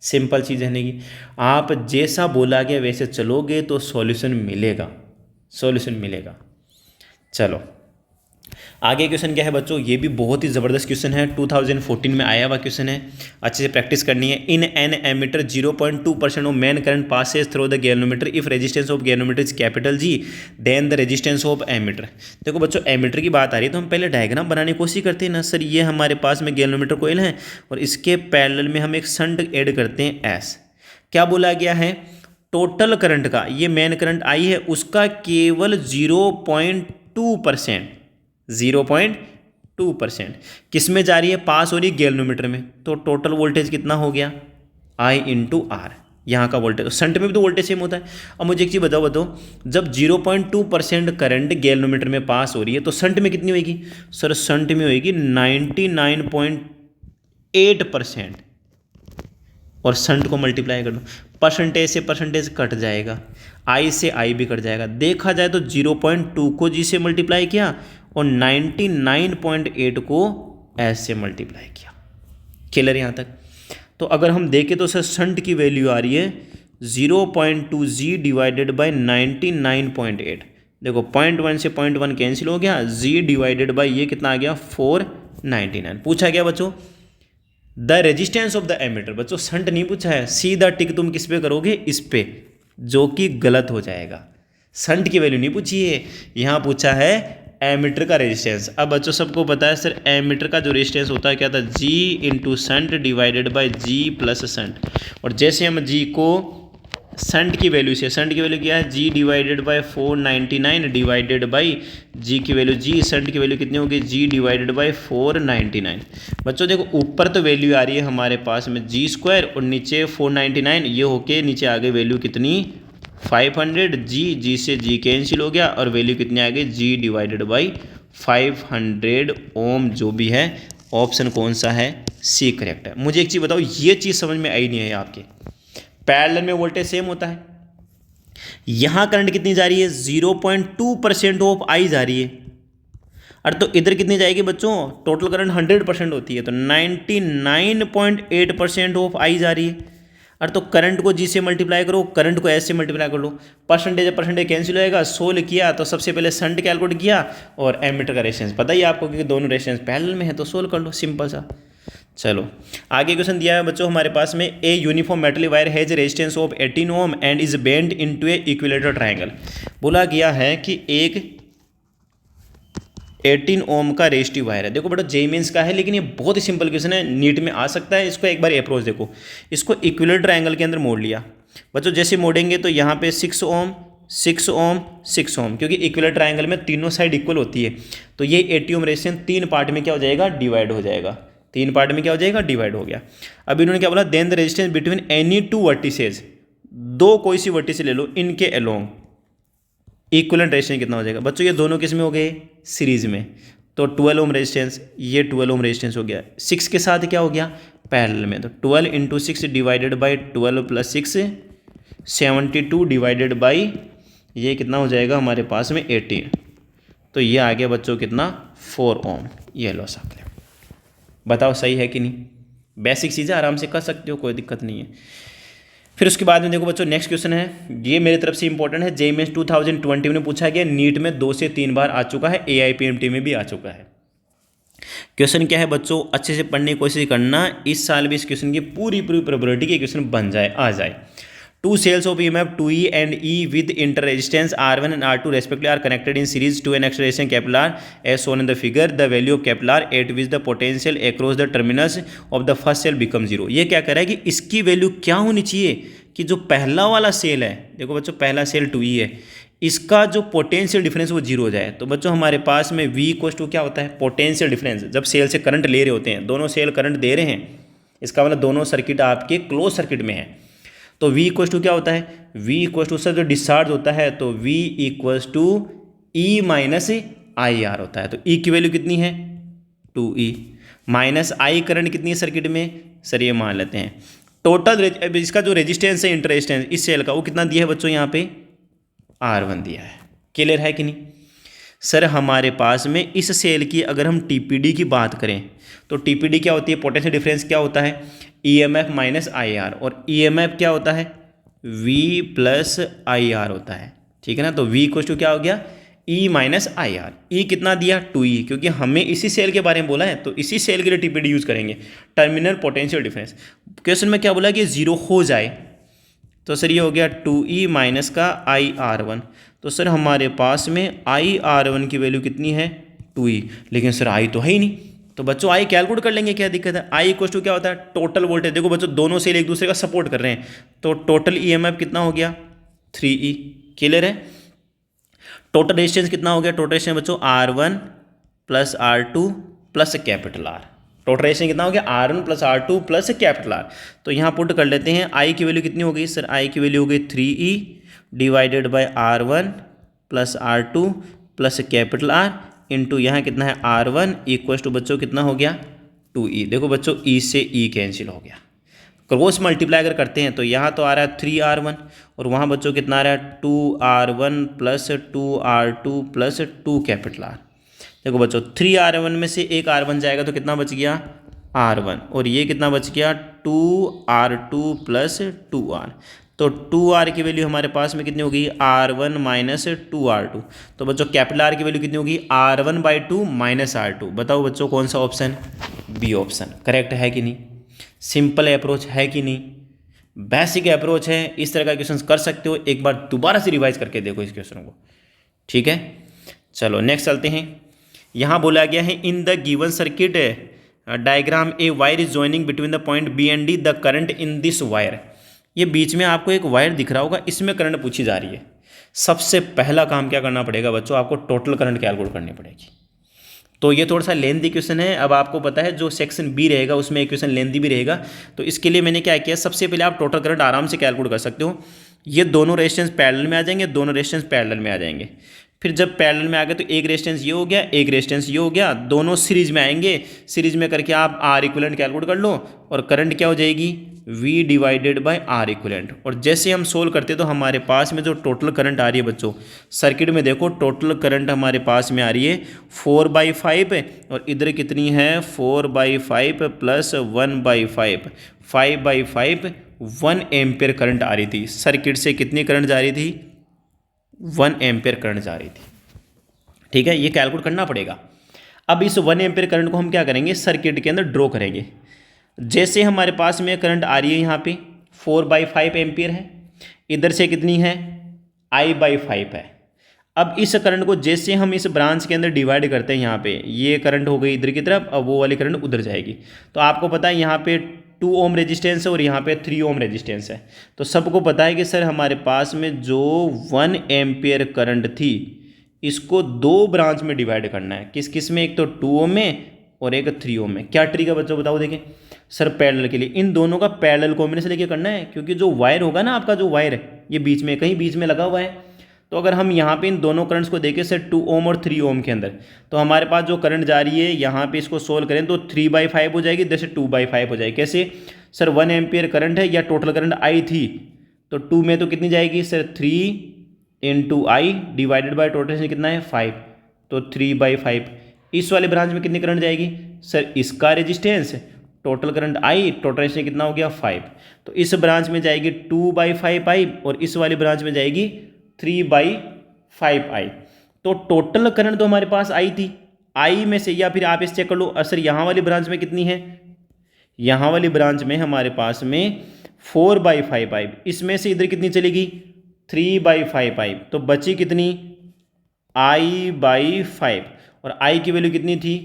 [SPEAKER 1] simple चीज़ है नहीं। आप जैसा बोला गया वैसे चलोगे तो सॉल्यूशन मिलेगा, सॉल्यूशन मिलेगा। चलो आगे क्वेश्चन क्या है बच्चों, ये भी बहुत ही ज़बरदस्त क्वेश्चन है, 2014 में आया हुआ क्वेश्चन है, अच्छे से प्रैक्टिस करनी है। In an ammeter 0.2% of main current passes through the galvanometer if resistance of galvanometer is capital G then the resistance of ammeter. देखो बच्चों एमीटर की बात आ रही है तो हम पहले डायग्राम बनाने की कोशिश करते हैं ना। सर ये हमारे पास में गैल्वेनोमीटर कोइल है और इसके पैरेलल में हम एक शंट ऐड करते हैं S। क्या बोला गया है, टोटल करंट का, ये मेन करंट आई है उसका केवल 0.2% किस में जा रही है, पास हो रही है गैल्वेनोमीटर में, तो टोटल वोल्टेज कितना हो गया I इंटू R, यहाँ का वोल्टेज, शंट में भी तो वोल्टेज सेम होता है। अब मुझे एक चीज़ बताओ जब 0.2% करंट गैल्वेनोमीटर में पास हो रही है तो शंट में कितनी होगी, सर शंट में होगी 99.8%, और शंट को मल्टीप्लाई कर दो, परसेंटेज से परसेंटेज कट जाएगा, I से I भी कट जाएगा। देखा जाए तो 0.2 को G से मल्टीप्लाई किया और 99.8 को S से मल्टीप्लाई किया, क्लियर यहाँ तक। तो अगर हम देखें तो सर शंट की वैल्यू आ रही है 0.2 G डिवाइडेड बाई 99.8, देखो 0.1 से 0.1 कैंसिल हो गया, G डिवाइडेड बाई ये कितना आ गया 499। पूछा गया बच्चों the resistance of the ammeter, बच्चों शंट नहीं पूछा है, सीधा टिक तुम किस पे करोगे, इस पे, जो कि गलत हो जाएगा। शंट की वैल्यू नहीं पूछी है, यहाँ पूछा है एमीटर का रेजिस्टेंस। अब बच्चों सबको पता है सर एमीटर का जो रेजिस्टेंस होता है क्या था, G into shunt divided by G plus shunt. और जैसे हम G को शंट की वैल्यू से, शंट की वैल्यू क्या है G divided by 499 divided by G की वैल्यू, G शंट की वैल्यू कितनी होगी G डिवाइडेड बाई 499। बच्चों देखो ऊपर तो वैल्यू आ रही है हमारे पास में G स्क्वायर और नीचे 499, ये होके नीचे आ गई वैल्यू कितनी 500, G से G कैंसिल हो गया और वैल्यू कितनी आ गई G डिवाइडेड बाई 500 ओम। जो भी है ऑप्शन कौन सा है, सी करेक्ट है। मुझे एक चीज़ बताओ, ये चीज़ समझ में आई नहीं है आपके, पैरेलल में वोल्टेज सेम होता है, यहाँ करंट कितनी जा रही है 0.2% ऑफ आई जा रही है, और तो इधर कितनी जाएगी बच्चों, टोटल करंट 100% होती है तो 99.8% ऑफ आई जा रही है। और तो करंट को जी से मल्टीप्लाई करो, करंट को एस से मल्टीप्लाई कर लो, परसेंटेज परसेंटेज कैंसिल होएगा, सोल्व किया तो सबसे पहले शंट कैलकुलेट किया और एमीटर का रेजिस्टेंस पता ही आपको क्योंकि दोनों रेजिस्टेंस पैरेलल में है तो सोल्व कर लो, सिंपल सा। चलो आगे क्वेश्चन दिया है बच्चों हमारे पास में, a uniform metal wire has resistance of 18 ohm and is bend into A equilateral triangle. बोला गया है कि एक 18 ओम का रेजिस्टिव वायर है। देखो बेटा जेईई मेंस का है लेकिन ये बहुत ही सिंपल क्वेश्चन है, नीट में आ सकता है। इसको एक बार अप्रोच देखो, इसको इक्विलेटरल ट्रायंगल के अंदर मोड़ लिया बच्चों, जैसे मोड़ेंगे तो यहाँ पे 6 ओम 6 ओम 6 ओम, क्योंकि इक्विलेटरल ट्रायंगल में तीनों साइड इक्वल होती है तो ये 80 ओम रेजिस्टेंस 3 पार्ट में क्या हो जाएगा, डिवाइड हो जाएगा, 3 पार्ट में क्या हो जाएगा, डिवाइड हो गया। अब इन्होंने क्या बोला, then the resistance between any 2 vertices, दो कोई सी वर्टिस ले लो, इनके अलोंग इक्विवेलेंट रेजिस्टेंस कितना हो जाएगा बच्चों, ये दोनों किस में हो गए, सीरीज में, तो 12 ओम रेजिस्टेंस, ये 12 ओम रेजिस्टेंस हो गया, 6 के साथ क्या हो गया पैरेलल में, तो 12 into 6 divided by 12 plus 6 72 divided by ये कितना हो जाएगा हमारे पास में 18, तो ये आ गया बच्चों कितना 4 ओम। ये लो साथ ले, बताओ सही है कि नहीं, बेसिक चीज़ें आराम से कर सकते हो, कोई दिक्कत नहीं है। फिर उसके बाद में देखो बच्चों नेक्स्ट क्वेश्चन है, ये मेरे तरफ से इंपॉर्टेंट है, जेईई मेंस 2020 में पूछा गया, नीट में 2 से 3 बार आ चुका है, एआईपीएमटी में भी आ चुका है। क्वेश्चन क्या है बच्चों, अच्छे से पढ़ने की कोशिश करना, इस साल भी इस क्वेश्चन की पूरी प्रोबेबिलिटी के क्वेश्चन बन जाए, आ जाए। 2 cells of EMF 2E and E with interresistance R1 and R2 respectively are connected in series to an acceleration capital R as shown in the figure. The value of capital R at which the potential across the terminus of the first cell becomes 0. ये क्या कह रहा है कि इसकी वैल्यू क्या होनी चाहिए कि जो पहला वाला सेल है, देखो बच्चों पहला सेल 2E है, इसका जो पोटेंशियल डिफरेंस वो 0 हो जाए। तो बच्चों हमारे पास में V इक्वल्स टू क्या होता है, पोटेंशियल डिफरेंस। जब सेल से करंट ले रहे होते हैं, दोनों सेल करंट दे रहे हैं, इसका मतलब दोनों सर्किट आपके क्लोज सर्किट में है, तो V इक्वल्स टू क्या होता है, V इक्वल्स टू सर जो डिस्चार्ज होता है तो V equals to E minus I R होता है। तो E की वैल्यू कितनी है 2E माइनस आई करंट कितनी है सर्किट में, सर ये मान लेते हैं टोटल इसका जो रेजिस्टेंस है इंटर रेजिस्टेंस इस सेल का वो कितना दिया है बच्चों, यहाँ पे R1 दिया है। क्लियर है कि नहीं सर, हमारे पास में इस सेल की अगर हम TPD की बात करें तो TPD क्या होती है, पोटेंशियल डिफरेंस क्या होता है, EMF माइनस IR, और EMF क्या होता है V प्लस IR होता है, ठीक है ना। तो V इक्वल टू क्या हो गया E माइनस IR, E कितना दिया 2E, क्योंकि हमें इसी सेल के बारे में बोला है तो इसी सेल के लिए TPD यूज़ करेंगे, टर्मिनल पोटेंशियल डिफरेंस। क्वेश्चन में क्या बोला कि 0 हो जाए, तो सर ये हो गया 2E माइनस का IR1, तो सर हमारे पास में IR1 की वैल्यू कितनी है 2E, लेकिन सर I तो है ही नहीं, तो बच्चों आई कैलकुलेट कर लेंगे, क्या दिक्कत है। आई इक्वल टू क्या होता है, टोटल वोल्टेज। देखो बच्चों दोनों सेल एक दूसरे का सपोर्ट कर रहे हैं तो टोटल ईएमएफ कितना हो गया 3E। क्लियर है। टोटल रेजिस्टेंस कितना हो गया, टोटल रेजिस्टेंस बच्चों R1 plus R2 plus capital R। Total resistance कितना हो गया R1 plus R2 plus capital R। तो यहाँ पुट कर लेते हैं, आई की वैल्यू कितनी हो गई सर, आई की वैल्यू हो गई 3E divided by R1 plus R2 plus capital R into यहाँ कितना है R1 इक्वल टू बच्चों कितना हो गया 2E। देखो बच्चों E से E कैंसिल हो गया, क्रॉस मल्टीप्लाई अगर करते हैं तो यहाँ तो आ रहा है 3R1 और वहाँ बच्चों कितना आ रहा है 2R1 plus 2R2 plus 2 capital R। देखो बच्चों 3R1 में से एक R1 जाएगा तो कितना बच गया R1, और ये कितना बच गया 2R2 प्लस 2R। तो 2R की वैल्यू हमारे पास में कितनी होगी R1 माइनस 2R2। तो बच्चों कैपिटल R की वैल्यू कितनी होगी R1 बाई 2 माइनस R2। बताओ बच्चों कौन सा ऑप्शन, बी ऑप्शन करेक्ट है कि नहीं। सिंपल अप्रोच है कि नहीं, बेसिक अप्रोच है, इस तरह का क्वेश्चन कर सकते हो। एक बार दोबारा से रिवाइज करके देखो इस क्वेश्चन को, ठीक है। चलो नेक्स्ट चलते हैं। यहाँ बोला गया है in the given circuit diagram a wire is joining between the point B and D, the current in this wire. ये बीच में आपको एक वायर दिख रहा होगा, इसमें करंट पूछी जा रही है। सबसे पहला काम क्या करना पड़ेगा बच्चों, आपको टोटल करंट कैलकुलेट करनी पड़ेगी। तो ये थोड़ा सा लेंथी क्वेश्चन है। अब आपको पता है जो सेक्शन बी रहेगा उसमें एक क्वेश्चन लेंथी भी रहेगा। तो इसके लिए मैंने क्या किया, सबसे पहले आप टोटल करंट आराम से कैलकुलेट कर सकते हो। ये दोनों रेजिस्टेंस पैरेलल में आ जाएंगे, दोनों रेजिस्टेंस पैरेलल में आ जाएंगे। फिर जब पैरेलल में आ गए तो एक रेजिस्टेंस ये हो गया, एक रेजिस्टेंस ये हो गया, दोनों सीरीज में आएंगे। सीरीज में करके आप आर इक्विवेलेंट कैलकुलेट कर लो और करंट क्या हो जाएगी, V divided by R equivalent. और जैसे हम सोल्व करते तो हमारे पास में जो टोटल करंट आ रही है बच्चों, सर्किट में देखो टोटल करंट हमारे पास में आ रही है 4/5 और इधर कितनी है 4/5 प्लस 1/5, 5/5 1 एम्पियर करंट आ रही थी। सर्किट से कितनी करंट जा रही थी, 1 एम्पियर करंट जा रही थी, ठीक है। ये कैलकुलेट करना पड़ेगा। अब इस 1 एम्पियर करंट को हम क्या करेंगे, सर्किट के अंदर ड्रॉ करेंगे। जैसे हमारे पास में करंट आ रही है यहाँ पे 4/5 एम्पियर है, इधर से कितनी है I/5 है। अब इस करंट को जैसे हम इस ब्रांच के अंदर डिवाइड करते हैं, यहाँ पे ये करंट हो गई इधर की तरफ, अब वो वाली करंट उधर जाएगी। तो आपको पता है यहाँ पे 2 ओम रेजिस्टेंस है और यहाँ पे 3 ओम रेजिस्टेंस है। तो सबको पता है कि सर हमारे पास में जो 1 एम्पियर करंट थी इसको 2 ब्रांच में डिवाइड करना है। किस किस में, एक तो 2 ओम में और एक 3 ओम में। क्या ट्रिक है बच्चों बताओ, देखें सर पैरेलल के लिए इन दोनों का पैरेलल कॉम्बिनेशन लेके करना है, क्योंकि जो वायर होगा ना आपका, जो वायर है ये बीच में कहीं बीच में लगा हुआ है। तो अगर हम यहाँ पे इन दोनों करंट्स को देखें सर 2 ओम और 3 ओम के अंदर, तो हमारे पास जो करंट जा रही है यहाँ पे इसको सोल्व करें तो 3/5 हो जाएगी, इधर से 2/5 हो जाएगी। कैसे सर 1 एम्पियर करंट है या टोटल करंट I थी, तो 2 में तो कितनी जाएगी sir 3 × I divided by total से कितना है 5, तो 3/5। इस वाले ब्रांच में कितनी करंट जाएगी सर, इसका resistance total current I, total से कितना हो गया 5, तो इस ब्रांच में जाएगी 2/5I और इस वाली ब्रांच में जाएगी 3/5I। तो टोटल करंट तो हमारे पास I थी, I में से, या फिर आप इस चेक कर लो सर यहाँ वाली ब्रांच में कितनी है, यहाँ वाली ब्रांच में हमारे पास में 4/5I, इसमें से इधर कितनी चलेगी 3/5I, तो बची कितनी I/5 और I की वैल्यू कितनी थी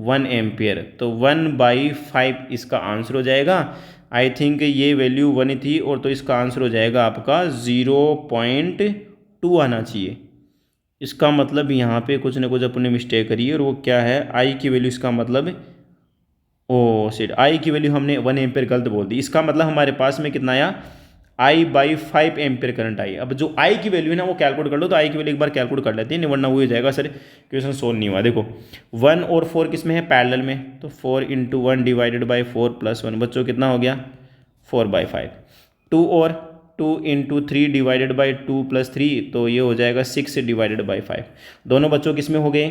[SPEAKER 1] 1 एम्पियर, तो 1/5 इसका आंसर हो जाएगा। आई थिंक ये वैल्यू 1 थी और तो इसका आंसर हो जाएगा आपका 0.2 आना चाहिए। इसका मतलब यहाँ पे कुछ ना कुछ अपने मिस्टेक करी है, और वो क्या है I की वैल्यू, इसका मतलब ओ सिट I की वैल्यू हमने 1 एम्पियर गलत बोल दी। इसका मतलब हमारे पास में कितना आया I/5 एम्पियर करंट आई। अब जो I की वैल्यू है ना वो कैलकुलेट कर लो, तो I की वैल्यू एक बार कैलकुलेट कर लेते हैं, नहीं वरना वो हो जाएगा सर क्वेश्चन सोल्व नहीं हुआ। देखो 1 और 4 किस में है पैरेलल में, तो 4 × 1 डिवाइडेड बाय 4 + 1 बच्चों कितना हो गया 4/5। 2 और 2 × 3 डिवाइडेड बाय 2 + 3, तो ये हो जाएगा 6 डिवाइडेड बाय 5। दोनों बच्चों किस में हो गए,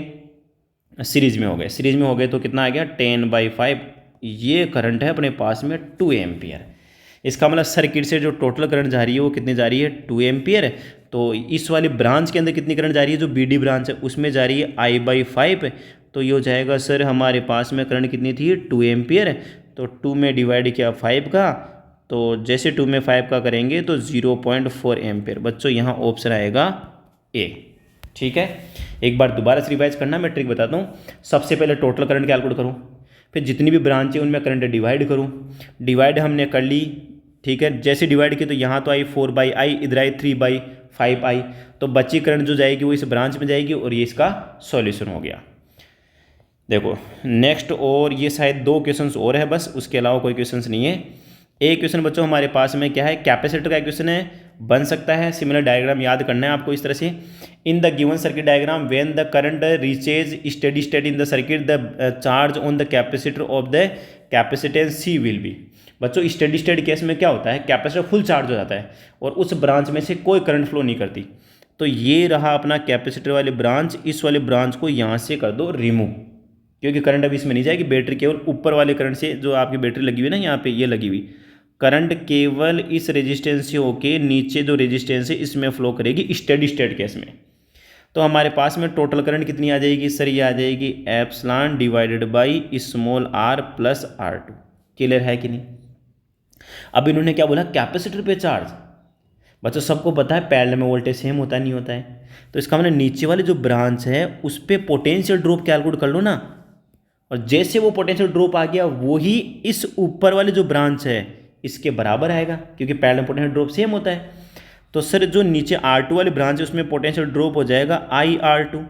[SPEAKER 1] सीरीज में हो गए। सीरीज में हो गए तो कितना आ गया 10/5। ये करंट है अपने पास में 2 एम्पियर। इसका मतलब सर्किट से जो टोटल करंट जा रही है वो कितनी जा रही है 2 एम्पियर। तो इस वाली ब्रांच के अंदर कितनी करंट जा रही है, जो BD ब्रांच है उसमें जा रही है I/5। तो ये हो जाएगा सर हमारे पास में करंट कितनी थी 2 एम्पियर, तो 2 में डिवाइड किया 5 का, तो जैसे 2 में 5 का करेंगे तो 0.4 एम्पियर। बच्चों यहाँ ऑप्शन आएगा A, ठीक है। एक बार दोबारा से रिवाइज करना, मैं ट्रिक बताता हूँ। सबसे पहले टोटल करंट कैलकुलेट करूँ, फिर जितनी भी ब्रांच है उनमें करंट डिवाइड करूँ। डिवाइड हमने कर ली, ठीक है। जैसे डिवाइड की तो यहाँ तो आई 4/I, इधर आई 3/5I, तो बची करंट जो जाएगी वो इस ब्रांच में जाएगी, और ये इसका सॉल्यूशन हो गया। देखो नेक्स्ट, और ये शायद 2 क्वेश्चंस और है बस, उसके अलावा कोई क्वेश्चंस नहीं है। एक क्वेश्चन बच्चों हमारे पास में क्या है, कैपेसिटर का क्वेश्चन है, बन सकता है। सिमिलर डायग्राम याद करना है आपको इस तरह से। इन the given circuit diagram when the current reaches steady state in the circuit the charge on the capacitor of the capacitance C will be. बच्चों स्टेडी स्टेट केस में क्या होता है, कैपेसिटर फुल चार्ज हो जाता है और उस ब्रांच में से कोई करंट फ्लो नहीं करती। तो ये रहा अपना कैपेसिटर वाली ब्रांच, इस वाले ब्रांच को यहाँ से कर दो रिमूव, क्योंकि करंट अभी इसमें नहीं जाएगी। बैटरी केवल ऊपर वाले करंट से, जो आपकी बैटरी लगी हुई है ना यहाँ पे, ये लगी हुई करंट केवल इस रेजिस्टेंस से होके नीचे जो रेजिस्टेंस है इसमें फ्लो करेगी स्टेडी स्टेट केस में। तो हमारे पास में टोटल करंट कितनी आ जाएगी सर, ये आ जाएगी epsilon divided by small r + R2। Clear है कि नहीं। अब इन्होंने क्या बोला, कैपेसिटर पे चार्ज। बच्चों सबको पता है पैरेलल में वोल्टेज सेम होता नहीं होता है, तो इसका मतलब नीचे वाली जो ब्रांच है उस पर पोटेंशियल ड्रॉप कैलकुलेट कर लो ना, और जैसे वो पोटेंशियल ड्रॉप आ गया वही इस ऊपर वाली जो ब्रांच है इसके बराबर आएगा, क्योंकि पैरेलल में पोटेंशियल ड्रॉप सेम होता है। तो सर जो नीचे R2 वाली ब्रांच है उसमें पोटेंशियल ड्रॉप हो जाएगा IR2।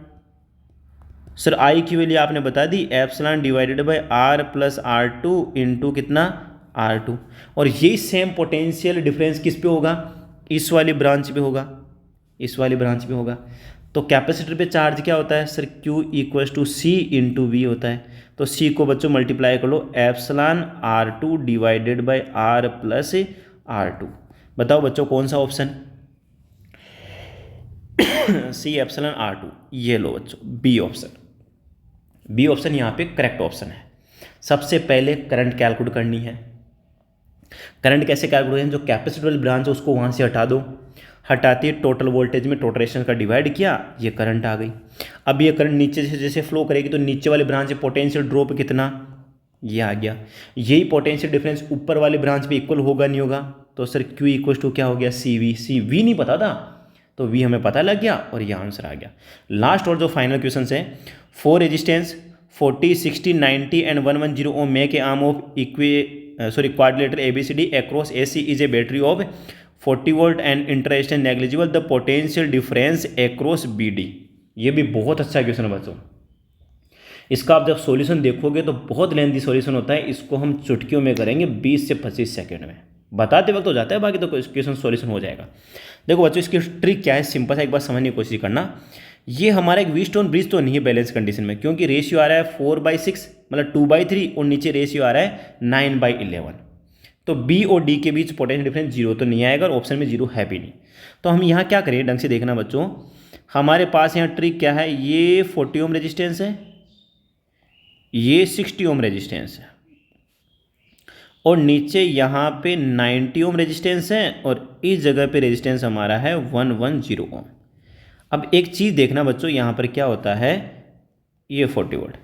[SPEAKER 1] सर आई की वैल्यू आपने बता दी, epsilon divided by R plus R2 into कितना R2। और यही सेम पोटेंशियल डिफरेंस किस पे होगा, इस वाली ब्रांच पे होगा, इस वाली ब्रांच पे होगा। तो कैपेसिटर पे चार्ज क्या होता है sir, Q equals to C into V होता है। तो C को बच्चों मल्टीप्लाई कर लो, epsilon R2 divided by R plus R2। बताओ बच्चों कौन सा ऑप्शन, C एप्सिलॉन R2, ये लो बच्चों बी ऑप्शन। बी ऑप्शन यहाँ पे करेक्ट ऑप्शन है। सबसे पहले करंट कैलकुलेट करनी है। करंट कैसे कैलकुलेट है, जो कैपेसिटर वाली ब्रांच है उसको वहाँ से हटा दो, हटाते टोटल वोल्टेज में टोटल रेजिस्टेंस का डिवाइड किया, ये करंट आ गई। अब ये करंट नीचे से जैसे फ्लो करेगी तो नीचे वाली ब्रांच में पोटेंशियल ड्रॉप कितना, ये आ गया। यही पोटेंशियल डिफरेंस ऊपर वाली ब्रांच पे इक्वल होगा नहीं होगा, तो सर Q इक्वल टू क्या हो गया CV। CV नहीं पता था तो V हमें पता लग गया और ये आंसर आ गया। लास्ट और जो फाइनल क्वेश्चन है, 4 resistance 40, 60, 90 and 110 ohm make a arm of quadrilateral ABCD across AC is a battery of 40 volt and inter resistance negligible, the potential difference across BD। ये भी बहुत अच्छा क्वेश्चन है बच्चों। इसका आप जब सॉल्यूशन देखोगे तो बहुत लेंथी सॉल्यूशन होता है, इसको हम चुटकियों में करेंगे 20 से 25 सेकंड में, बताते वक्त हो जाता है, बाकी तो क्वेश्चन सॉल्यूशन हो जाएगा। देखो बच्चों इसकी ट्रिक क्या है, सिंपल सा एक बार समझने की कोशिश करना। ये हमारा एक व्हीटस्टोन ब्रिज तो नहीं है बैलेंस कंडीशन में, क्योंकि रेशियो आ रहा है 4/6 मतलब 2/3 और नीचे रेशियो आ रहा है 9/11। तो बी और डी के बीच पोटेंशियल डिफरेंस 0 तो नहीं आएगा और ऑप्शन में 0 है भी नहीं। तो हम यहाँ क्या करें, ढंग से देखना बच्चों, हमारे पास यहाँ ट्रिक क्या है, ये 40 ओम रेजिस्टेंस है, ये 60 ओम रेजिस्टेंस है, और नीचे यहाँ पे 90 ओम रेजिस्टेंस है, और इस जगह पे रेजिस्टेंस हमारा है 110 ओम। अब एक चीज़ देखना बच्चों, यहाँ पर क्या होता है, ये 40 वोल्ट,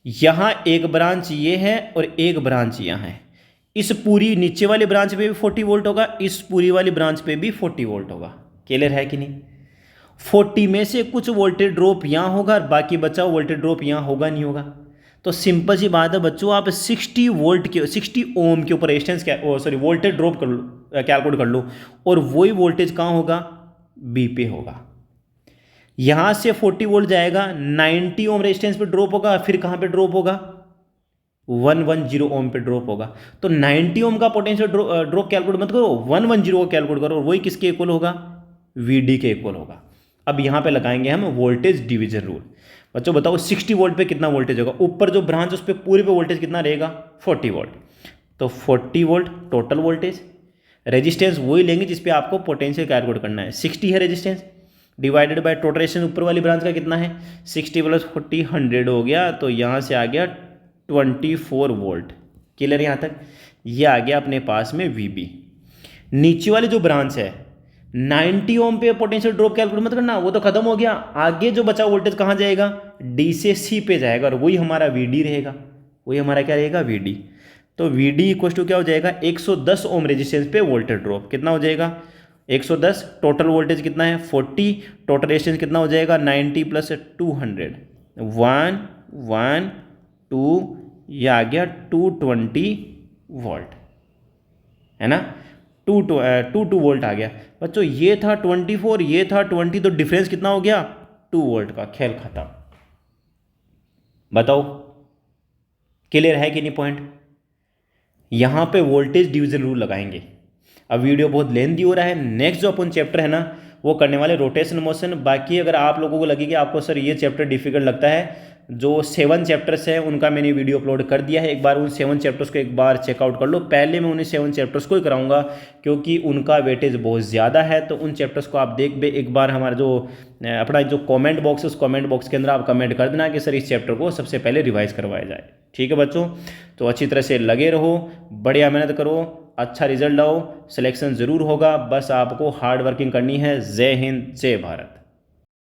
[SPEAKER 1] यहाँ एक ब्रांच ये है और एक ब्रांच यहाँ है। इस पूरी नीचे वाली ब्रांच पे भी 40 वोल्ट होगा, इस पूरी वाली ब्रांच पे भी 40 वोल्ट होगा। क्लियर है कि नहीं। 40 में से कुछ वोल्टेज ड्रॉप यहाँ होगा और बाकी बचा वोल्टेज ड्रॉप यहाँ होगा नहीं होगा। तो सिंपल सी बात है बच्चों, आप 60 वोल्ट के 60 ओम के ऊपर रेजिस्टेंस वोल्टेज ड्रॉप कर लो, कैलकुलेट कर लो, और वही वोल्टेज कहाँ होगा, बी पे होगा। यहाँ से 40 वोल्ट जाएगा, 90 ओम रेजिस्टेंस पे ड्रॉप होगा, फिर कहाँ पे ड्रॉप होगा, 110 ओम पे ड्रॉप होगा। तो 90 ओम का पोटेंशियल ड्रॉप कैलकुलेट मत करो, 110 को कैलकुलेट करो, और वही किसके इक्वल होगा, VD के इक्वल होगा। अब यहाँ पे लगाएंगे हम वोल्टेज डिवीजन रूल। बच्चों बताओ 60 वोल्ट पे कितना वोल्टेज होगा, ऊपर जो ब्रांच उस पर पूरे पे वोल्टेज कितना रहेगा, 40 वोल्ट। तो 40 वोल्ट टोटल वोल्टेज, रेजिस्टेंस वही लेंगे जिस पे आपको पोटेंशियल कैलकुलेट करना है, 60 है resistance, divided by total resistance ऊपर वाली ब्रांच का कितना है, 60 + 40 100 हो गया, तो यहाँ से आ गया 24 वोल्ट। क्लियर यहाँ तक। ये आ गया अपने पास में VB। नीचे वाली जो ब्रांच है 90 ओम पे पोटेंशियल ड्रॉप कैलकुलेट मत करना, वो तो खत्म हो गया। आगे जो बचा वोल्टेज कहाँ जाएगा, D से C पे जाएगा, और वही हमारा VD रहेगा, वही हमारा क्या रहेगा, VD। तो VD इक्वल टू क्या हो जाएगा, 110 ओम रेजिस्टेंस पे वोल्टेज ड्रॉप कितना हो जाएगा, 110। टोटल वोल्टेज कितना है 40, टोटल रेजिस्टेंस कितना हो जाएगा 90 + 200, 112, ये आ गया 220 वोल्ट, है ना, 2 वोल्ट आ गया। बच्चों ये था 24, ये था 20, तो डिफरेंस कितना हो गया, 2 वोल्ट का। खेल खत्म। बताओ क्लियर है कि नहीं पॉइंट। यहाँ पे वोल्टेज डिवीजन रूल लगाएंगे। अब वीडियो बहुत लेंथी हो रहा है, नेक्स्ट जो अपन चैप्टर है ना वो करने वाले रोटेशन मोशन। बाकी अगर आप लोगों को लगे कि आपको सर ये चैप्टर डिफिकल्ट लगता है, जो 7 चैप्टर्स हैं उनका मैंने वीडियो अपलोड कर दिया है, एक बार उन 7 चैप्टर्स को एक बार चेकआउट कर लो। पहले मैं उन्हें 7 चैप्टर्स को ही कराऊंगा क्योंकि उनका वेटेज बहुत ज़्यादा है, तो उन चैप्टर्स को आप देख बे एक बार। हमारा जो अपना जो कमेंट बॉक्स है उस कमेंट बॉक्स के अंदर आप कमेंट कर देना कि सर इस चैप्टर को सबसे पहले रिवाइज करवाया जाए। ठीक है बच्चों, तो अच्छी तरह से लगे रहो, बढ़िया मेहनत करो, अच्छा रिजल्ट लाओ, सिलेक्शन ज़रूर होगा, बस आपको हार्ड वर्किंग करनी है। जय हिंद, जय भारत।